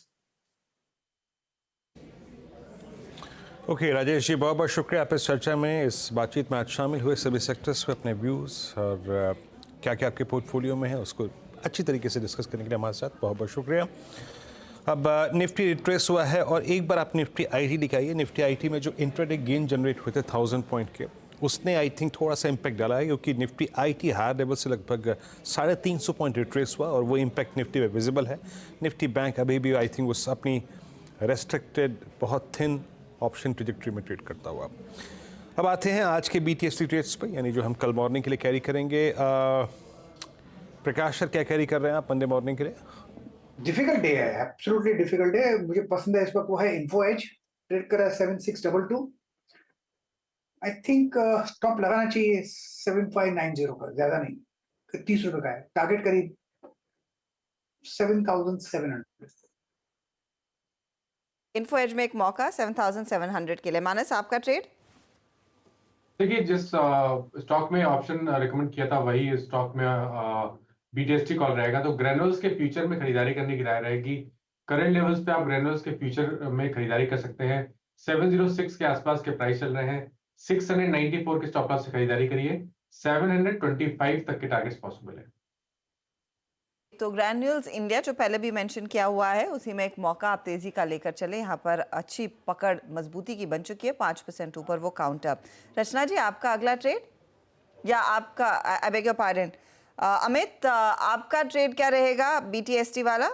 [SPEAKER 1] Okay Rajesh ji, बहुत बहुत शुक्रिया आप इस चर्चा में, इस बातचीत में आज शामिल हुए. सभी सेक्टर्स पे अपने व्यूज़ और क्या क्या आपके पोर्टफोलियो में है उसको अच्छी तरीके से डिस्कस करने के लिए हमारे साथ बहुत बहुत शुक्रिया. अब निफ्टी रिट्रेस हुआ है और एक बार आप निफ्टी आईटी दिखाइए. निफ्टी आईटी में जो इंट्राडे गेन जनरेट हुए थे 1000 पॉइंट के, उसने आई थिंक थोड़ा सा इम्पैक्ट डाला है, क्योंकि निफ्टी आईटी हायर लेवल से लगभग 350 पॉइंट रिट्रेस हुआ और वो इम्पैक्ट निफ्टी में विजिबल है. निफ्टी बैंक अभी भी आई थिंक उस अपनी रेस्ट्रिक्टेड बहुत थिन ऑप्शन ट्रेजेक्टरी में ट्रेड करता हुआ. अब आते हैं आज के BTST ट्रेड्स पर, यानी जो हम कल मॉर्निंग के लिए कैरी करेंगे. प्रकाश सर, क्या कैरी कर रहे हैं आप मंडे मॉर्निंग के लिए?
[SPEAKER 3] डिफिकल्ट डे है, एब्सोल्युटली डिफिकल्ट डे. मुझे पसंद है इस वक्त वो है इन्फो एज, ट्रेड कर रहा है 7622. आई थिंक स्टॉप लगाना चाहिए 7590 का, ज्यादा नहीं, 30 रुपए का है. टारगेट करीब 7700.
[SPEAKER 2] इन्फो एज में एक मौका 7700 के लिए. मानस, आपका ट्रेड?
[SPEAKER 6] देखिए, जिस स्टॉक में ऑप्शन रिकमेंड किया था वही स्टॉक में BTST कॉल रहेगा. तो ग्रेनुल्स के फ्यूचर में खरीदारी करने की राय रहेगी. करंट लेवल्स पे आप ग्रेनुल्स के फ्यूचर में खरीदारी कर सकते हैं. 706 के आसपास के प्राइस चल रहे हैं. 694 के स्टॉप लॉस से खरीदारी करिए. 725 तक के टारगेट्स पॉसिबल है.
[SPEAKER 2] तो ग्रैन्यूल्स इंडिया जो पहले भी मेंशन किया हुआ है, उसी में एक मौका आप तेजी का लेकर चले. यहाँ पर अच्छी पकड़ मजबूती की बन चुकी है, 5% ऊपर वो काउंटर. रचना जी, आपका अगला ट्रेड या आपका, I beg your pardon, Amit, आपका ट्रेड क्या रहेगा BTST वाला?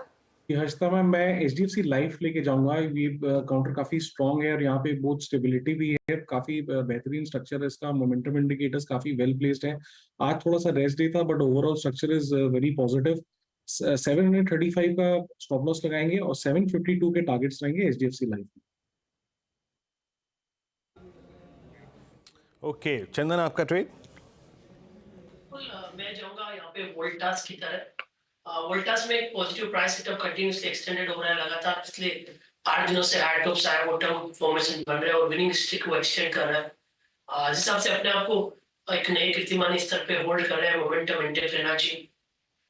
[SPEAKER 7] हर्षिता मैम, मैं HDFC लाइफ लेके जाऊंगा. ये काउंटर काफी स्ट्रॉन्ग है और यहाँ पे बहुत स्टेबिलिटी भी है. काफी बेहतरीन स्ट्रक्चर है इसका. मोमेंटम इंडिकेटर्स काफी वेल प्लेस्ड है. आज थोड़ा सा रेस्ट डे था, but overall structure is very positive. 735 का स्टॉप लॉस लगाएंगे और 752 के टारगेट्स रहेंगे HDFC लाइफ में.
[SPEAKER 1] ओके, चंदन, आपका ट्रेड?
[SPEAKER 13] मैं जाऊंगा यहाँ पे वोल्टास की तरह. वोल्टास में एक positive price setup continuously extended हो रहा है लगातार. पिछले 8 दिनों से हाई टॉप्स आए, वो टर्म फॉर्मेशन बन रहे हैं और विनिंग स्ट्रीक को एक्सटेंड कर रहा है. जिस हिसाब से अपने आप को एक नए कीर्तिमानी स्तर पे होल्ड कर रहे हैं, मोमेंटम इंटेक्ट रहना चाहिए.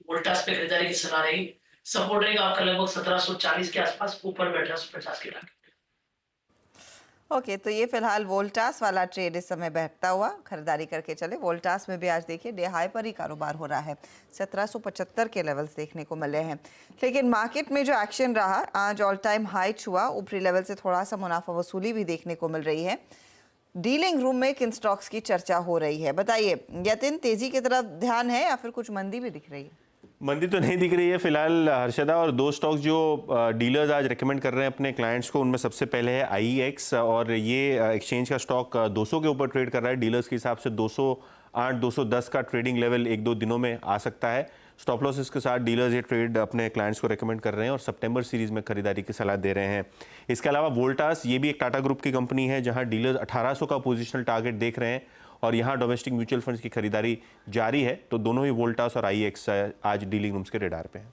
[SPEAKER 13] वोल्टास पे खरीदारी की सलाह रहेगी. सपोर्ट रहेगा आपका लगभग 1740 के आसपास, ऊपर में 1850 के टारगेट.
[SPEAKER 2] ओके, तो ये फिलहाल वोल्टास वाला ट्रेड इस समय बहता हुआ खरीदारी करके चले. वोल्टास में भी आज देखिए डे हाई पर ही कारोबार हो रहा है. 1775 के लेवल्स देखने को मिले हैं. लेकिन मार्केट में जो एक्शन रहा, आज ऑल टाइम हाई छुआ. ऊपरी लेवल से थोड़ा सा मुनाफा वसूली भी देखने को मिल रही है. डीलिंग रूम में किन स्टॉक्स की चर्चा हो रही है, बताइए. यतिन, तेजी की तरफ ध्यान है या फिर कुछ मंदी भी दिख रही है?
[SPEAKER 12] मंदी तो नहीं दिख रही है फिलहाल हर्षदा. और 2 स्टॉक्स जो डीलर्स आज रेकमेंड कर रहे हैं अपने क्लाइंट्स को, उनमें सबसे पहले है IEX, और ये एक्सचेंज का स्टॉक 200 के ऊपर ट्रेड कर रहा है. डीलर्स के हिसाब से 208-210 का ट्रेडिंग लेवल 1-2 दिनों में आ सकता है. स्टॉप लॉसेस के साथ डीलर्स ये ट्रेड अपने क्लाइंट्स को रेकमेंड कर रहे हैं और सितंबर सीरीज में खरीदारी की सलाह दे रहे हैं। इसके अलावा वोल्टास, ये भी एक टाटा ग्रुप की कंपनी है जहां डीलर्स 1800 का पोजिशनल टारगेट देख रहे हैं और यहां डोमेस्टिक म्यूचुअल फंड्स की खरीदारी जारी है। तो दोनों ही वोल्टास और IEX आज डीलिंग रूम्स के रेडार पे हैं।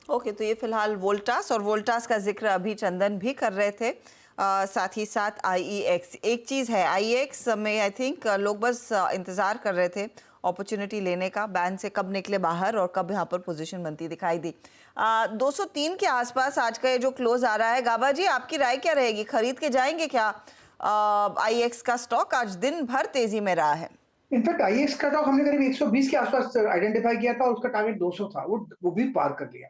[SPEAKER 2] ओके, तो ये फिलहाल वोल्टास, और वोल्टास का जिक्र अभी चंदन भी कर रहे थे। साथ ही साथ IEX, एक चीज़ है IEX में आई थिंक लोग बस इंतज़ार कर रहे थे अपॉर्चुनिटी लेने का, बैन से कब निकले बाहर और कब यहाँ पर पोजीशन बनती दिखाई दी। 203 के आसपास आज का ये जो क्लोज आ रहा है, गाबा जी आपकी राय क्या रहेगी, खरीद के जाएंगे क्या IEX का स्टॉक? आज दिन भर तेजी में रहा है।
[SPEAKER 3] इनफैक्ट IEX का स्टॉक हमने करीब 120 के आसपास आइडेंटिफाई किया था और उसका टारगेट 200 था, वो भी पार कर लिया।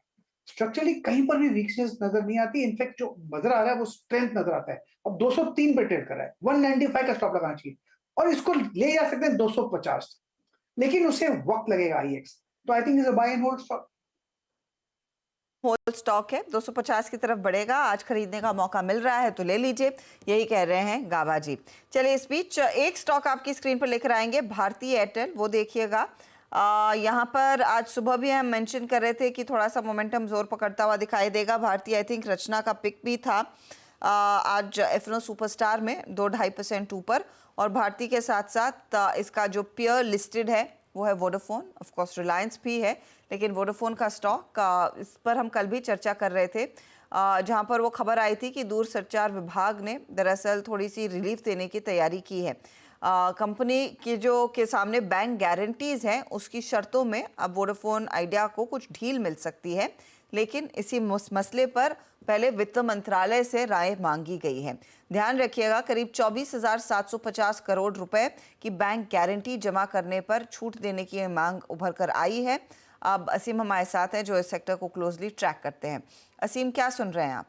[SPEAKER 3] स्ट्रक्चरली कहीं पर भी वीकनेस नजर नहीं आती, इनफैक्ट जो नजर आ रहा है वो स्ट्रेंथ नजर आता है। अब 203 पे ट्रेड कर रहा है, 195 का स्टॉप लगाना चाहिए और इसको ले जा सकते हैं 250, लेकिन उसे वक्त लगेगा IEX। तो I think is a buy and hold stock.
[SPEAKER 2] Hold stock है, 250 की तरफ बढ़ेगा, आज खरीदने का मौका मिल रहा है तो ले लीजिए, यही कह रहे हैं गाबा जी। चलिए इस बीच एक स्टॉक आपकी स्क्रीन पर लेकर आएंगे, भारती एयरटेल, वो देखिएगा। यहाँ पर आज सुबह भी हम मेंशन कर रहे थे कि थोड़ा सा मोमेंटम जोर पकड़ता हुआ दिखाई देगा। भारती आई थिंक रचना का पिक भी था आज एफनो सुपरस्टार में 2-2.5% ऊपर, और भारती के साथ साथ इसका जो पेयर लिस्टेड है वो है वोडाफोन, ऑफ कोर्स रिलायंस भी है, लेकिन वोडाफोन का स्टॉक इस पर हम कल भी चर्चा कर रहे थे, जहां पर वो खबर आई थी कि दूर संचार विभाग ने दरअसल थोड़ी सी रिलीफ देने की तैयारी की है। कंपनी के सामने बैंक गारंटीज हैं, उसकी शर्तों में अब वोडाफोन आइडिया को कुछ ढील मिल सकती है, लेकिन इसी मसले पर पहले वित्त मंत्रालय से राय मांगी गई है। ध्यान रखिएगा, करीब 24,750 करोड़ रुपए की बैंक गारंटी जमा करने पर छूट देने की मांग उभर कर आई है। अब असीम हमारे साथ हैं जो इस सेक्टर को क्लोजली ट्रैक करते हैं। असीम, क्या सुन रहे हैं आप?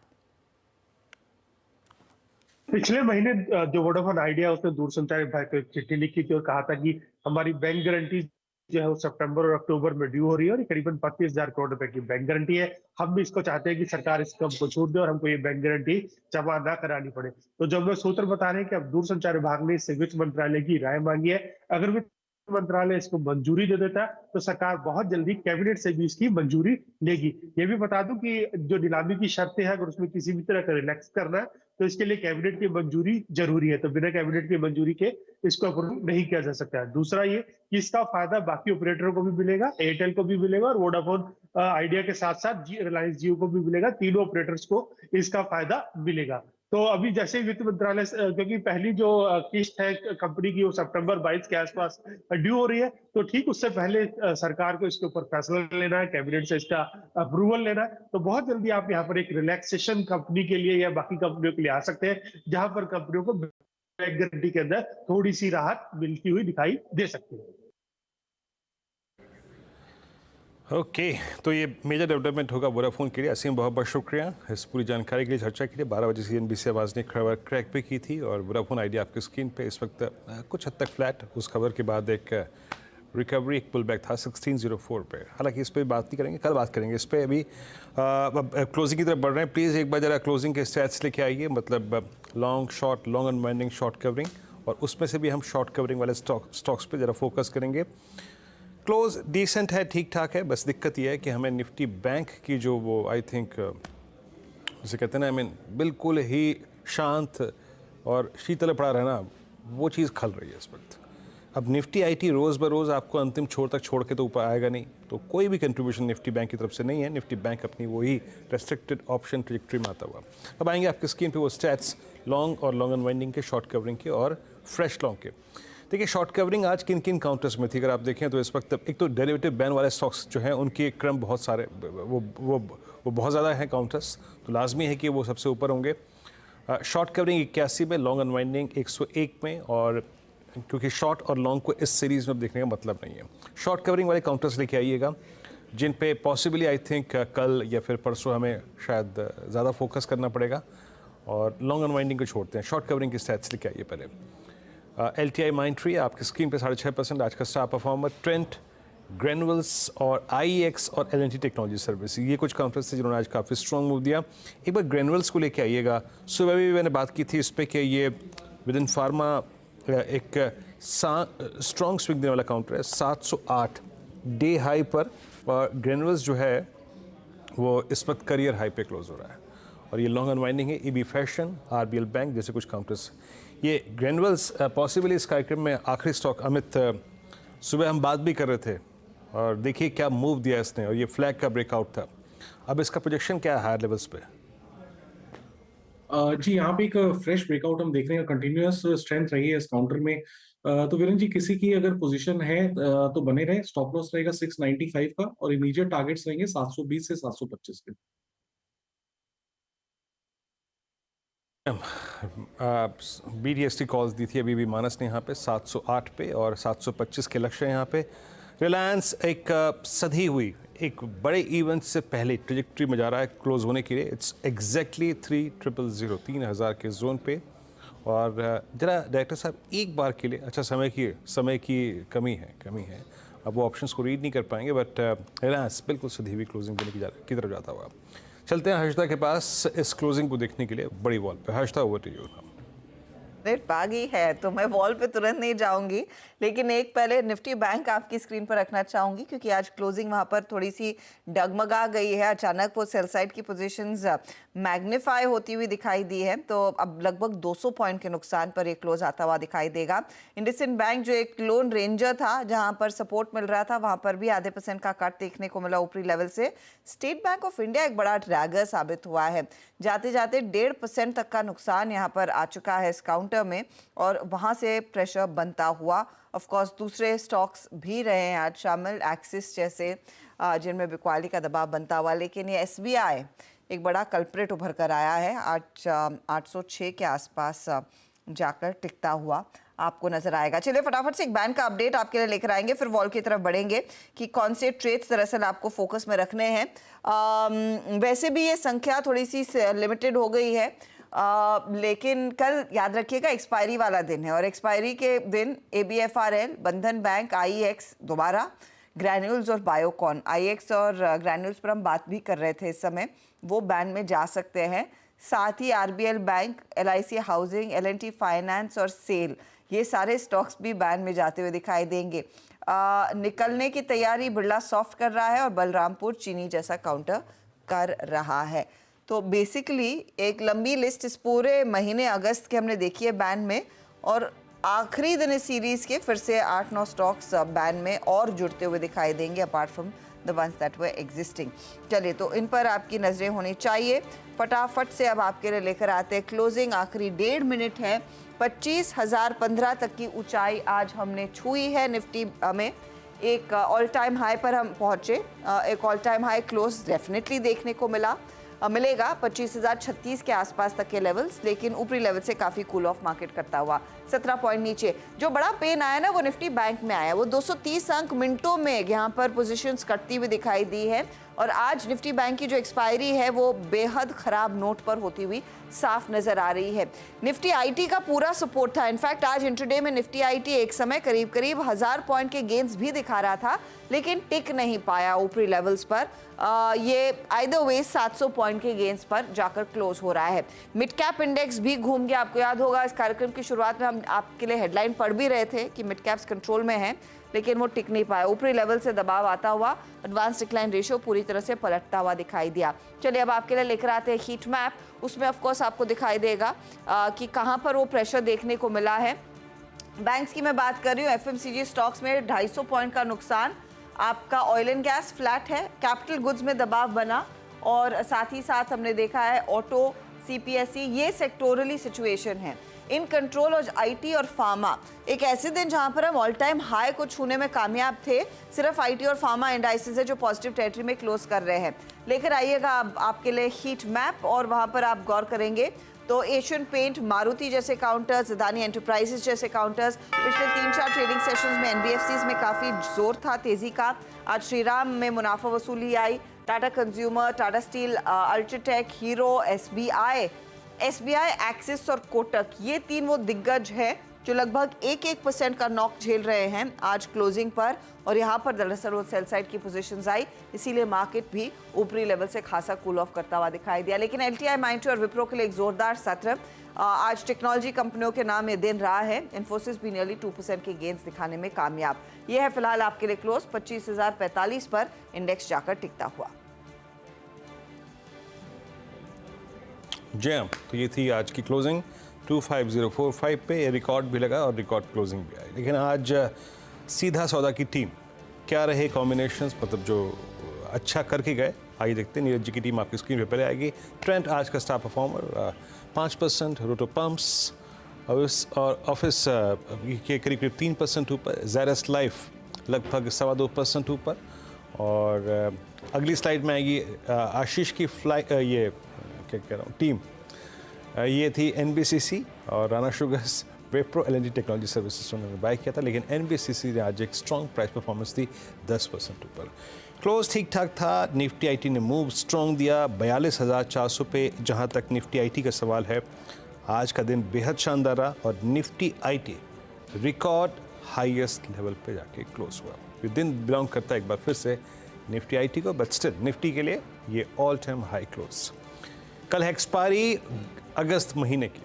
[SPEAKER 16] पिछले महीने जो वोडाफोन आइडिया उसने दूरसंचार विभाग को एक चिट्ठी लिखी थी और कहा था कि हमारी बैंक गारंटी जो है वो सितंबर और अक्टूबर में ड्यू हो रही है और ये करीबन 25,000 करोड़ रुपए की बैंक गारंटी है। हम भी इसको चाहते हैं कि सरकार इस कम को छूट दे और हमको ये बैंक गारंटी जमा ना करानी पड़े। तो जब मैं सूत्र बता रहे हैं कि अब दूरसंचार विभाग ने इससे वित्त मंत्रालय की राय मांगी है। अगर वित्त मंत्रालय इसको मंजूरी दे देता है तो सरकार बहुत जल्दी कैबिनेट से भी इसकी मंजूरी लेगी। ये भी बता दूं कि जो नीलामी की शर्तें हैं, अगर उसमें किसी भी तरह का रिलैक्स करना है तो इसके लिए कैबिनेट की मंजूरी जरूरी है, तो बिना कैबिनेट की मंजूरी के इसको अप्रूव नहीं किया जा सकता है। दूसरा ये कि इसका फायदा बाकी ऑपरेटरों को भी मिलेगा, एयरटेल को भी मिलेगा और वोडाफोन आइडिया के साथ साथ रिलायंस जियो को भी मिलेगा, तीनों ऑपरेटर्स को इसका फायदा मिलेगा। तो अभी जैसे वित्त मंत्रालय, क्योंकि पहली जो किस्त है कंपनी की वो सितंबर 22 के आसपास ड्यू हो रही है, तो ठीक उससे पहले सरकार को इसके ऊपर फैसला लेना है, कैबिनेट से इसका अप्रूवल लेना है। तो बहुत जल्दी आप यहाँ पर एक रिलैक्सेशन कंपनी के लिए या बाकी कंपनियों के लिए आ सकते हैं, जहां पर कंपनियों को बैंक गारंटी के अंदर थोड़ी सी राहत मिलती हुई दिखाई दे सकती है।
[SPEAKER 1] ओके, तो ये मेजर डेवलपमेंट होगा वोडाफोन के लिए। असीम बहुत बहुत शुक्रिया इस पूरी जानकारी के लिए, चर्चा के लिए। 12 बजे CNBC आवाज़ ने खबर क्रैक भी की थी और वोडाफोन आइडिया आपकी स्क्रीन पे इस वक्त कुछ हद तक फ्लैट, उस खबर के बाद एक रिकवरी, एक पुल बैक था 1604 पे। हालांकि इस पर बात नहीं करेंगे, कल बात करेंगे इस पर। अभी क्लोजिंग की तरफ बढ़ रहे हैं। प्लीज़ एक बार ज़रा क्लोजिंग के स्टैट्स लेके आइए, मतलब long short, long unwinding, short covering, और उसमें से भी हम शॉर्ट कवरिंग वाले स्टॉक्स पे ज़रा फोकस करेंगे। क्लोज डिसेंट है, ठीक ठाक है, बस दिक्कत यह है कि हमें निफ्टी बैंक की जो वो आई थिंक जिसे कहते हैं ना, आई मीन बिल्कुल ही शांत और शीतल पड़ा रहना, वो चीज़ खल रही है इस वक्त। अब निफ्टी IT रोज़ बरोज़ आपको अंतिम छोर तक छोड़ के तो ऊपर आएगा नहीं, तो कोई भी कंट्रीब्यूशन निफ्टी बैंक की तरफ से नहीं है। निफ्टी बैंक अपनी वही रेस्ट्रिक्टेड ऑप्शन ट्रैजेक्टरी में आता हुआ। अब आएंगे आपकी स्क्रीन पे वो स्टैट्स लॉन्ग और लॉन्ग अनवाइंडिंग के, शॉर्ट कवरिंग के और फ्रेश लॉन्ग के। देखिए शॉर्ट कवरिंग आज किन किन काउंटर्स में थी अगर आप देखें तो इस वक्त एक तो डेरिवेटिव बैन वाले स्टॉक्स जो हैं उनके क्रम बहुत सारे, वो बहुत ज़्यादा हैं काउंटर्स, तो लाजमी है कि वो सबसे ऊपर होंगे। शॉर्ट कवरिंग 81 में, लॉन्ग अनवाइंडिंग 101 में, और क्योंकि शॉर्ट और लॉन्ग को इस सीरीज़ में देखने का मतलब नहीं है। शॉर्ट कवरिंग वाले काउंटर्स लेके आइएगा जिन पे पॉसिबली आई थिंक कल या फिर परसों हमें शायद ज़्यादा फोकस करना पड़ेगा, और लॉन्ग अनवाइंडिंग को छोड़ते हैं। शॉर्ट कवरिंग के स्टैट्स लेके आइए पहले। LTI Mindtree आपकी स्क्रीन पे 6.5% आज का स्टार परफॉर्मर। ट्रेंट, ग्रेनुअल्स और IEX और L&T टेक्नोलॉजी सर्विस, ये कुछ काउंटर्स थे जिन्होंने आज काफ़ी स्ट्रॉन्ग मूव दिया। एक बार ग्रेनुअल्स को लेके आइएगा, सुबह भी मैंने बात की थी इस पर कि ये विदिन फार्मा एक स्ट्रॉन्ग स्विंग देने वाला काउंटर है। 708 डे हाई पर और ग्रेनुअल्स जो है वो इस वक्त करियर हाई पे क्लोज हो रहा है और ये लॉन्ग अनवाइंडिंग है। ईबी फैशन, आरबीएल बैंक जैसे कुछ काउंटर्स, ये ग्रेनुअल्स पॉसिबली इस कार्यक्रम में आखिरी स्टॉक। अमित, सुबह हम बात भी कर रहे थे और देखिए क्या मूव दिया इसने और ये फ्लैग का ब्रेकआउट था। अब इसका प्रोजेक्शन क्या है हायर लेवल्स पे?
[SPEAKER 7] जी, यहाँ पे एक फ्रेश ब्रेकआउट हम देख रहे हैं, कंटिन्यूअस स्ट्रेंथ रही है इस काउंटर में। तो वीरेंद्र जी, किसी की अगर पोजीशन है तो बने रहे। स्टॉप लॉस रहेगा 695 का और इमीडिएट टारगेट्स रहेंगे 720 से 725 के।
[SPEAKER 1] BDST कॉल्स दी थी अभी भी मानस ने यहाँ पे 708 पे और 725 के लक्ष्य यहाँ पे। रिलायंस एक सधी हुई एक बड़े इवेंट से पहले ट्रेजेक्ट्री में जा रहा है क्लोज होने के लिए। इट्स एग्जैक्टली 3000 3000 के जोन पे। और जरा डायरेक्टर साहब एक बार के लिए, अच्छा समय की कमी है, अब वो ऑप्शंस को रीड नहीं कर पाएंगे, बट रिलायंस बिल्कुल सधी हुई क्लोजिंग देने की तरफ जाता हुआ। चलते हैं हर्षदा के पास इस क्लोजिंग को देखने के लिए बड़ी वॉल पे। Harshada, over to you.
[SPEAKER 2] Rate भागी है तो मैं वॉल पे तुरंत नहीं जाऊंगी, लेकिन एक पहले निफ्टी बैंक आपकी स्क्रीन पर रखना चाहूंगी क्योंकि आज क्लोजिंग वहां पर थोड़ी सी डगमगा गई है। अचानक वो सेल साइड की पोजीशंस मैग्नीफाई होती हुई दिखाई दी है, तो अब लगभग 200 पॉइंट के नुकसान पर एक क्लोज आता हुआ दिखाई देगा। इंडसइंड बैंक जो एक लोन रेंजर था जहां पर सपोर्ट मिल रहा था, वहां पर भी आधे % का कट देखने को मिला ऊपरी लेवल से। स्टेट बैंक ऑफ इंडिया एक बड़ा ड्रैगर साबित हुआ है, जाते जाते 1.5% तक का नुकसान यहाँ पर आ चुका है इस काउंटर में और वहां से प्रेशर बनता हुआ। ऑफ कोर्स दूसरे स्टॉक्स भी रहे हैं आज शामिल, एक्सिस जैसे जिनमें बिकवाली का दबाव बनता हुआ, लेकिन ये SBI एक बड़ा कल्प्रिट उभर कर आया है। आज 806 के आसपास जाकर टिकता हुआ आपको नजर आएगा। चलिए फटाफट से एक बैंक का अपडेट आपके लिए लेकर आएंगे, फिर वॉल की तरफ बढ़ेंगे कि कौन से ट्रेड्स दरअसल आपको फोकस में रखने हैं। वैसे भी ये संख्या थोड़ी सी लिमिटेड हो गई है, लेकिन कल याद रखिएगा एक्सपायरी वाला दिन है और एक्सपायरी के दिन ABFRL, बंधन बैंक, IEX दोबारा, ग्रैन्यूल्स और बायोकॉन। IEX और ग्रैन्यूल्स पर हम बात भी कर रहे थे इस समय, वो बैन में जा सकते हैं। साथ ही RBL bank, LIC housing, L&T finance और सेल, ये सारे स्टॉक्स भी बैन में जाते हुए दिखाई देंगे। निकलने की तैयारी बिरला सॉफ्ट कर रहा है और बलरामपुर चीनी जैसा काउंटर कर रहा है। तो बेसिकली एक लंबी लिस्ट इस पूरे महीने अगस्त के हमने देखी है बैन में, और आखिरी दिन इस सीरीज के फिर से 8-9 स्टॉक्स बैन में और जुड़ते हुए दिखाई देंगे, apart from the ones that were existing. चलिए, तो इन पर आपकी नजरें होनी चाहिए। फटाफट से अब आपके लिए लेकर आते हैं क्लोजिंग। आखिरी 1.5 मिनट है। 25,015 तक की ऊंचाई आज हमने छुई है निफ्टी में। एक ऑल टाइम हाई पर हम पहुंचे, एक all time high close definitely देखने को मिलेगा 25,036 के आसपास तक के लेवल्स, लेकिन ऊपरी लेवल से काफी कूल ऑफ मार्केट करता हुआ 17 पॉइंट नीचे। जो बड़ा पेन आया ना वो निफ्टी बैंक में आया, वो 230 अंक मिनटों में यहाँ पर पोजीशंस कटती हुई दिखाई दी है और आज निफ्टी बैंक की जो एक्सपायरी है वो बेहद खराब नोट पर होती हुई साफ नजर आ रही है। निफ्टी आईटी का पूरा सपोर्ट था, इनफैक्ट आज इंट्राडे में निफ्टी आईटी एक समय करीब 1000 पॉइंट के गेन्स भी दिखा रहा था, लेकिन टिक नहीं पाया ऊपरी लेवल्स पर। ये आइदर वे 700 पॉइंट के गेन्स पर जाकर क्लोज हो रहा है। मिड कैप इंडेक्स भी घूम गया। आपको याद होगा इस कार्यक्रम की शुरुआत में हम आपके लिए हेडलाइन पढ़ भी रहे थे कि मिड कैप्स कंट्रोल में है, लेकिन वो टिक नहीं पाया। ऊपरी लेवल से दबाव आता हुआ एडवांस डिक्लाइन रेशियो पूरी तरह से पलटता हुआ दिखाई दिया। चलिए अब आपके लिए लेकर आते हैं हीट मैप। उसमें ऑफ कोर्स आपको दिखाई देगा कि कहां पर वो प्रेशर देखने को मिला है। बैंक्स की मैं बात कर रही हूँ, FMCG स्टॉक्स में 250 पॉइंट का नुकसान। आपका ऑयल एंड गैस फ्लैट है, कैपिटल गुड्स में दबाव बना और साथ ही साथ हमने देखा है ऑटो, CPSE, ये सेक्टोरली सिचुएशन है। इन कंट्रोल और IT और फार्मा एक ऐसे दिन जहां पर हम ऑल टाइम हाई को छूने में कामयाब थे। सिर्फ IT और फार्मा इंडाइसेस है जो पॉजिटिव टेरिटरी में क्लोज कर रहे हैं। लेकर आइएगा आपके लिए हीट मैप और वहां पर आप गौर करेंगे तो एशियन पेंट, मारुति जैसे काउंटर्स, अदानी एंटरप्राइजेस जैसे काउंटर्स, पिछले 3-4 ट्रेडिंग सेशंस में NBFCs में काफी जोर था तेजी का। आज श्रीराम में मुनाफा वसूली आई, Tata consumer, Tata steel, UltraTech, Hero, SBI, Axis और कोटक, ये 3 वो दिग्गज है जो लगभग 1% का नॉक झेल रहे हैं आज क्लोजिंग पर, और यहाँ पर दरअसल वो सेल साइड की पोजीशंस आई, इसीलिए मार्केट भी ऊपरी लेवल से खासा कूल ऑफ करता हुआ दिखाई दिया। लेकिन एलटीआई, माइंट्री और विप्रो के लिए एक जोरदार सत्र। आज टेक्नोलॉजी कंपनियों के नाम ये दिन रहा है। इन्फोसिस भी नियरली 2% के गेंस दिखाने में कामयाब। ये है फिलहाल आपके लिए क्लोज 25,045 पर इंडेक्स जाकर टिकता हुआ।
[SPEAKER 1] जैम, तो ये थी आज की क्लोजिंग 25045 पे। ये रिकॉर्ड भी लगा और रिकॉर्ड क्लोजिंग भी आई। लेकिन आज सीधा सौदा की टीम क्या रहे कॉम्बिनेशंस, मतलब जो अच्छा करके गए, आइए देखते हैं। नीरज जी की टीम आपकी स्क्रीन पे पहले आएगी। ट्रेंट आज का स्टार परफॉर्मर 5%, रोटो पंप्स और ऑफिस के करीब करीब 3% ऊपर, ज़ेरस लाइफ लगभग 2.25% ऊपर। और अगली स्लाइड में आएगी आशीष की ये क्या कह रहा हूँ टीम, ये थी एनबीसीसी और राणा शुगर्स, विप्रो, एलएनटी टेक्नोलॉजी सर्विसेज उन्होंने बाय किया था। लेकिन एनबीसीसी ने आज एक स्ट्रॉन्ग प्राइस परफॉर्मेंस थी, 10% ऊपर। क्लोज ठीक ठाक था। निफ्टी आईटी ने मूव स्ट्रॉन्ग दिया 42,400 पे। जहां तक निफ्टी आईटी का सवाल है, आज का दिन बेहद शानदार रहा और Nifty IT record highest level पे जाके क्लोज हुआ। ये दिन बिलोंग करता है एक बार फिर से निफ्टी आईटी को, बट स्टिल निफ्टी के लिए ये ऑल टाइम हाई क्लोज। कल है एक्सपायरी अगस्त महीने की,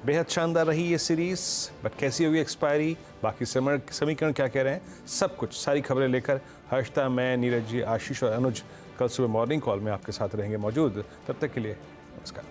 [SPEAKER 1] बेहद शानदार रही ये सीरीज, बट कैसी होगी एक्सपायरी, बाकी समीकरण क्या कह रहे हैं, सब कुछ सारी खबरें लेकर हर्षिता, मैं, नीरज जी, आशीष और अनुज कल सुबह मॉर्निंग कॉल में आपके साथ रहेंगे मौजूद। तब तक के लिए नमस्कार।